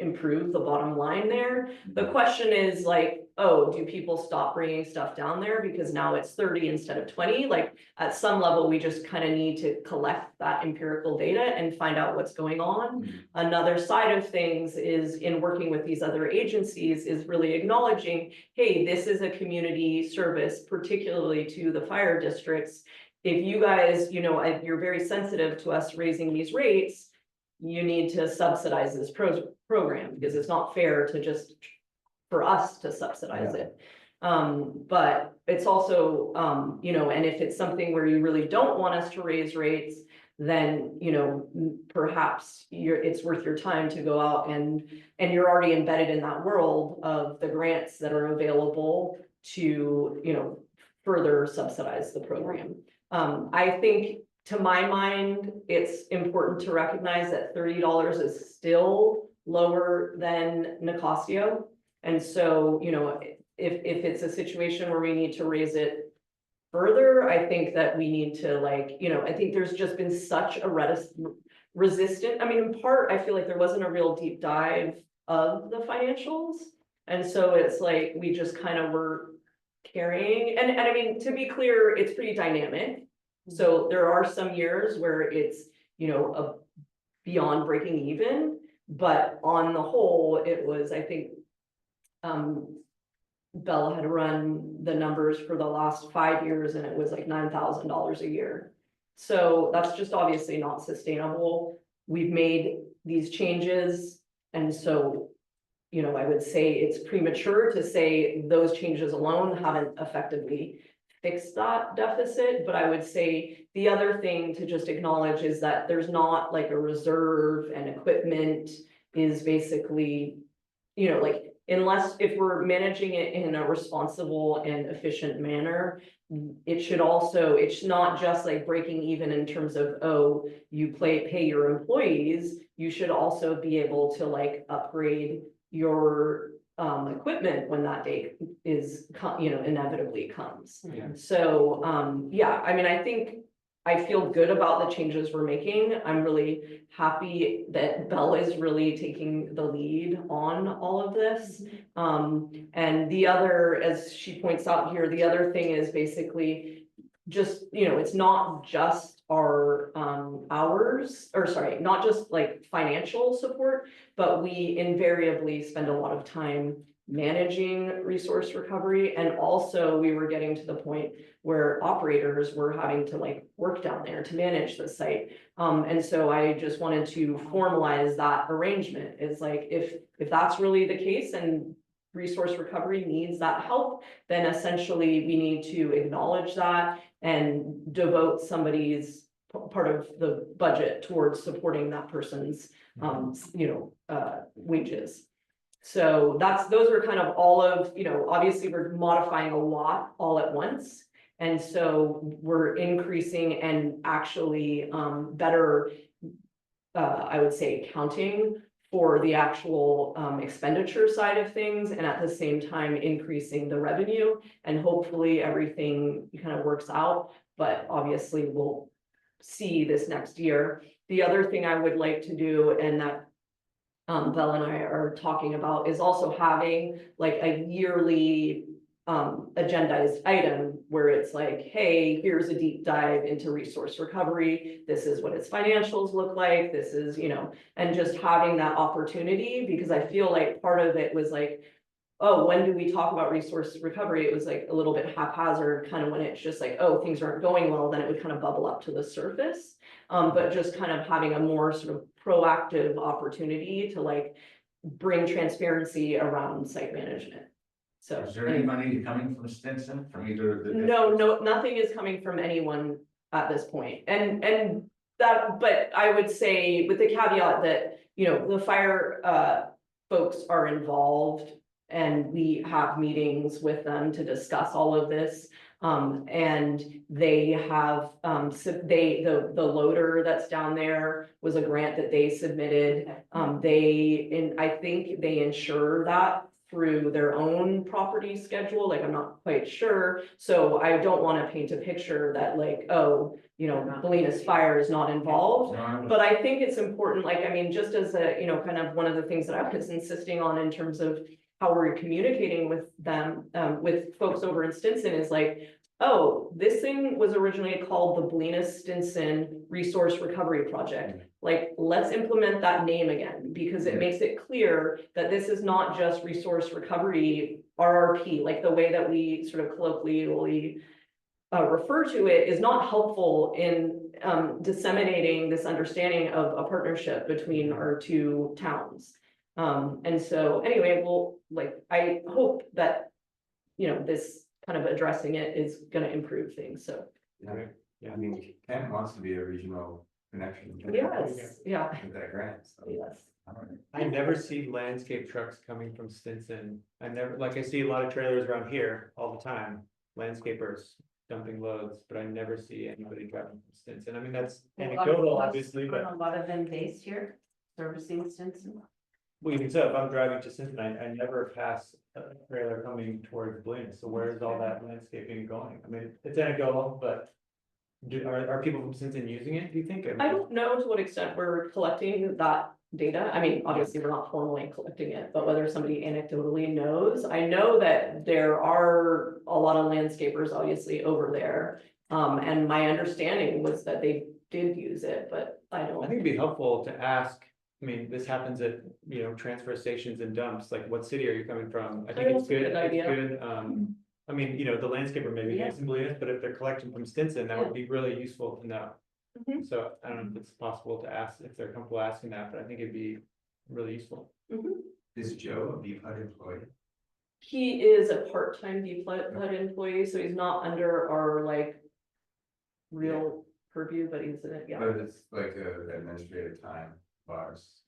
improve the bottom line there. The question is like, oh, do people stop bringing stuff down there because now it's 30 instead of 20? Like at some level, we just kind of need to collect that empirical data and find out what's going on. Another side of things is in working with these other agencies is really acknowledging, hey, this is a community service, particularly to the fire districts. If you guys, you know, you're very sensitive to us raising these rates, you need to subsidize this program because it's not fair to just for us to subsidize it. But it's also, you know, and if it's something where you really don't want us to raise rates, then, you know, perhaps it's worth your time to go out and you're already embedded in that world of the grants that are available to, you know, further subsidize the program. I think to my mind, it's important to recognize that $30 is still lower than Nicasio. And so, you know, if it's a situation where we need to raise it further, I think that we need to like, you know, I think there's just been such a resistant, I mean, in part, I feel like there wasn't a real deep dive of the financials. And so it's like, we just kind of were carrying, and I mean, to be clear, it's pretty dynamic. So there are some years where it's, you know, beyond breaking even, but on the whole, it was, I think, Bella had run the numbers for the last 5 years and it was like $9,000 a year. So that's just obviously not sustainable. We've made these changes. And so, you know, I would say it's premature to say those changes alone haven't effectively fixed that deficit, but I would say the other thing to just acknowledge is that there's not like a reserve, and equipment is basically, you know, like unless if we're managing it in a responsible and efficient manner, it should also, it's not just like breaking even in terms of, oh, you pay your employees, you should also be able to like upgrade your equipment when that date is, you know, inevitably comes. Yeah. So, yeah, I mean, I think I feel good about the changes we're making. I'm really happy that Bella is really taking the lead on all of this. And the other, as she points out here, the other thing is basically just, you know, it's not just our hours, or sorry, not just like financial support, but we invariably spend a lot of time managing resource recovery. And also we were getting to the point where operators were having to like work down there to manage the site. And so I just wanted to formalize that arrangement. It's like, if that's really the case and resource recovery needs that help, then essentially we need to acknowledge that and devote somebody's part of the budget towards supporting that person's, you know, wages. So those are kind of all of, you know, obviously we're modifying a lot all at once. And so we're increasing and actually better, I would say, accounting for the actual expenditure side of things, and at the same time increasing the revenue, and hopefully everything kind of works out. But obviously we'll see this next year. The other thing I would like to do, and that Bella and I are talking about, is also having like a yearly agendized item where it's like, hey, here's a deep dive into resource recovery. This is what its financials look like. This is, you know, and just having that opportunity, because I feel like part of it was like, oh, when do we talk about resource recovery? It was like a little bit haphazard, kind of when it's just like, oh, things aren't going well, then it would kind of bubble up to the surface. But just kind of having a more sort of proactive opportunity to like bring transparency around site management. So. Is there any money coming from Stinson from either of the? No, nothing is coming from anyone at this point. And that, but I would say with the caveat that, you know, the fire folks are involved and we have meetings with them to discuss all of this. And they have, the loader that's down there was a grant that they submitted. I think they insure that through their own property schedule, like I'm not quite sure. So I don't want to paint a picture that like, oh, you know, Bolinas Fire is not involved. But I think it's important, like, I mean, just as a, you know, kind of one of the things that I was insisting on in terms of how we're communicating with them, with folks over in Stinson is like, oh, this thing was originally called the Bolinas Stinson Resource Recovery Project. Like, let's implement that name again, because it makes it clear that this is not just resource recovery, RRP, like the way that we sort of colloquially refer to it is not helpful in disseminating this understanding of a partnership between our two towns. And so anyway, we'll like, I hope that, you know, this kind of addressing it is gonna improve things, so. I mean, Kent wants to be a regional connection. Yes, yeah, With that grant, so. yes. I never see landscape trucks coming from Stinson. I never, like, I see a lot of trailers around here all the time, landscapers dumping loads, but I never see anybody driving from Stinson. I mean, that's anecdotal, obviously, but. Aren't a lot of them based here, servicing Stinson. Well, even so, if I'm driving to Stinson, I never pass a trailer coming towards Bolinas, so where's all that landscaping going? I mean, it's anecdotal, but are people from Stinson using it, do you think? I don't know to what extent we're collecting that data. I mean, obviously, we're not formally collecting it, but whether somebody anecdotally knows, I know that there are a lot of landscapers obviously over there. And my understanding was that they did use it, but I I think don't. it'd be helpful to ask, I mean, this happens at, you know, transfer stations and dumps, like what city are you coming from? I think it's That's a good, good idea. it's good, I mean, you know, the landscaper may be Yeah. based in Bolinas, but if they're collecting from Stinson, that would be really useful to know. Mhm. So I don't know if it's possible to ask, if they're comfortable asking that, but I think it'd be really useful. Is Joe a BPUD employee? He is a part-time BPUD employee, so he's not under our like real purview, but he's in it, yeah. But it's like a administrative time bars.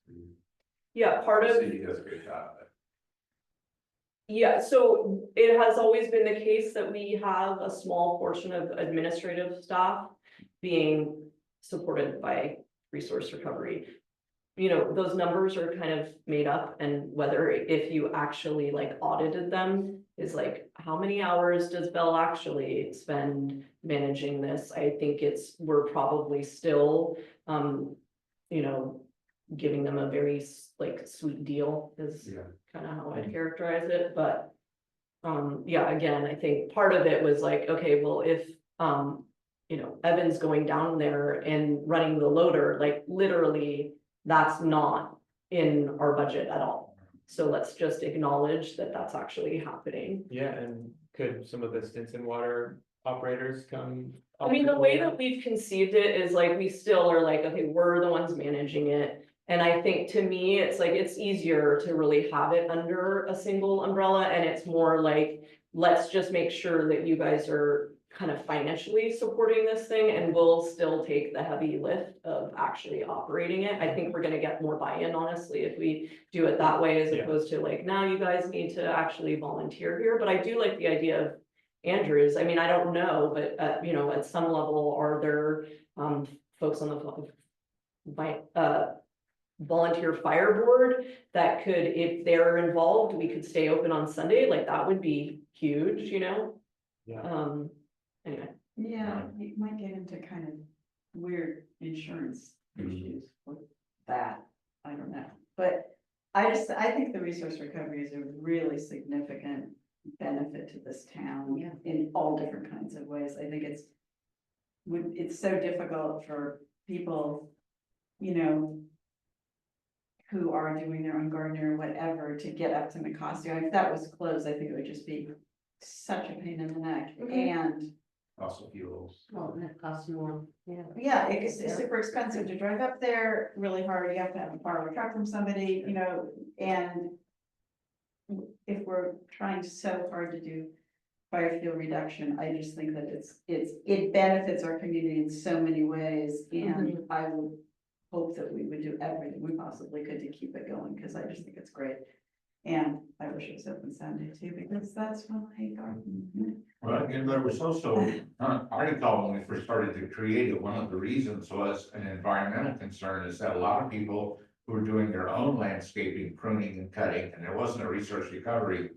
Yeah, part of. He does a great job, but. Yeah, so it has always been the case that we have a small portion of administrative staff being supported by resource recovery. You know, those numbers are kind of made up, and whether if you actually like audited them is like, how many hours does Bell actually spend managing this? I think we're probably still, you know, giving them a very like sweet deal is Yeah. kind of how I'd characterize it, but. Yeah, again, I think part of it was like, okay, well, if, you know, Evan's going down there and running the loader, like literally, that's not in our budget at all. So let's just acknowledge that that's actually happening. Yeah, and could some of the Stinson water operators come? I mean, the way that we've conceived it is like, we still are like, okay, we're the ones managing it. And I think to me, it's like, it's easier to really have it under a single umbrella, and it's more like, let's just make sure that you guys are kind of financially supporting this thing, and we'll still take the heavy lift of actually operating it. I think we're gonna get more buy-in, honestly, if we do it that way, as Yeah. opposed to like, now you guys need to actually volunteer here. But I do like the idea of Andrews. I mean, I don't know, but you know, at some level, are there folks on the volunteer fire board that could, if they're involved, we could stay open on Sunday, like that would be huge, you know? Yeah. Anyway. Yeah, you might get into kind of weird insurance issues with that, I don't know, but I think the resource recovery is a really significant benefit to this town in all different kinds of ways. I think it's so difficult for people, you know, who are doing their own gardening or whatever to get up to Nicasio. If that was closed, I think it would just be such a pain in the neck. And Fossil fuels. Well, and it costs more, yeah. yeah, it's super expensive to drive up there, really hard. You have to have a borrow a truck from somebody, you know, and if we're trying so hard to do fire fuel reduction, I just think that it benefits our community in so many ways. And I would hope that we would do everything we possibly could to keep it going, because I just think it's great. And I wish it was open Sunday too, because that's when I garden. Well, and there was also, I recall when we first started to create it, one of the reasons was an environmental concern is that a lot of people who were doing their own landscaping, pruning and cutting, and there wasn't a resource recovery,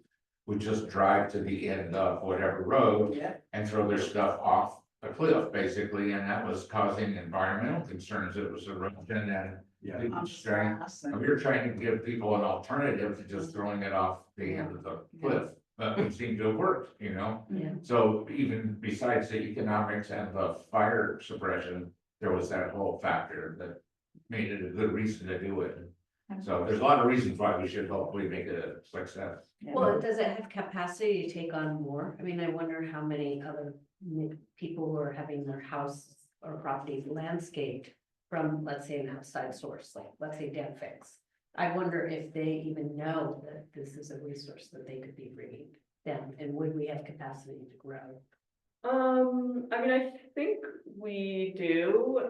would just drive to the end of whatever road Yeah. and throw their stuff off a cliff, basically, and that was causing environmental concerns. It was erosion and Yeah. people trying, and we were trying to give people an alternative to just throwing it off the end of the cliff. But it seemed to have worked, you know? Yeah. So even besides the economics and the fire suppression, there was that whole factor that made it a good reason to do it. So there's a lot of reasons why we should hopefully make it a success. Well, does it have capacity to take on more? I mean, I wonder how many other people who are having their house or properties landscaped from, let's say, an outside source, like, let's say, Danfix. I wonder if they even know that this is a resource that they could be bringing them, and would we have capacity to grow? I mean, I think we do,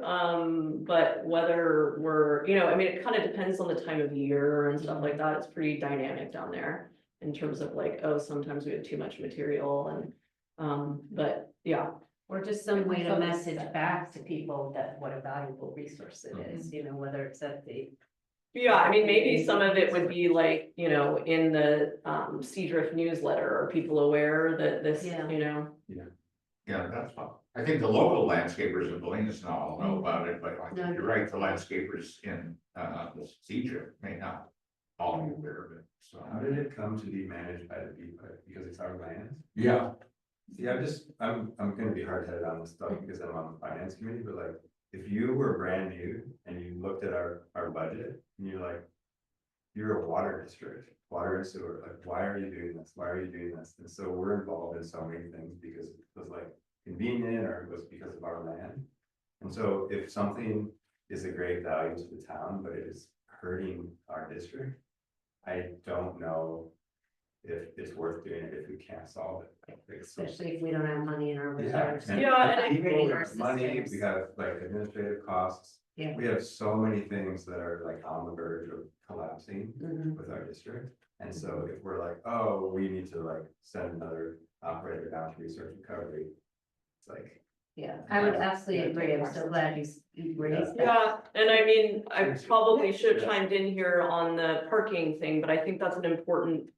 but whether we're, you know, I mean, it kind of depends on the time of year and stuff like that. It's pretty dynamic down there in terms of like, oh, sometimes we have too much material and, but yeah. Or just some way to message back to people that what a valuable resource it is, you know, whether it's at the. Yeah, I mean, maybe some of it would be like, you know, in the, Seadrift newsletter, are people aware that this, Yeah. you know? Yeah, that's fine. I think the local landscapers in Bolinas now all know about it, but I think you're right, the landscapers in, the Seadrift may not all be aware of it, so. How did it come to be managed by the BPUD? Because it's our land? Yeah, See, I'm gonna be hard headed on this stuff because I'm on the finance committee, but like, if you were brand new and you looked at our budget and you're like, you're a water district, water and sewer, like, why are you doing this? Why are you doing this? And so we're involved in so many things because it was like convenient or it was because of our land. And so if something is a great value to the town, but it is hurting our district, I don't know if it's worth doing it if we can't solve it. Like, so- Especially if we don't have money in our reserves. and Yeah, and I people, think we our have money, systems- we have like administrative costs. Yeah. We have so many things that are like on the verge of collapsing Mhm. with our district. And so if we're like, oh, we need to like send another operator down to research recovery. It's like, Yeah, I would absolutely agree. I'm so glad you raised that. Yeah, and I mean, I probably should have chimed in here on the parking thing, but I think that's an important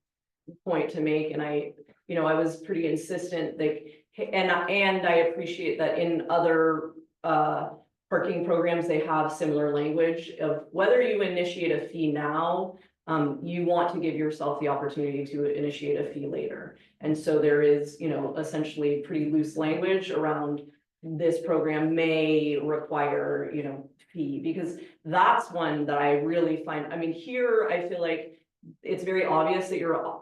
point to make, and I, you know, I was pretty insistent, like, and I appreciate that in other parking programs, they have similar language of whether you initiate a fee now, you want to give yourself the opportunity to initiate a fee later. And so there is, you know, essentially pretty loose language around this program may require, you know, fee, because that's one that I really find, I mean, here, I feel like it's very obvious that you're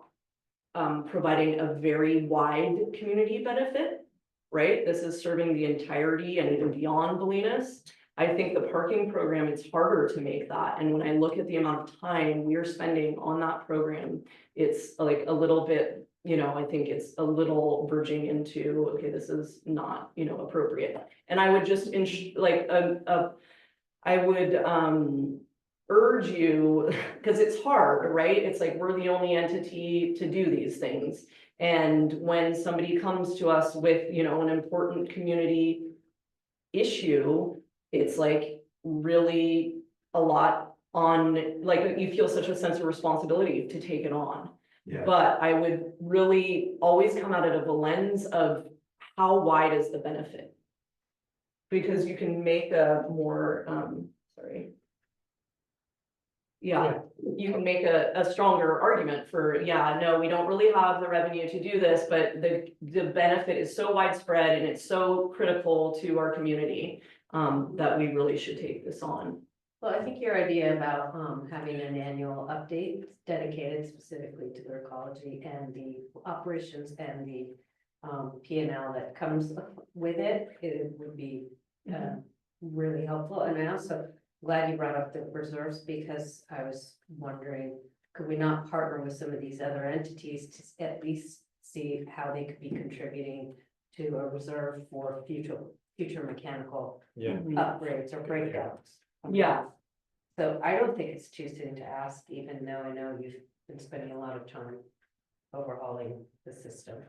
providing a very wide community benefit, right? This is serving the entirety and even beyond Bolinas. I think the parking program, it's harder to make that. And when I look at the amount of time we are spending on that program, it's like a little bit, you know, I think it's a little verging into, okay, this is not, you know, appropriate. And I would just, I would, urge you, because it's hard, right? It's like, we're the only entity to do these things. And when somebody comes to us with, you know, an important community issue, it's like really a lot on, like, you feel such a sense of responsibility to take it on. yeah. But I would really always come at it of a lens of how wide is the benefit? Because you can make a more, sorry. Yeah, you can make a stronger argument for, yeah, no, we don't really have the revenue to do this, but the benefit is so widespread and it's so critical to our community, that we really should take this on. Well, I think your idea about having an annual update dedicated specifically to their ecology and the operations and the P and L that comes with it, it would be really helpful. And I also glad you brought up the reserves, because I was wondering, could we not partner with some of these other entities to at least see how they could be contributing to a reserve for future mechanical Yeah. upgrades or breakdowns? Yeah. So I don't think it's too soon to ask, even though I know you've been spending a lot of time overhauling the system.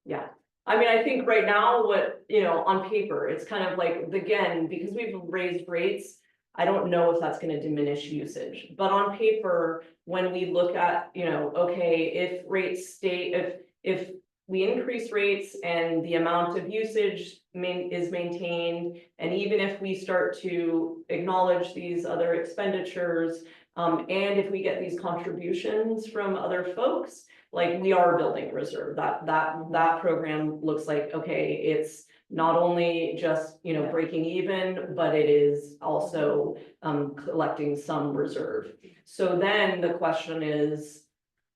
Yeah, I mean, I think right now, what, you know, on paper, it's kind of like, again, because we've raised rates. I don't know if that's gonna diminish usage, but on paper, when we look at, you know, okay, if rates stay, if we increase rates and the amount of usage is maintained, and even if we start to acknowledge these other expenditures, and if we get these contributions from other folks, like, we are building a reserve. That program looks like, okay, it's not only just, you know, breaking even, but it is also collecting some reserve. So then the question is,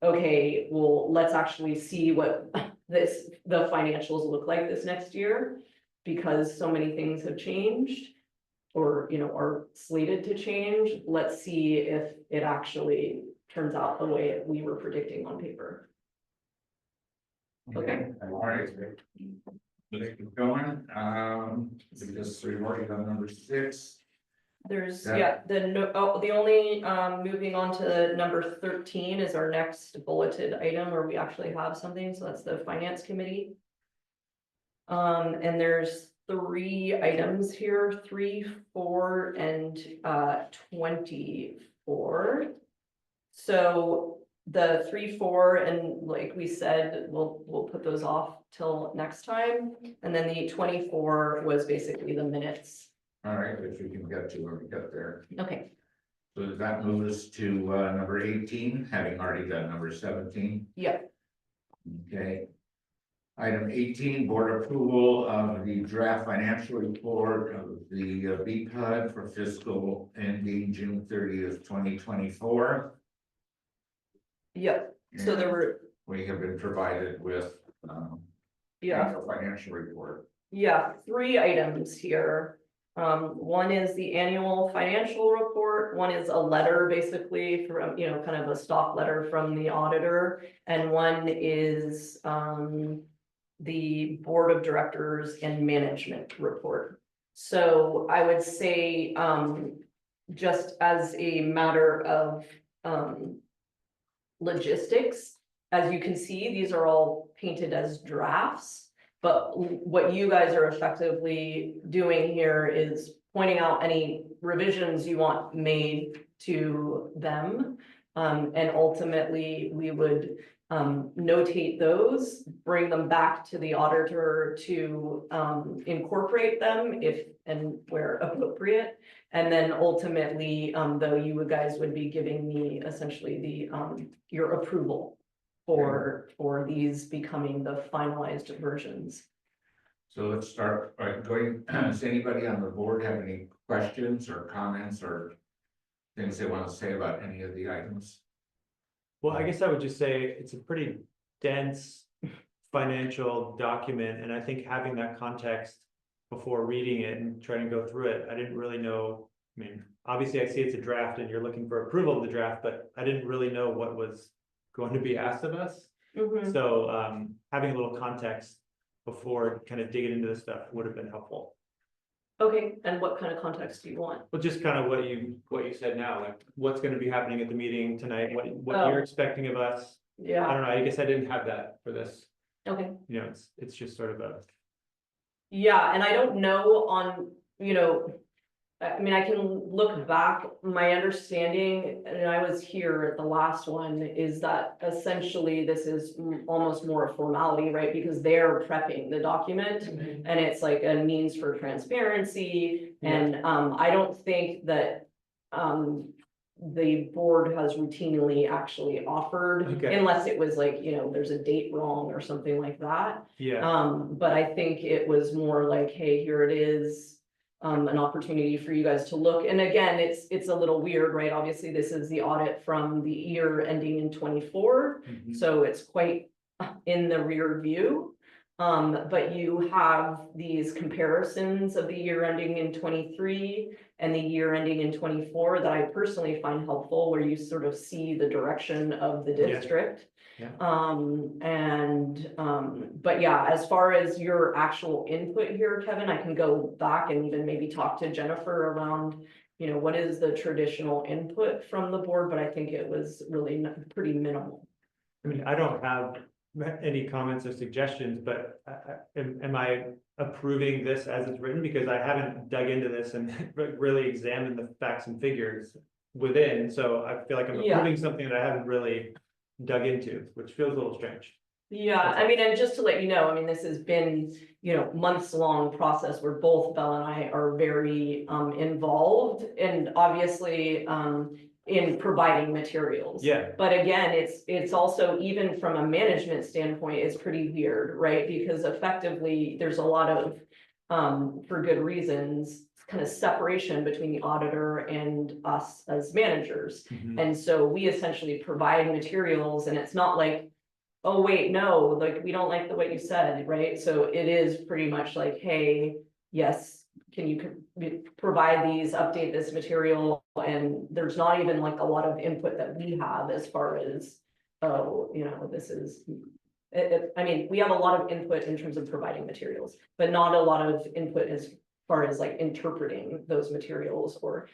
okay, well, let's actually see what the financials look like this next year, because so many things have changed, or, you know, are slated to change. Let's see if it actually turns out the way we were predicting on paper. Okay, all right. Let's keep going, because we've already done number 6. There's, Yeah. the only, moving on to number 13 is our next bulleted item, where we actually have something, so that's the finance committee. And there's 3 items here, 3, 4, and 24. So the 3, 4, and like we said, we'll put those off till next time. And then the 24 was basically the minutes. All right, if we can get to where we got there. Okay, So does that move us to number 18, having already done number 17? yeah, Okay. Item 18, board approval of the draft financial report of the BPUD for fiscal ending June 30th, 2024. yeah. So there were, We have been provided with annual financial report. yeah, 3 items here. One is the annual financial report, one is a letter basically from, you know, kind of a stock letter from the auditor, and one is the board of directors and management report. So I would say, just as a matter of logistics, as you can see, these are all painted as drafts. But what you guys are effectively doing here is pointing out any revisions you want made to them. And ultimately, we would notate those, bring them back to the auditor to incorporate them if and where appropriate. And then ultimately, though, you guys would be giving me essentially the your approval for these becoming the finalized versions. So let's start by going, does anybody on the board have any questions or comments or things they want to say about any of the items? Well, I guess I would just say it's a pretty dense financial document, and I think having that context before reading it and trying to go through it, I didn't really know. I mean, obviously I see it's a draft and you're looking for approval of the draft, but I didn't really know what was going to be asked of us. So having a little context before kind of digging into this stuff would have been helpful. Okay, and what kind of context do you want? Well, just kind of what you said now, like what's going to be happening at the meeting tonight, what you're expecting of us. I Yeah, don't know, I guess I didn't have that for this. okay. You know, it's just sort of a, Yeah, and I don't know on, you know, I mean, I can look back, my understanding, and I was here at the last one, is that essentially this is almost more a formality, right? Because they're prepping the document and it's like a means for transparency. And I don't think that the board has routinely actually offered, Okay. unless it was like, you know, there's a date wrong or something like that. yeah, But I think it was more like, hey, here it is. an opportunity for you guys to look. And again, it's a little weird, right? Obviously, this is the audit from the year ending in 24. So it's quite in the rear view. But you have these comparisons of the year ending in 23 and the year ending in 24 that I personally find helpful, where you sort of see the direction of the Yeah. district. Yeah. But yeah, as far as your actual input here, Kevin, I can go back and even maybe talk to Jennifer around, what is the traditional input from the board, but I think it was really pretty minimal. I mean, I don't have any comments or suggestions, but am I approving this as it's written? Because I haven't dug into this and really examined the facts and figures within, so I feel like I'm Yeah. approving something that I haven't really dug into, which feels a little strange. Yeah, I mean, and just to let you know, I mean, this has been, months long process where both Belle and I are very involved and obviously in providing materials. Yeah. But again, it's also, even from a management standpoint, it's pretty weird, right? Because effectively, there's a lot of, for good reasons, kind of separation between the auditor and us as managers. And so we essentially provide materials, and it's not like, oh, wait, no, like, we don't like what you said, right? So it is pretty much like, hey, yes, can you provide these, update this material? And there's not even like a lot of input that we have as far as, oh, this is, I mean, we have a lot of input in terms of providing materials, but not a lot of input as far as like interpreting those materials or,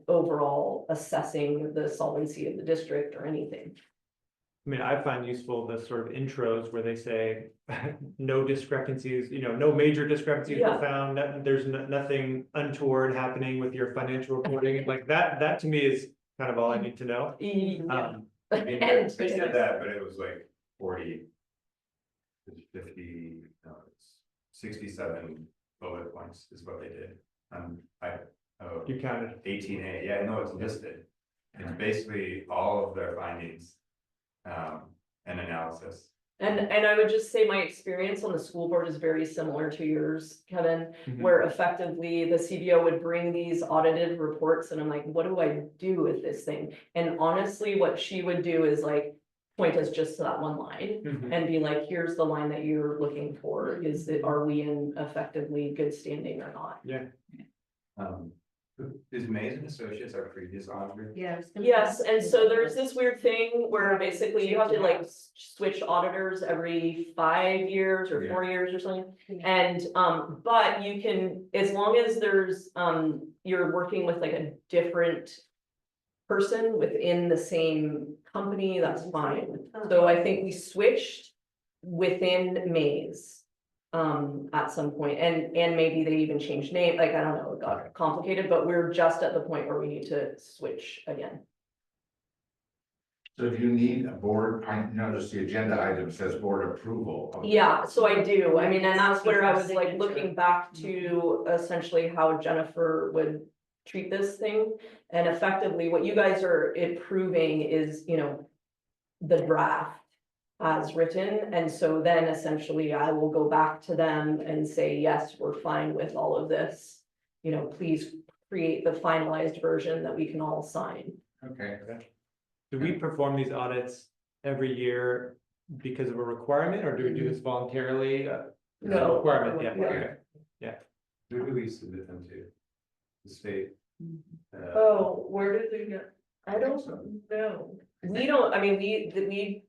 overall assessing the solvency of the district or anything. I mean, I find useful the sort of intros where they say, no discrepancies, no major discrepancies Yeah. were found, that there's nothing untoward happening with your financial reporting, like that to me is kind of all I need to know. Yeah. I mean, And- they said that, but it was like 40. It's 50, no, it's 67 bullet points is what they did. You counted. 18A, yeah, no, it's listed. It's basically all of their findings. And analysis. And I would just say my experience on the school board is very similar to yours, Kevin, Mhm. where effectively the CBO would bring these audited reports and I'm like, what do I do with this thing? And honestly, what she would do is like point us just to that one line Mhm. and be like, here's the line that you're looking for. Are we in effectively good standing or not? Yeah. Is Mays and Associates our previous auditor? Yeah. Yes, and so there's this weird thing where basically you have to like switch auditors every 5 years or 4 years or something. And, but you can, as long as there's, you're working with like a different person within the same company, that's fine. So I think we switched within Maze. At some point, and maybe they even changed name, like, I don't know, it got complicated, but we're just at the point where we need to switch again. So if you need a board, I noticed the agenda item says board approval. Yeah, so I do, I mean, and that's where I was like looking back to essentially how Jennifer would treat this thing. And effectively, what you guys are approving is, the draft as written, and so then essentially I will go back to them and say, yes, we're fine with all of this. Please create the finalized version that we can all sign. Okay. Do we perform these audits every year because of a requirement, or do we do this voluntarily? No. Requirement, yeah, Yeah. okay. Who do we submit them to? The state? Oh, where did we get? I don't know. We don't, I mean, we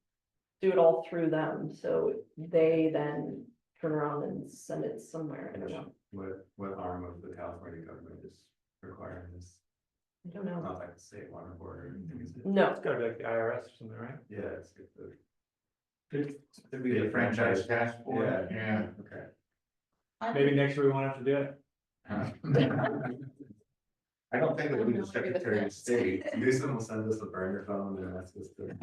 do it all through them, so they then turn around and send it somewhere, I don't know. What arm of the California government is requiring this? I don't know. Not like the state water board or anything, is it? No, It's gotta be like the IRS or something, right? Yeah, it's good. It'd be the franchise task board. Yeah, okay. Maybe next year we won't have to do it. I don't think it would be the Secretary of State. Newsom will send us a burner phone and ask us to.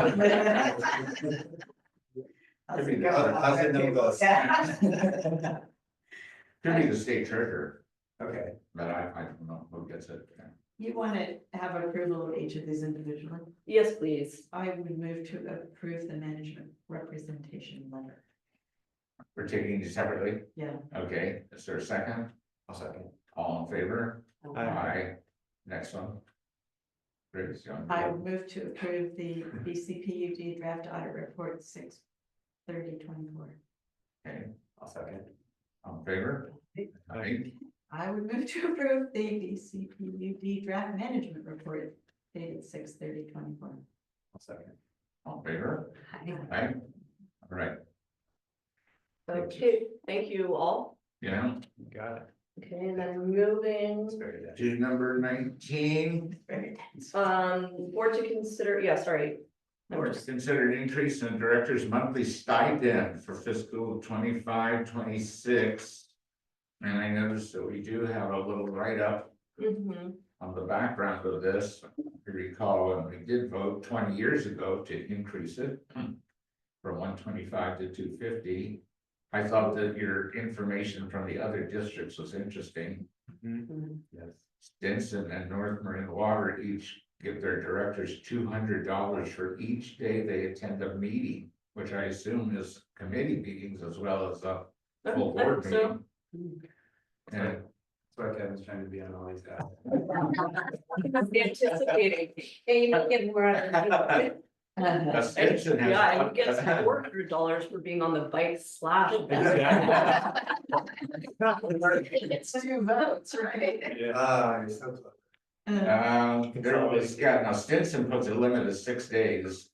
Could be the state treasurer, Okay, but I don't know who gets it. You want to have approval of each of these individually? yes, please. I would move to approve the management representation letter. We're taking these separately, Yeah. okay, is there a second? I'll second. All in favor? Aye. Next one. Grace, you want to I go? move to approve the BCPUD draft audit report 6/30/24. Okay, I'll second. all in favor? Aye. I would move to approve the BCPUD draft management report dated 6/30/24. I'll second. All in favor? Aye. All right, Okay, thank you all. yeah, Got it. Okay, and then moving, It's very good. to number 19. Very tense. board to consider, yeah, sorry. Or to consider an increase in the director's monthly stipend for fiscal 25-26. And I noticed that we do have a little write-up Mhm. on the background of this. If you recall, when we did vote 20 years ago to increase it from 125 to 250. I thought that your information from the other districts was interesting. Yes. Stinson and North Marine Water each give their directors $200 for each day they attend a meeting, which I assume is committee meetings as well as a full I board think so. meeting. And That's why Kevin's trying to be on all these guys. Anticipating. Yeah, you might get more out of it. Stinson has. Yeah, you get $400 for being on the bike slash. It's 2 votes, right? You're so close. There was, yeah, now Stinson puts a limit of 6 days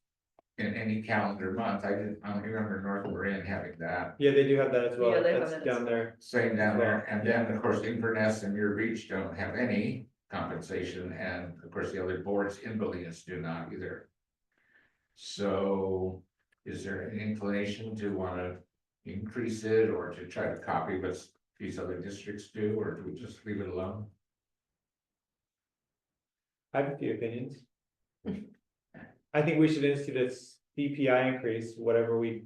in any calendar month. I don't remember North Marin having that. Yeah, they do have that as well. Yeah, they have That's that as down there. Same down there, and then, of course, Inverness and Muir Beach don't have any compensation, and of course, the other boards in Bolinas do not either. So, is there an inclination to wanna increase it, or to try to copy what these other districts do, or do we just leave it alone? I have a few opinions. I think we should institute a CPI increase, whatever we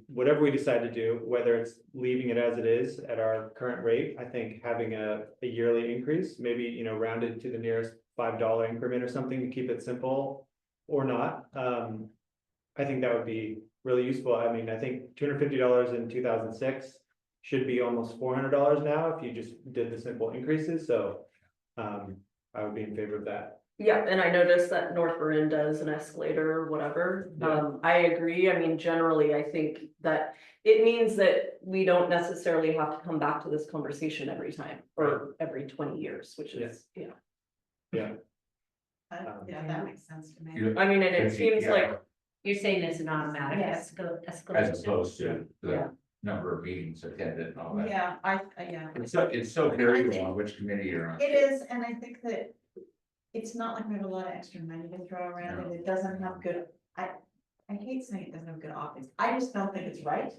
decide to do, whether it's leaving it as it is at our current rate. I think having a yearly increase, maybe, you know, rounded to the nearest $5 increment or something to keep it simple or not. I think that would be really useful. I mean, I think $250 in 2006 should be almost $400 now if you just did the simple increases. So I would be in favor of that. Yeah, and I noticed that North Marin does an escalator or whatever. I agree. I mean, generally, I think that it means that we don't necessarily have to come back to this conversation every time or every 20 years, which is, you know. Yeah. Yeah, that makes sense to me. I mean, and it seems Yeah, like, You're saying it's an automatic Yes. as escalation? opposed to Yeah. the number of meetings attended and all that. Yeah, yeah. It's so variable on which committee you're on. It is, and I think that it's not like we have a lot of extra money to throw around, and it doesn't have good, I hate saying it doesn't have good optics. I just don't think it's right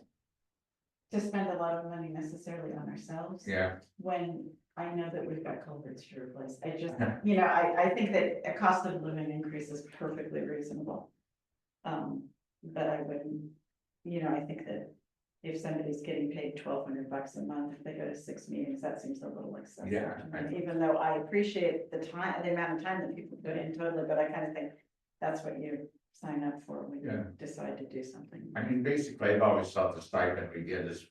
to spend a lot of money necessarily on ourselves. Yeah, When I know that we've got culverts to replace. I just, you know, I think that a cost of living increase is perfectly reasonable. But I wouldn't, you know, I think that if somebody's getting paid $1,200 a month, if they go to 6 meetings, that seems a little excessive. Yeah, to me, even though I appreciate the time, the amount of time that people put in totally, but I kind of think that's what you sign up for when Yeah. you decide to do something. I mean, basically, I've always thought the stipend we get is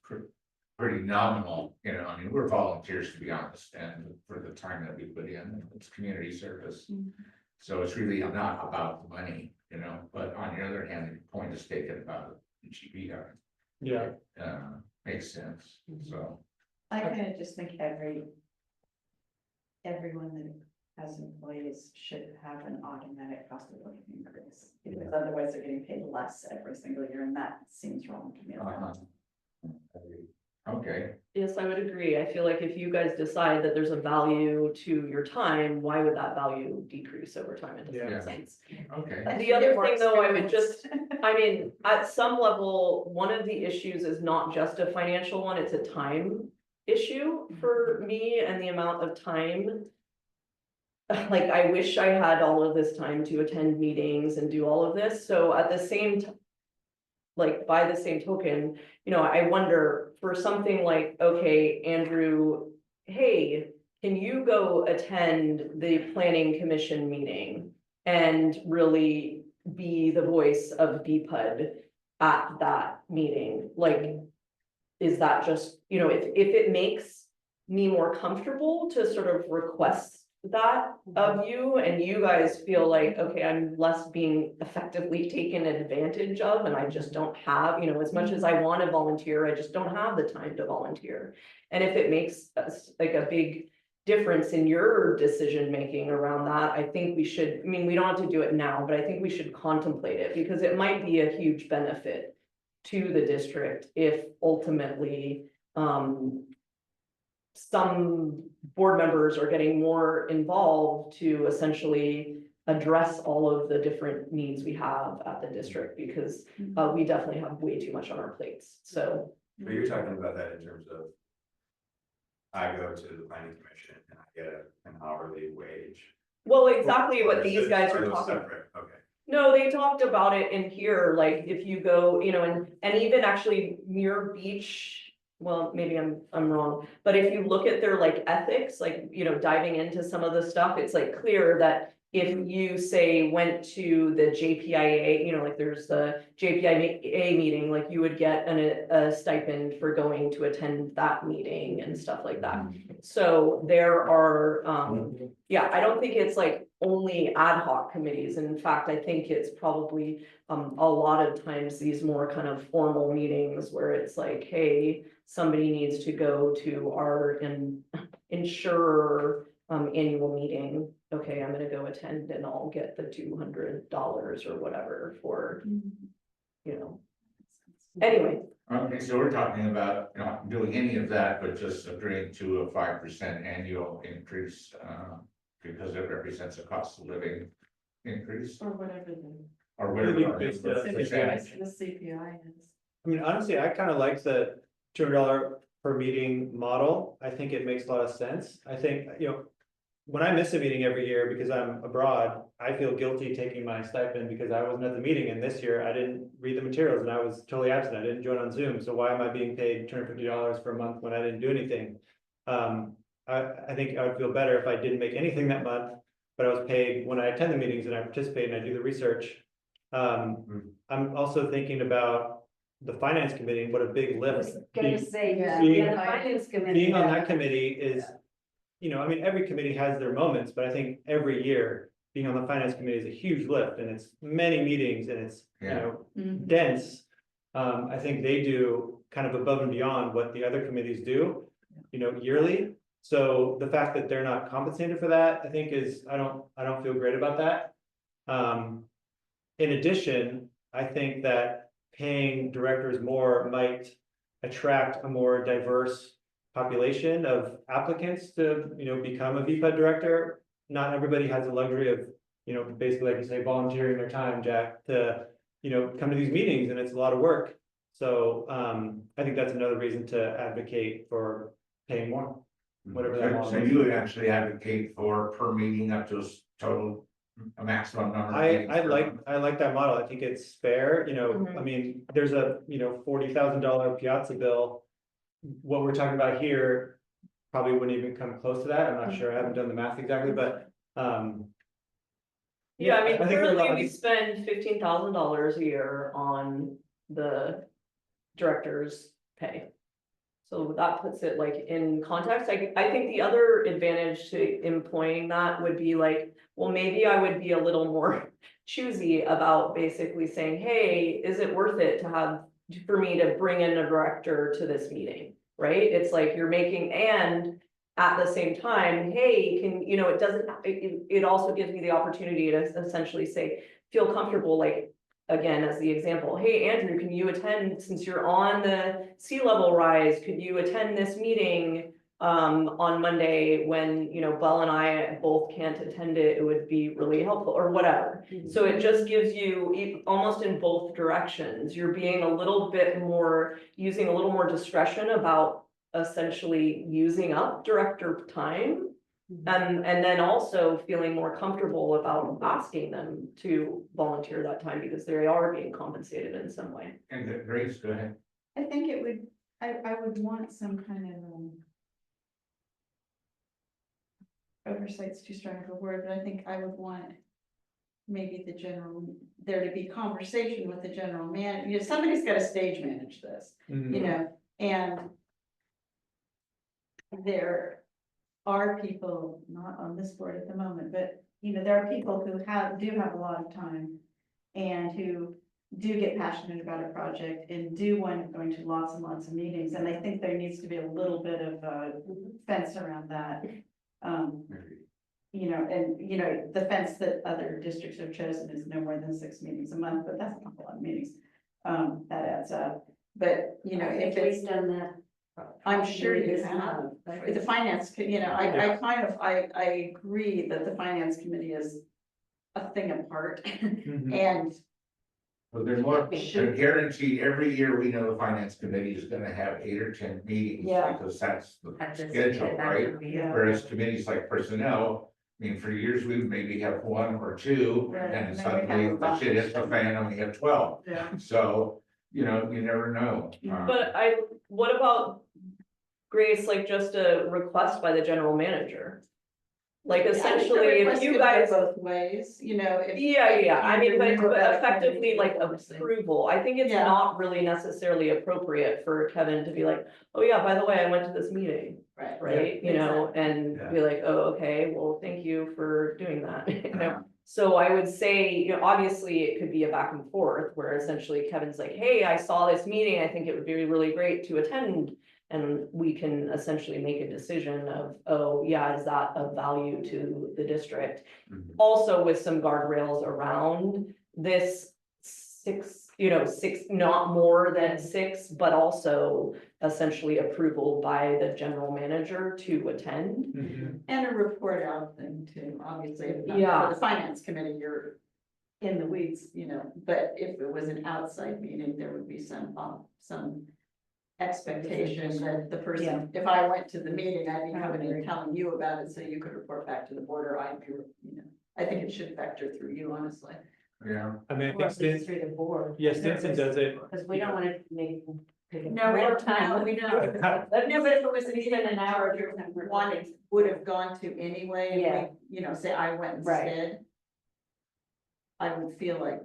pretty nominal, you know, I mean, we're volunteers, to be honest, and for the time that we put in, it's community service. Mhm. So it's really not about the money, you know, but on the other hand, the point is taken about the GBR. Yeah. Makes sense, so. I kind of just think everyone that has employees should have an automatic cost of living increase. Because otherwise they're getting paid less every single year, and that seems wrong to me. Okay, yes, I would agree. I feel like if you guys decide that there's a value to your time, why would that value decrease over time? It doesn't Yeah. make sense. okay, The other thing, though, I would just, I mean, at some level, one of the issues is not just a financial one, it's a time issue for me and the amount of time. Like, I wish I had all of this time to attend meetings and do all of this, so at the same time, like, by the same token, you know, I wonder for something like, okay, Andrew, hey, can you go attend the planning commission meeting and really be the voice of BPUD at that meeting? Like, is that just, you know, if it makes me more comfortable to sort of request that of you, and you guys feel like, okay, I'm less being effectively taken advantage of, and I just don't have, you know, as much as I want to volunteer, I just don't have the time to volunteer. And if it makes us like a big difference in your decision making around that, I think we should, I mean, we don't have to do it now, but I think we should contemplate it, because it might be a huge benefit to the district if ultimately some board members are getting more involved to essentially address all of the different needs we have at the district, because we definitely have way too much on our plates, so. But you're talking about that in terms of. I go to the planning commission and I get an hourly wage. Well, exactly Or what is these it- guys are are those talking. separate? Okay. No, they talked about it in here, like if you go, you know, and even actually Muir Beach. Well, maybe I'm wrong, but if you look at their like ethics, like, you know, diving into some of the stuff, it's like clear that. If you say went to the JPIA, you know, like there's the JPIA meeting, like you would get a stipend for going to attend that meeting and stuff like that. So there are, yeah, I don't think it's like only ad hoc committees. In fact, I think it's probably a lot of times these more kind of formal meetings where it's like, hey, somebody needs to go to our insurer annual meeting. Okay, I'm gonna go attend and I'll get the $200 or whatever for, you know. Anyway, Okay, so we're talking about not doing any of that, but just agreeing to a 5% annual increase, because it represents a cost of living increase, Or whatever the or whatever. Maybe our based percentage. CPI is. I mean, honestly, I kind of like the $200 per meeting model. I think it makes a lot of sense. I think, you know, when I miss a meeting every year because I'm abroad, I feel guilty taking my stipend because I wasn't at the meeting, and this year I didn't read the materials and I was totally absent. I didn't join on Zoom, so why am I being paid $250 for a month when I didn't do anything? I think I would feel better if I didn't make anything that month, but I was paid when I attend the meetings and I participate and I do the research. I'm also thinking about the finance committee, what a big I lift. was gonna say, being- the finance committee. Being on that committee is, you know, I mean, every committee has their moments, but I think every year being on the finance committee is a huge lift, and it's many meetings and it's, you Yeah. know, Mhm. dense. I think they do kind of above and beyond what the other committees do, you know, yearly. So the fact that they're not compensated for that, I think is, I don't feel great about that. In addition, I think that paying directors more might attract a more diverse population of applicants to, you know, become a VPUD director. Not everybody has the luxury of, you know, basically, like you say, volunteering their time, Jack, to, you know, come to these meetings, and it's a lot of work. So, I think that's another reason to advocate for paying more, whatever that So model so is. you would actually advocate for per meeting up to total, a maximum number of I meetings per month? like that model. I think it's fair, you know, Mhm. I mean, there's a, you know, $40,000 piazza bill. What we're talking about here probably wouldn't even come close to that. I'm not sure. I haven't done the math exactly, but, yeah, I mean, think there's a lot currently we of- spend $15,000 a year on the director's pay. So that puts it like in context. I think the other advantage to employing that would be like, well, maybe I would be a little more choosy about basically saying, hey, is it worth it to have, for me to bring in a director to this meeting, right? It's like you're making, and at the same time, hey, can, you know, it doesn't, it also gives me the opportunity to essentially say, feel comfortable, like, again, as the example, hey, Andrew, can you attend, since you're on the sea level rise, could you attend this meeting on Monday when, you know, Belle and I both can't attend it, it would be really helpful, or whatever. So it just gives you, almost in both directions, you're being a little bit more, using a little more discretion about essentially using up director time. And then also feeling more comfortable about asking them to volunteer that time because they are being compensated in some way. And Grace, go ahead. I think it would, I would want some kind of oversight's too strong of a word, but I think I would want maybe there to be conversation with the general man, you know, somebody's gotta stage manage this, you know, and there are people, not on this board at the moment, but, there are people who do have a lot of time and who do get passionate about a project and do wind up going to lots and lots of meetings, and I think there needs to be a little bit of a fence around that. The fence that other districts have chosen is no more than 6 meetings a month, but that's not a lot of meetings. That adds up, but, if it's, We've done that. I'm sure you have. The finance, I agree that the finance committee is a thing apart, and But there's more, We should- guaranteed, every year we know the finance committee is gonna have 8 or 10 meetings, Yeah. because that's the At this- schedule, at that right? time of year. Whereas committees like personnel, I mean, for years, we would maybe have 1 or 2, Right, and then and then we suddenly have a the bunch. shit hits the fan and we have 12. Yeah. So, you never know. But what about, Grace, like just a request by the general manager? Like essentially, if you guys. Both ways, if. Yeah, I mean, but Remember that effectively committee, like obviously. approval, I think it's Yeah. not really necessarily appropriate for Kevin to be like, oh yeah, by the way, I went to this meeting, Right. right? And Yeah. be like, oh, okay, well, thank you for doing that, So I would say, obviously it could be a back and forth where essentially Kevin's like, hey, I saw this meeting, I think it would be really great to attend. And we can essentially make a decision of, oh, yeah, is that of value to the district? Mhm. Also with some guardrails around this 6, 6, not more than 6, but also essentially approval by the general manager to attend. And a report out thing too, obviously. If not Yeah. For the finance committee, you're in the weeds, but if it was an outside meeting, there would be some expectation that the person, if I went to the meeting, I'd be coming and telling you about it, so you could report back to the board, or I'd be, I think it should factor through you, honestly. Yeah. I mean, I Or think at least through the board. yes, Stinson does it. Because we don't want to make. No, we more don't, time. we don't. No, but if it was an even an hour, one would have gone to anyway, and we, say I went Right. instead. I would feel like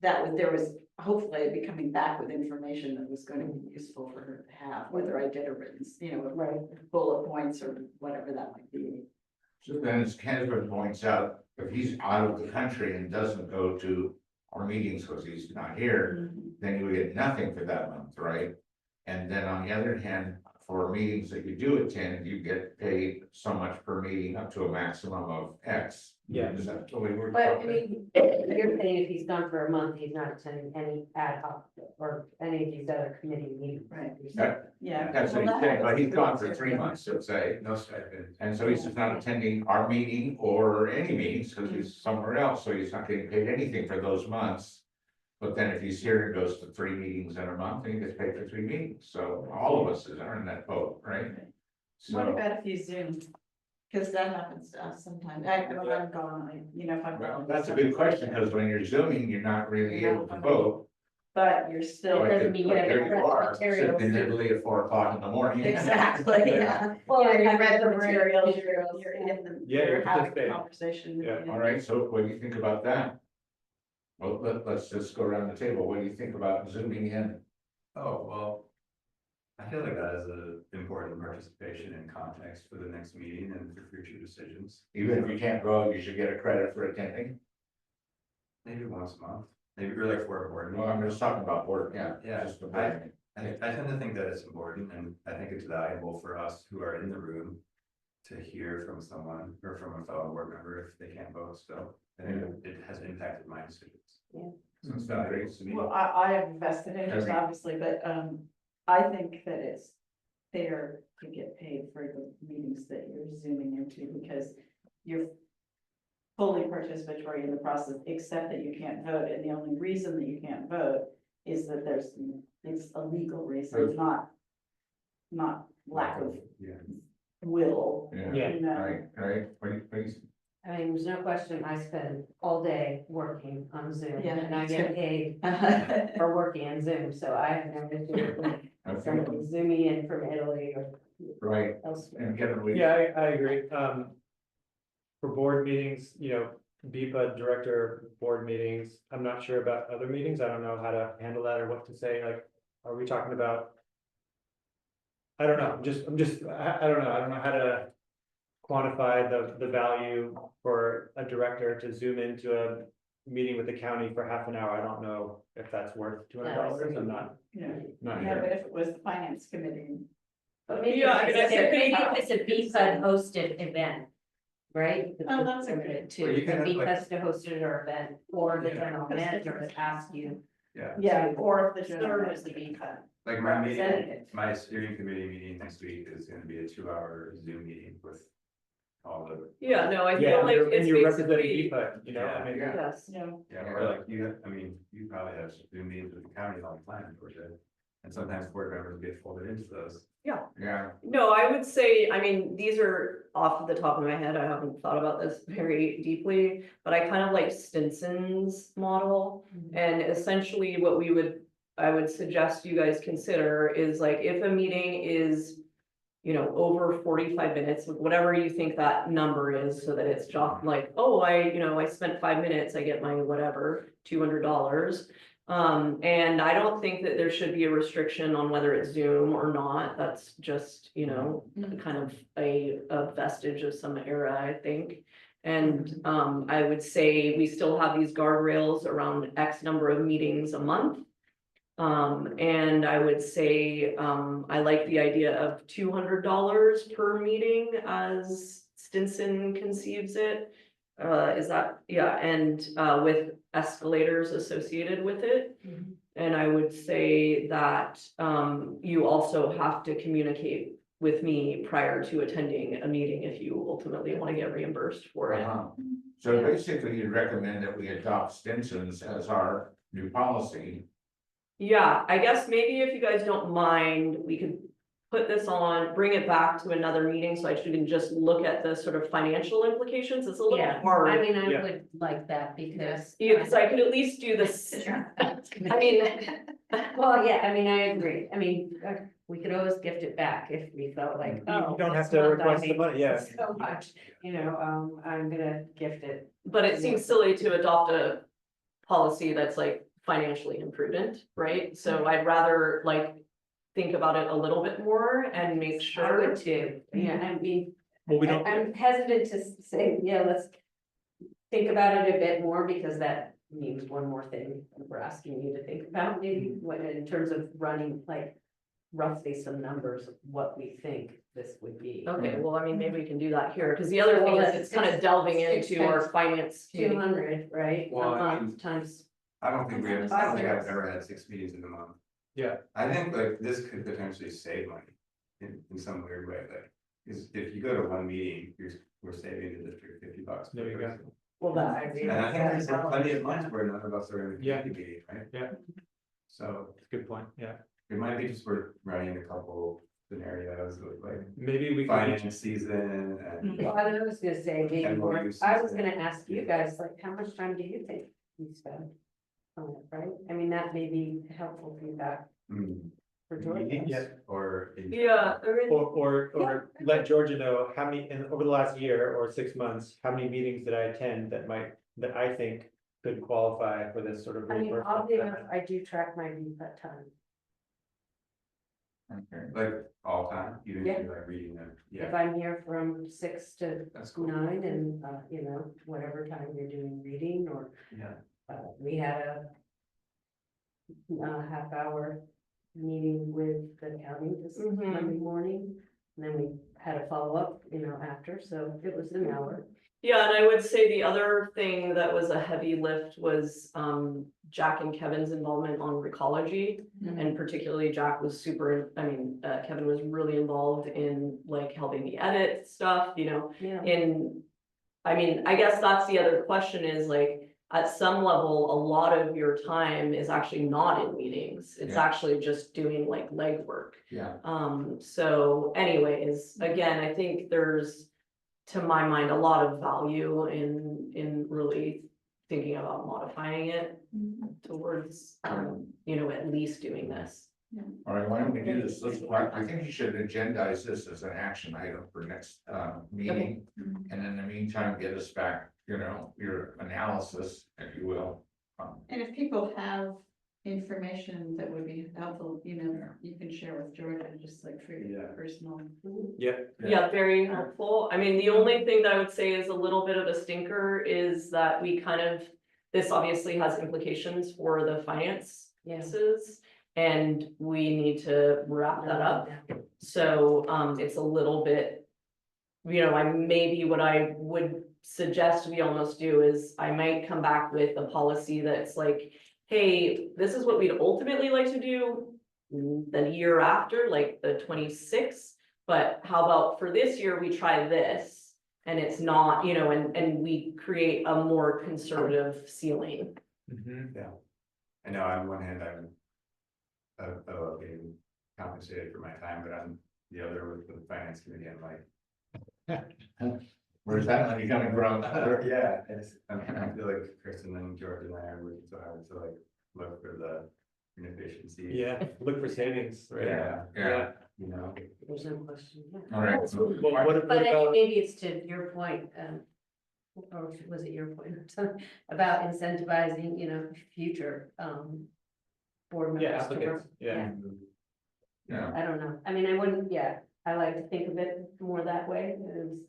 there was, hopefully I'd be coming back with information that was going to be useful for her to have, whether I did a written, Right. bullet points or whatever that might be. So then, as Kensman points out, if he's out of the country and doesn't go to our meetings because he's not here, then you would get nothing for that month, right? And then on the other hand, for meetings that you do attend, you get paid so much per meeting up to a maximum of X. Yeah. Is that the way we're But I talking? mean, you're saying if he's gone for a month, he's not attending any ad hoc or any of these other committee meetings. Right. That- Yeah. That's what he's saying, but he's gone for 3 months, let's say, No stipend. and so he's just not attending our meeting or any meetings because he's somewhere else, so he's not getting paid anything for those months. But then if he's here and goes to 3 meetings in a month, then he gets paid for 3 meetings, so all of us are in that boat, right? What So, about if you Zoom? Because that happens to us sometimes. When I'm gone, if I'm well, gone. that's a good question, because when you're zooming, you're not really able to vote. But you're still. Like, doesn't mean you have there you are, materials. sitting in Italy at 4 o'clock in the morning. Exactly, yeah. Well, Yeah, I you read the materials, materials, you're in the, Yeah, you're you having a participate. conversation. Yeah, All right, so what do you think about that? Well, let's just go around the table. What do you think about zooming in? Oh, well. I feel like that is an important participation in context for the next meeting and for future decisions. Even if you can't vote, you should get a credit for attending. Maybe once a month, maybe or like for a board Well, I'm meeting. just talking about work, yeah. Yeah, Just the board. I tend to think that it's important and I think it's valuable for us who are in the room. To hear from someone or from a fellow board member if they can't vote, so I think it has impacted my decisions. So it's not great to me. Well, I have a vested interest, Okay. obviously, but, I think that it's fair to get paid for the meetings that you're zooming into, because you're fully participatory in the process, except that you can't vote, and the only reason that you can't vote is that it's a legal reason, not lack of Yeah. will. Yeah. you know. Right, please. I mean, there's no question, I spend all day working on Zoom Yeah, and I me get too. paid for working on Zoom, so I have no issue with Okay, somebody zooming in from Italy or right, elsewhere. and Kevin, we. Yeah, I agree. For board meetings, BIPA director board meetings, I'm not sure about other meetings. I don't know how to handle that or what to say. Like, are we talking about? I don't know, I don't know how to quantify the value for a director to zoom into a meeting with the county for half an hour. I don't know if that's worth $200. I'm not Yeah, not yeah, sure. but if it was the finance committee. But maybe Yeah, I mean, I think maybe maybe- it's a BPUD hosted event, right? Oh, that's a Limited good- Well, you to, can have, like- because to host it or event, or the Yeah. general manager has asked you. Yeah, Yeah, or if the Serve general as the manager. BPUD. like my meeting, Representative. my steering committee meeting next week is gonna be a 2-hour Zoom meeting with all the. Yeah, no, I Yeah, feel like and it's you're representing basically, BPUD, you know, I mean. Yeah. yes. Yeah. Yeah, or like you, I mean, you probably have Zoom meetings with the county all the time, or should. And sometimes board members get folded into those. Yeah, No, I would say, I mean, these are off the top of my head. I haven't thought about this very deeply, but I kind of like Stinson's model. And essentially what I would suggest you guys consider is like, if a meeting is, you know, over 45 minutes, whatever you think that number is, so that it's just like, oh, I spent 5 minutes, I get my whatever, $200. And I don't think that there should be a restriction on whether it's Zoom or not. That's just, kind of a vestige of some era, I think. And I would say we still have these guardrails around X number of meetings a month. And I would say, I like the idea of $200 per meeting as Stinson conceives it. Is that, yeah, and with escalators associated with it. And I would say that you also have to communicate with me prior to attending a meeting if you ultimately want to get reimbursed for it. uh-huh. So basically you'd recommend that we adopt Stinson's as our new policy. Yeah, I guess maybe if you guys don't mind, we could put this on, bring it back to another meeting, so I can just look at the sort of financial implications. It's a little Yeah, hard. I mean, I Yeah. would like that because. Yeah, because I could at least do this. I mean, Well, yeah, I mean, I agree. I mean, we could always gift it back if we felt like, oh. You don't have it's to not request the diving money, yeah. So much, I'm gonna gift it. but it seems silly to adopt a policy that's like financially imprudent, right? So I'd rather like think about it a little bit more and make I sure. would too, yeah, I mean, Well, we don't, I'm hesitant to say, yeah, let's think about it a bit more because that means one more thing we're asking you to think about, maybe what in terms of running like roughly some numbers of what we think this would be. Okay, well, I mean, maybe we can do that here, because the other thing is it's kind of delving into our finance. committee. 200, right? Well, A I month times. I don't think I don't think I've ever had 6 meetings in a month. Yeah. I think like this could potentially save money in some weird way, like, is if you go to one meeting, we're saving the district $50 per There you go. person. Well, that I agree. And I think there's plenty of months where none of us are in a Yeah. committee meeting, right? Yeah. So good point, yeah. it might be just worth running a couple scenarios with like Maybe we could, finance season and. Well, I was gonna say, maybe And we'll more, use I was some- gonna ask you guys, like, how much time do you think you spend on it, right? I mean, that may be helpful feedback Hmm, for George. meetings or. in- Yeah, I mean, or let Georgia know how many, over the last year or 6 months, how many meetings did I attend that I think could qualify for this sort of I mean, reimbursement. oddly enough, I do track my VPAT time. Okay. Like all time, even Yeah. if you're like reading them, If yeah, I'm here from 6 to that's cool, 9 and, whatever time you're doing reading or, yeah. we had a half hour meeting with the county this Mhm. Monday morning. And then we had a follow-up, after, so it was an hour. yeah, and I would say the other thing that was a heavy lift was Jack and Kevin's involvement on Recology. And particularly Jack was Kevin was really involved in like helping me edit stuff, Yeah. I guess that's the other question is like, at some level, a lot of your time is actually not in meetings. It's Yeah. actually just doing like legwork. Yeah, So anyways, again, I think there's, to my mind, a lot of value in really thinking about modifying it towards, at least doing this. all right, why don't we do this? I think you should agendize this as an action item for next meeting. And in the meantime, get us back, your analysis, if you will. And if people have information that would be helpful, you know, you can share with Georgia, just like for your Yeah. personal. Yeah, very helpful. I mean, the only thing that I would say is a little bit of a stinker is that we kind of, this obviously has implications for the finances. And we need to wrap that up. So, it's a little bit, you know, maybe what I would suggest we almost do is I might come back with a policy that's like, hey, this is what we'd ultimately like to do the year after, like the 26th. But how about for this year, we try this and it's not, you know, and we create a more conservative ceiling. I know on one hand, I love being compensated for my time, but on the other with the finance committee, I'm like. Where's that money coming from? Yeah, I feel like Kristen and George and I are working so hard to like look for the inefficiency. Yeah, look for savings, right? Yeah. You know, There's no question, yeah. All right. Well, what But I think about, maybe it's to your point, or was it your point or something, about incentivizing, you know, future, board members. yeah, to applicants, work. yeah. Yeah. I don't know, I mean, I wouldn't, yeah, I like to think of it more that way, is,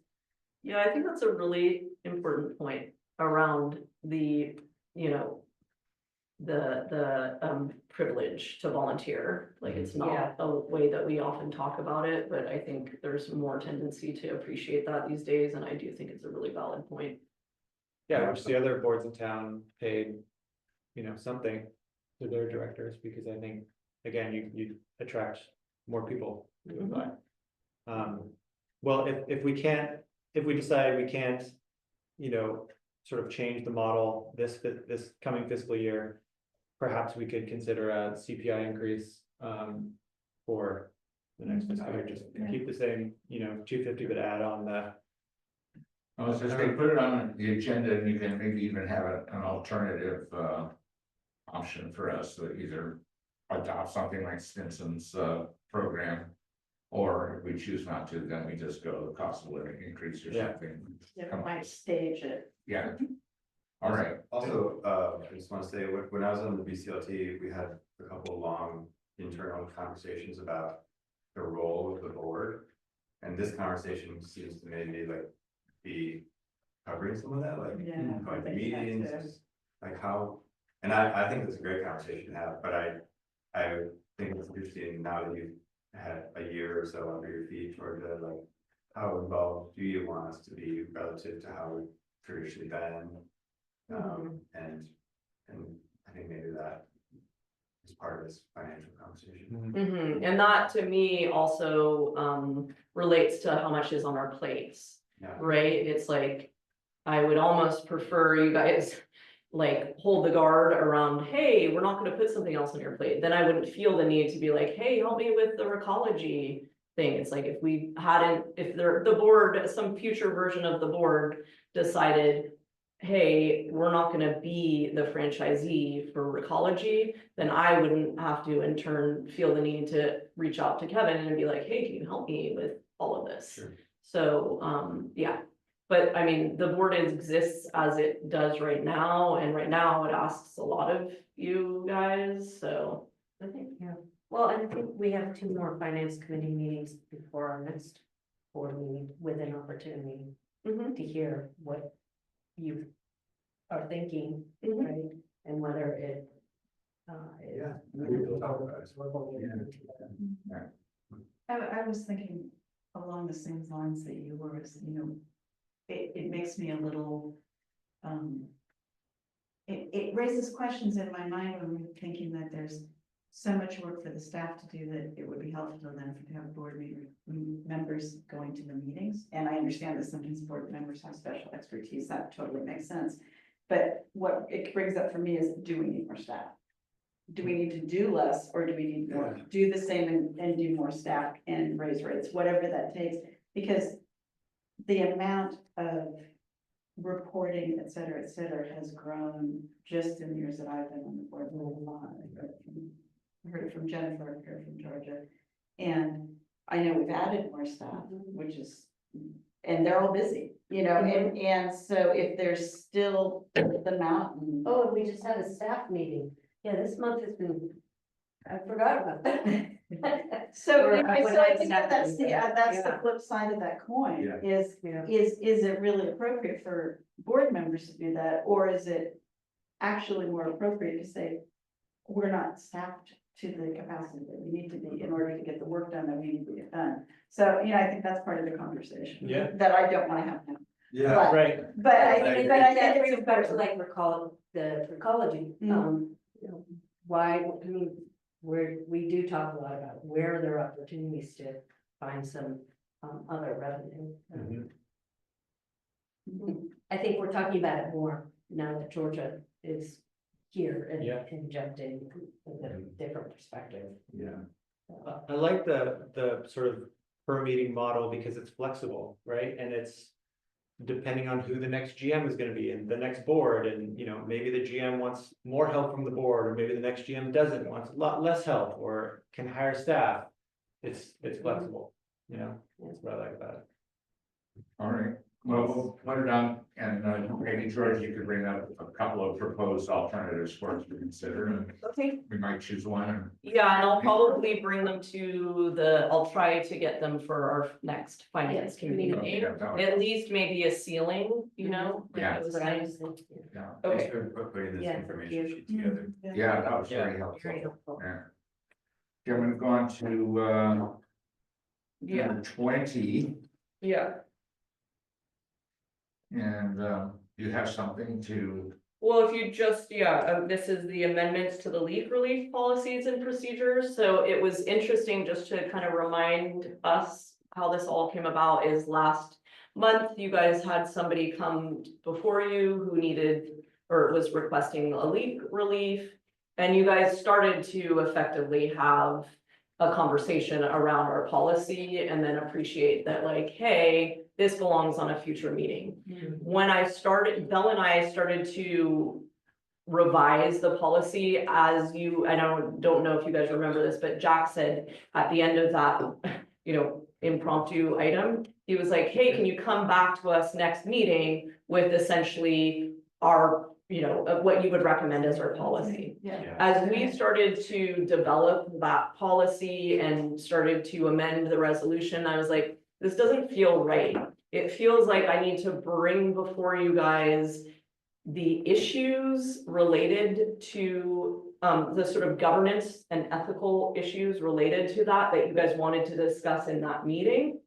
Yeah, I think that's a really important point around the, you know, the privilege to volunteer. Like, it's not a way that we often talk about it, but I think there's more tendency to appreciate that these days, and I do think it's a really valid point. Yeah, which the other boards in town paid, you know, something to their directors, because I think, again, you attract more people to apply. Well, if we can't, if we decide we can't, you know, sort of change the model this coming fiscal year, perhaps we could consider a CPI increase, for the next fiscal year, just keep the same, you know, 250, but add on the. I was just gonna put it on the agenda and you can maybe even have an alternative, option for us to either adopt something like Stinson's, program. Or if we choose not to, then we just go the cost of living increase or Yeah. something. It might stage it. Yeah. All right. Also, I just want to say, when I was on the BCLT, we had a couple of long internal conversations about the role of the board. And this conversation seems to maybe like be covering some of that, like Yeah, going to I think that meetings, like how, and I think it's a great conversation to have, but I think it's interesting now that you've had a year or so under your feet, Georgia, like how involved do you want us to be relative to how we've traditionally been? And I think maybe that is part of this financial conversation. And that to me also relates to how much is on our plates, Yeah. right? It's like, I would almost prefer you guys like hold the guard around, hey, we're not gonna put something else on your plate. Then I wouldn't feel the need to be like, hey, help me with the recology thing. It's like, if we hadn't, if the board, some future version of the board decided, hey, we're not gonna be the franchisee for recology, then I wouldn't have to in turn feel the need to reach out to Kevin and be like, hey, can you help me with all of this? Sure. So, yeah, but I mean, the board exists as it does right now, and right now it asks a lot of you guys, so. I think, yeah, well, I think we have 2 more finance committee meetings before our next board meeting, with an opportunity to hear what you are thinking, right? And whether it is. Yeah. We'll talk about it. I was thinking along the same lines that you were, you know, it makes me a little, it raises questions in my mind when we're thinking that there's so much work for the staff to do that it would be helpful to them to have board members going to the meetings. And I understand that sometimes board members have special expertise, that totally makes sense. But what it brings up for me is, do we need more staff? Do we need to do less, or do we need more, do the same and do more staff and raise rates, whatever that takes? Because the amount of reporting, et cetera, has grown just in the years that I've been on the board. I heard it from Jennifer, I heard it from Georgia. And I know we've added more staff, which is, and they're all busy, you know, and so if there's still the mountain. Oh, and we just had a staff meeting Yeah, this month has been, I forgot about that. So, Or anyway, when so I I think sat that's the, that's the yeah. flip side of that coin, Yeah. is, Yeah. is it really appropriate for board members to do that? Or is it actually more appropriate to say, we're not staffed to the capacity that we need to be in order to get the work done that we need to get done? So, you know, I think that's part of the conversation. Yeah. That I don't wanna have now. Yeah. But- Right. But I Right. but I That think brings it's back to important. like recall the ecology, Mm. you know, why, I mean, we do talk a lot about where there are opportunities to find some, other revenue. I think we're talking about it more now that Georgia is here and Yeah. can jump in with a different perspective. Yeah. I like the sort of per meeting model because it's flexible, right? And it's depending on who the next GM is gonna be and the next board, and, you know, maybe the GM wants more help from the board, or maybe the next GM doesn't, wants a lot less help, or can hire staff. It's flexible, you know, that's what I like about it. All right, well, we'll put it on, and maybe George, you could bring up a couple of proposed alternatives for us to consider, and Okay. we might choose one. And Yeah, and I'll probably bring them I'll try to get them for our next finance Yes, committee committee. meeting. Yeah, that would- At least maybe a ceiling, you know? Yeah. That's what I was thinking. yeah, Thanks Okay, for putting this Yeah, information thank sheet together. yeah, that was very helpful. Very helpful. Yeah. Okay, we've gone to yeah, number 20, yeah. and you have something to, Well, if you just, this is the amendments to the leak relief policies and procedures, so it was interesting just to kind of remind us how this all came about is last month, you guys had somebody come before you who needed, or was requesting a leak relief. And you guys started to effectively have a conversation around our policy and then appreciate that like, hey, this belongs on a future meeting. When Belle and I started to revise the policy as I don't know if you guys remember this, but Jack said at the end of that, you know, impromptu item, he was like, hey, can you come back to us next meeting with essentially our, you know, what you would recommend as our policy. Yeah. As we started to develop that policy and started to amend the resolution, I was like, this doesn't feel right. It feels like I need to bring before you guys the issues related to the sort of governance and ethical issues related to that you guys wanted to discuss in that meeting.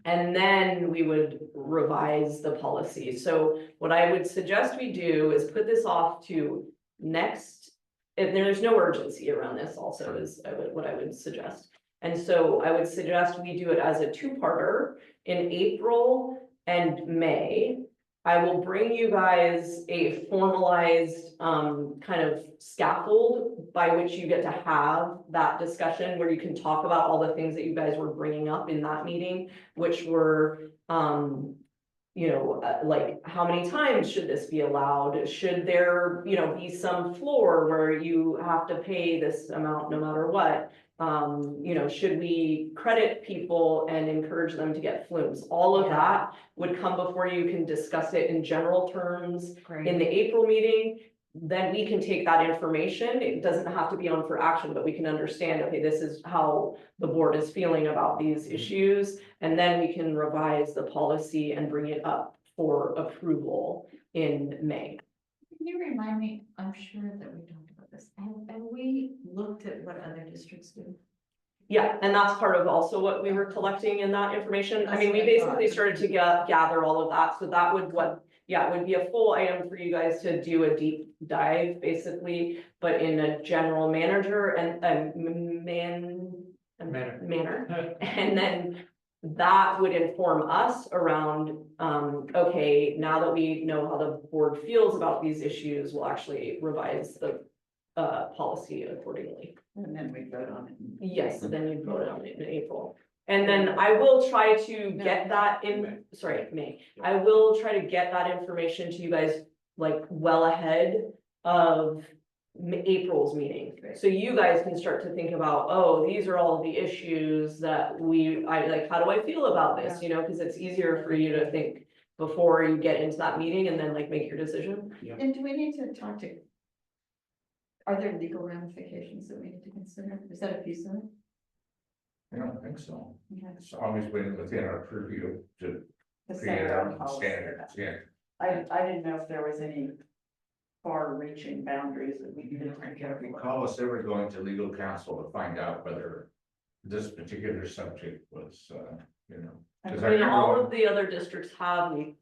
And then we would revise the policy. So what I would suggest we do is put this off to next, and there's no urgency around this also is what I would suggest. And so I would suggest we do it as a two-parter in April and May. I will bring you guys a formalized kind of scaffold by which you get to have that discussion where you can talk about all the things that you guys were bringing up in that meeting, which were you know, like how many times should this be allowed? Should there, you know, be some floor where you have to pay this amount no matter what? You know, should we credit people and encourage them to get flumes? All of that would come before you can discuss it in general terms in the April meeting. Then we can take that information. It doesn't have to be on for action, but we can understand, okay, this is how the board is feeling about these issues. And then we can revise the policy and bring it up for approval in May. Can you remind me, I'm sure that we talked about this, have we looked at what other districts do? Yeah, and that's part of also what we were collecting in that information. I mean, we That's what I basically thought. started to gather all of that, so that would it would be a full item for you guys to do a deep dive, basically, but in a general manager and manner. And then that would inform us around, okay, now that we know how the board feels about these issues, we'll actually revise the policy accordingly. And then we vote on it. Yes, then you vote on it in April. And then I will try to get that May. I will try to get that information to you guys like well ahead of April's meeting. So you guys can start to think about, oh, these are all the issues that I like, how do I feel about this? You know, because it's easier for you to think before you get into that meeting and then like make your decision. And do we need to talk to Are there legal ramifications that we need to consider? Is that a piece of it? I don't think so. Yeah. It's always been within our purview to To set create our our own own policy. standards, yeah. I didn't know if there was any far-reaching boundaries that we needed to I be can't careful of. recall us ever going to legal counsel to find out whether this particular subject was, you know. 'cause I mean, remember all when- of the other districts have leak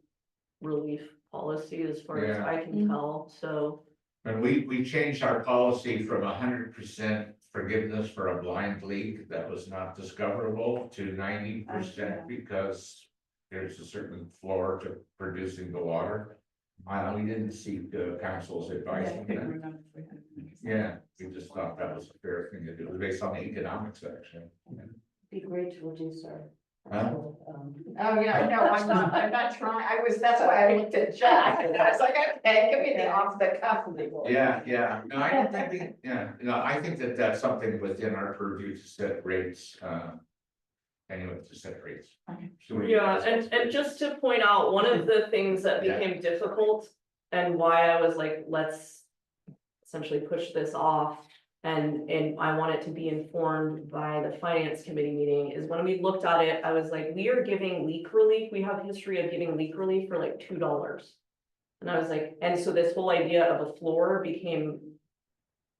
relief policy as far as Yeah. I can tell, so. And we changed our policy from 100% forgiveness for a blind leak that was not discoverable to 90% because there's a certain floor to producing the water. We didn't seek council's advice Yeah, I on couldn't that. remember if we had. Yeah, we just thought that was a fair thing to do. It was based on the economics actually. Be great to reduce our. Huh? Oh, yeah, no, I'm not trying, that's why I looked at Jack, and I was like, okay, give me the off the cuff legal. Yeah, no, I don't think, I think that that's something within our purview to set rates, anyway, to set rates. Okay. So we- Yeah, and just to point out, one of the things that Yeah. became difficult and why I was like, let's essentially push this off. And I want it to be informed by the finance committee meeting is when we looked at it, I was like, we are giving leak relief, we have history of giving leak relief for like $2. And I was like, and so this whole idea of a floor became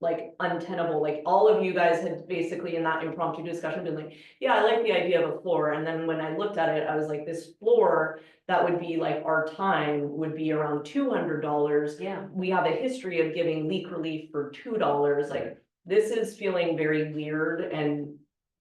like untenable, like all of you guys had basically in that impromptu discussion been like, yeah, I like the idea of a floor, and then when I looked at it, I was like, this floor, that would be like our time would be around $200. Yeah. We have a history of giving leak relief for $2, like, this is feeling very weird, and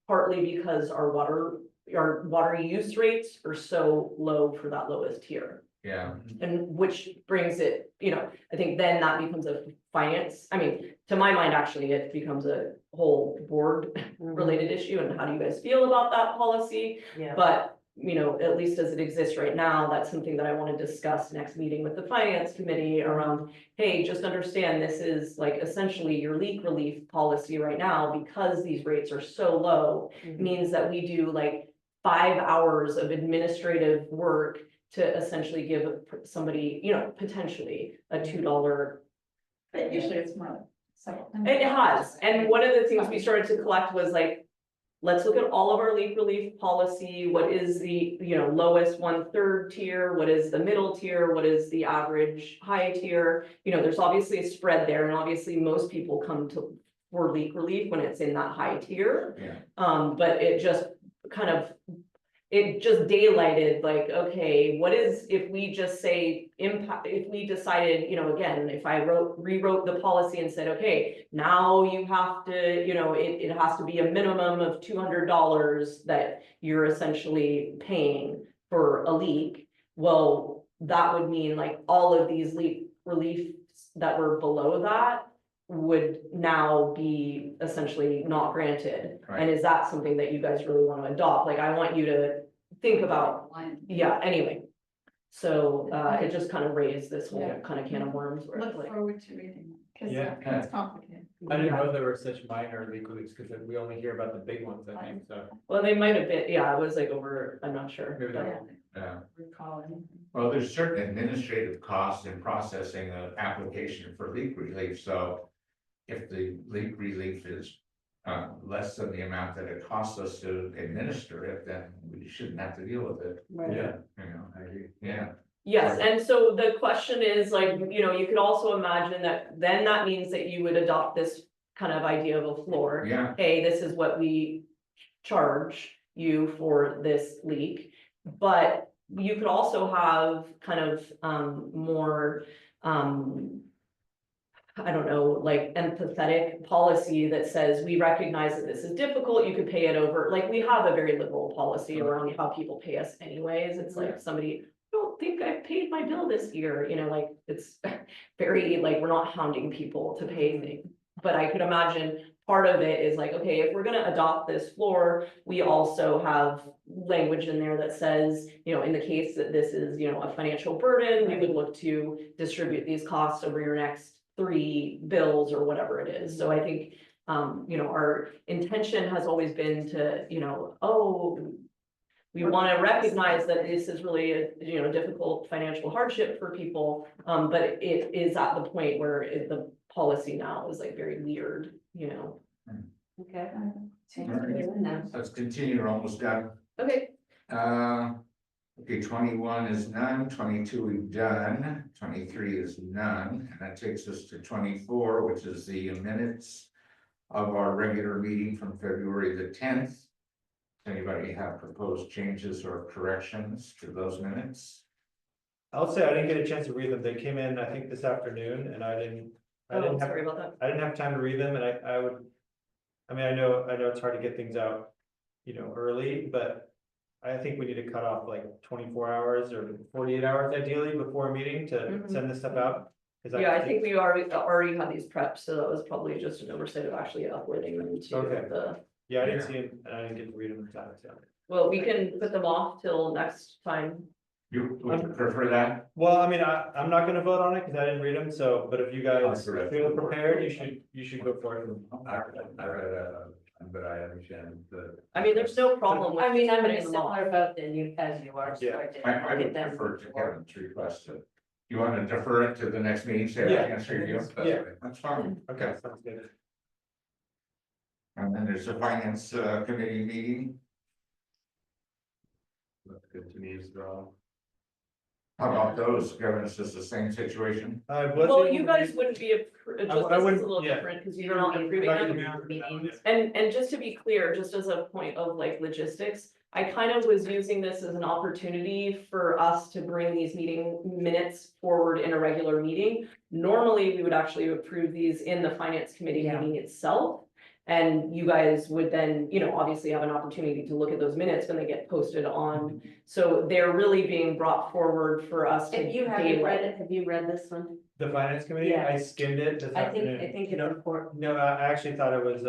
partly because our water use rates are so low for that lowest tier. Yeah, And which brings it, I think then that becomes a finance, I mean, to my mind, actually, it becomes a whole board related issue, and how do you guys feel about that policy? Yeah. But, at least as it exists right now, that's something that I want to discuss next meeting with the finance committee around, hey, just understand this is like essentially your leak relief policy right now, because these rates are so low, means that we do like 5 hours of administrative work to essentially give somebody, potentially a $2. But usually it's more, so. It has, and one of the things we started to collect was like, let's look at all of our leak relief policy, what is the, lowest 1/3 tier, what is the middle tier, what is the average high tier? There's obviously a spread there, and obviously most people come for leak relief when it's in that high tier. yeah. But it just kind of, it just daylighted like, okay, what is, if we just say impact, if we decided, again, if I rewrote the policy and said, okay, now you have to, it has to be a minimum of $200 that you're essentially paying for a leak. Well, that would mean like all of these leak reliefs that were below that would now be essentially not granted. Right. And is that something that you guys really want to adopt? Like, I want you to think about, yeah, anyway. So, it just kind of raised this whole Yeah. kind of can of worms where it's Look like, forward to reading, because Yeah. it's complicated. I didn't know there were such minor leak leaks, because we only hear about the big ones, I think, so. well, they might have been, yeah, it was like over, I'm not sure. Maybe but- that- Yeah. Recall anything. Well, there's certain administrative costs in processing an application for leak relief, so if the leak relief is less than the amount that it costs us to administer it, then we shouldn't have to deal with it, Yeah. I agree. Yeah, Yes, and so the question is like, you could also imagine that then that means that you would adopt this kind of idea of a floor. yeah, Hey, this is what we charge you for this leak. But you could also have kind of more I don't know, like empathetic policy that says, we recognize that this is difficult, you could pay it over, like, we have a very liberal policy around how people pay us anyways, it's like somebody, I don't think I paid my bill this year, like, it's very, like, we're not hounding people to pay me. But I could imagine part of it is like, okay, if we're gonna adopt this floor, we also have language in there that says, in the case that this is, a financial burden, we would look to distribute these costs over your next 3 bills or whatever it is. So I think, our intention has always been to, We want to recognize that this is really a, you know, difficult financial hardship for people. But it is at the point where the policy now is like very weird, you know. Okay. Alright. Let's continue, we're almost done. Okay, Okay, 21 is none, 22 we've done, 23 is none, and that takes us to 24, which is the minutes of our regular meeting from February the 10th. Does anybody have proposed changes or corrections to those minutes? I'll say I didn't get a chance to read them. They came in, I think, this afternoon, and I didn't oh, have, sorry about that. I didn't have time to read them, and I would. I mean, I know it's hard to get things out, you know, early, but I think we need to cut off like 24 hours or 48 hours ideally before a meeting to Mhm. send this stuff out. 'Cause Yeah, I think we already had these prepped, so that was probably just an oversight of actually uploading them to Okay. the. Yeah, I didn't see it, and I didn't get to read them in time, so. Well, we can put them off till next time. You would prefer that? Well, I mean, I'm not gonna vote on it because I didn't read them, so, but if you guys I'll correct. feel prepared, you should go for it. I read, but I understand the. I mean, there's no problem with. I mean, I'm in a putting them off. similar boat than you, as you are, so Yeah. I did I look would at them. prefer to Kevin's request. You want to defer it to the next meeting, say Yeah. I answer you? Yeah. That's fine. Okay, sounds good. And then there's a finance committee meeting. Looks good to me as well. How about those? Kevin, is this the same situation? Well, you guys wouldn't be, just I this is a wouldn't- little yeah. different, because you're not approving Not them. gonna be Meetings. And just to be clear, just as a point of like logistics, I kind of was using this as an opportunity for us to bring these meeting minutes forward in a regular meeting. Normally, we would actually approve these in the finance committee Yeah. meeting itself. And you guys would then, you know, obviously have an opportunity to look at those minutes when they get posted on. So they're really being brought forward for us to. If you haven't read daylight. it, have you read this one? The finance committee, Yeah. I skimmed it this afternoon. I think it's No, important. No, I actually thought it was,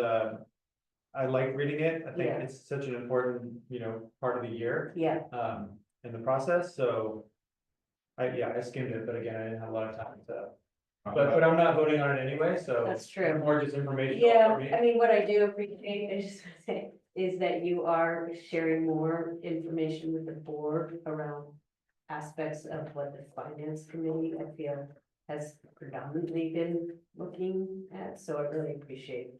I liked reading it. I think Yeah. it's such an important, you know, part of the year, Yeah, in the process, so. I skimmed it, but again, I didn't have a lot of time to, but I'm not voting on it anyway, so. that's true. More just information Yeah, for me. I mean, what I do appreciate, I just wanna say, is that you are sharing more information with the board around aspects of what the finance committee, I feel, has predominantly been looking at, so I really appreciate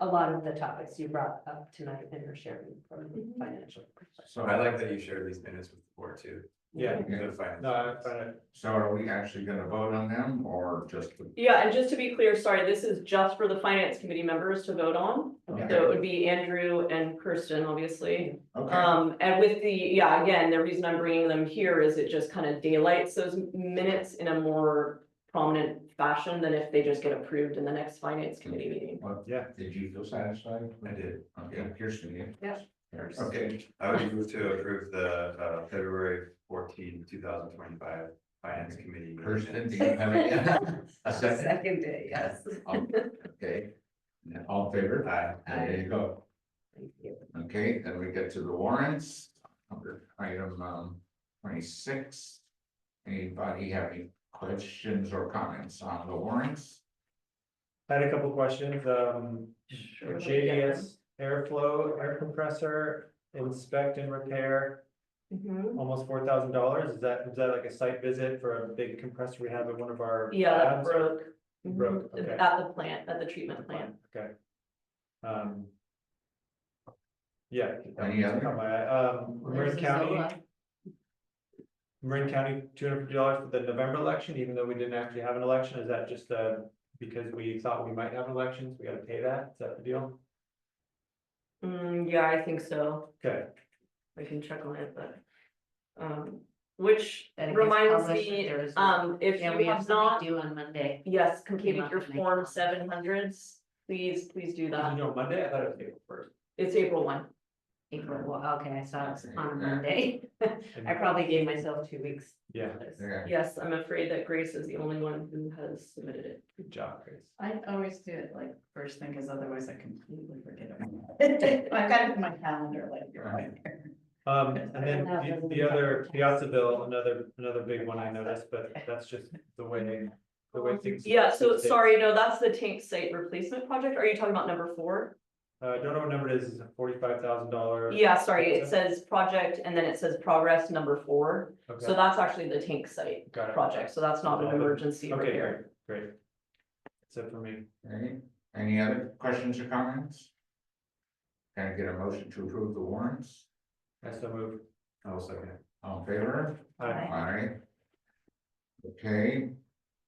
a lot of the topics you brought up tonight and are sharing from the financial perspective. So I like that you shared these minutes with the board too. Yeah. The finance. No, I find it, So are we actually gonna vote on them or just? Yeah, and just to be clear, sorry, this is just for the finance committee members to vote on. Okay. So it would be Andrew and Kirsten, obviously. Okay, And with the, yeah, again, the reason I'm bringing them here is it just kind of daylights those minutes in a more prominent fashion than if they just get approved in the next finance committee meeting. well, yeah. did you feel satisfied? I did. Okay, Kirsten, you? Yeah. Okay, I would move to approve the February 14, 2025 finance committee. Kirsten, do you have a second? Second day, yes. Okay, all in favor? Aye. There you go. Thank you. Okay, then we get to the warrants, under item 26. Anybody have any questions or comments on the warrants? I had a couple questions, Sure. JDS airflow, air compressor, inspect and repair, Mhm. almost $4,000, is that like a site visit for a big compressor we have at one of our? Yeah, that labs? broke. Mhm. Broke, okay. At the plant, at the treatment plant. Okay. Yeah. Any other? Caught my eye. Marin County, Marin County, $250 for the November election, even though we didn't actually have an election, is that just, because we thought we might have an election, so we gotta pay that, is that the deal? Yeah, I think so. Okay, I can check on it, but, which That it gets reminds published, me, there is- if Yeah, you we have have not, something due on Monday. yes, Came completed up your to make Form comments. 700s, please do did you that. know Monday? I thought it was April 1st. It's April 1. April, well, okay, I saw it on Yeah. Monday. I probably gave myself 2 weeks. Yeah, notice. Yeah. Yes, I'm afraid that Grace is the only one who has submitted it. good job, Grace. I always do it like first thing, because otherwise I completely forget about it. I've got it in my calendar, like, you're right there. And then the other Piazzaville, another big one I noticed, but that's just the way things. Yeah, so sorry, no, that's the tank site replacement project. Are you talking about number 4? don't know what number it is $45,000? Yeah, sorry, it says project and then it says progress number 4. So Okay, that's actually the tank site got it. project, so that's not an emergency Okay, repair. great. That's it for me. Okay, any other questions or comments? Can I get a motion to approve the warrants? I so move. I'll second. All in favor? Aye. Aye. Okay.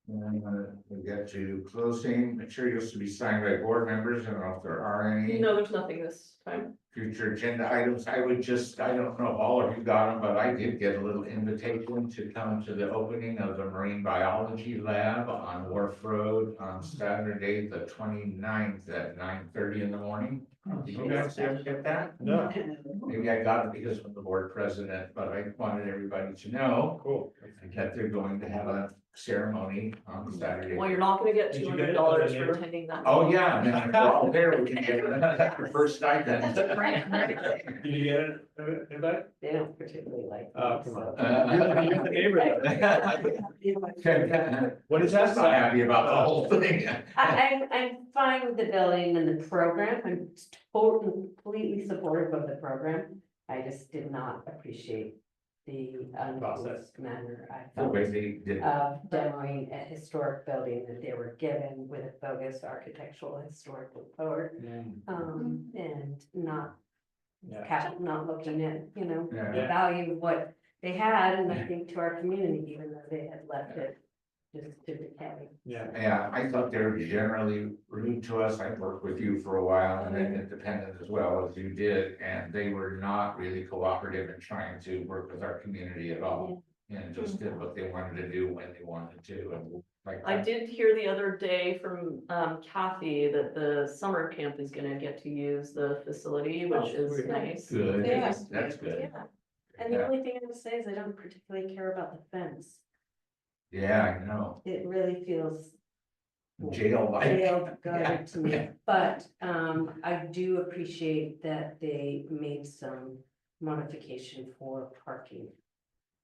And we get to closing materials to be signed by board members. I don't know if there are any No, there's nothing this time. future agenda items. I would just, I don't know if all of you got them, but I did get a little invitation to come to the opening of the marine biology lab on Wharf Road on Saturday, the 29th at 9:30 in the morning. Did you guys ever get that? No, Maybe I got it because I'm the board president, but I wanted everybody to know cool. that they're going to have a ceremony on Saturday. Well, you're not gonna get Did you $200 get it as a for neighbor? attending that. Oh, yeah, and then if we're all there, we can get the first stipend. Did you get it, invite? They don't particularly like. Oh, me, come on. so. You're the neighbor. What is that? Not happy about the whole thing. I'm fine with the building and the program. I'm totally, completely supportive of the program. I just did not appreciate the Process. manner I The felt way they did. of demoing a historic building that they were given with a bogus architectural historical code. And not Yeah. not looking at, you know, Yeah. the value of what they had, and I think to our community, even though they had left it just to decay. Yeah. Yeah, I thought they were generally rude to us. I worked with you for a while and then independent as well as you did, and they were not really cooperative in trying to work with our community at all. And just did what they wanted to do when they wanted to, and like. I did hear the other day from Kathy that the summer camp is gonna get to use the facility, which is sweet. nice. Good, Yeah. that's good. Yeah. And the only thing I would say is I don't particularly care about the fence. Yeah, I know. It really feels Jail like. jail guarded to me, Yeah. but I do appreciate that they made some modification for parking.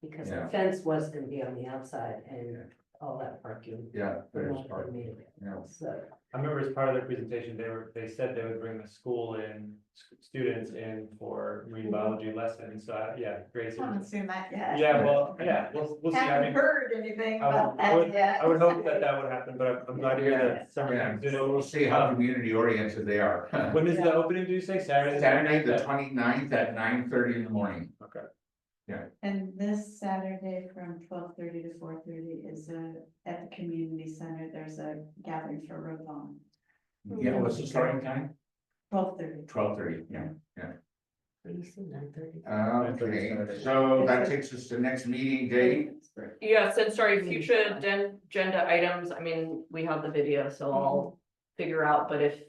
Because the Yeah. fence was gonna be on the outside and all that parking. Yeah, would there's not have part, been made yeah. available. So, I remember as part of their presentation, they said they would bring the school in, students in for marine biology lessons, so, yeah, great. I haven't seen that yet. Yeah, well, yeah, we'll see, I Haven't mean, heard anything I about would, I would, that yet. I would hope that that would happen, but I'm glad to hear that summer. Yeah, camp's doing so it. we'll see how community oriented they are. When is the opening, do you say, Saturday? Saturday, the 29th at 9:30 in the morning. Okay. And this Saturday from 12:30 to 4:30 is at the community center, there's a gathering for Ravon. Yeah, what's the starting time? 12:30. 12:30, yeah. you see 9:30. Okay, so that takes us to next meeting date. Yes, and sorry, future agenda items, I mean, we have the video, so I'll figure out, but if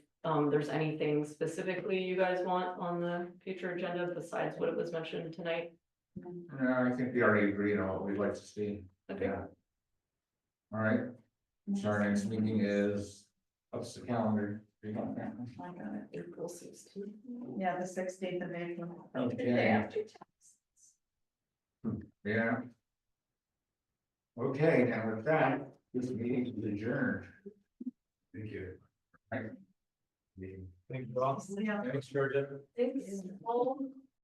there's anything specifically you guys want on the future agenda besides what it was mentioned tonight. No, I think we already agreed on what we'd like to see. Okay. Yeah. All right, so our next meeting is, what's the calendar? You got that? I got it. April 16th. Yeah, the 16th of April. Okay. The day after taxes. Yeah. Okay, and with that, this meeting is adjourned. Thank you. Right. Thank you all. Yeah. Thanks, Georgia. Thanks.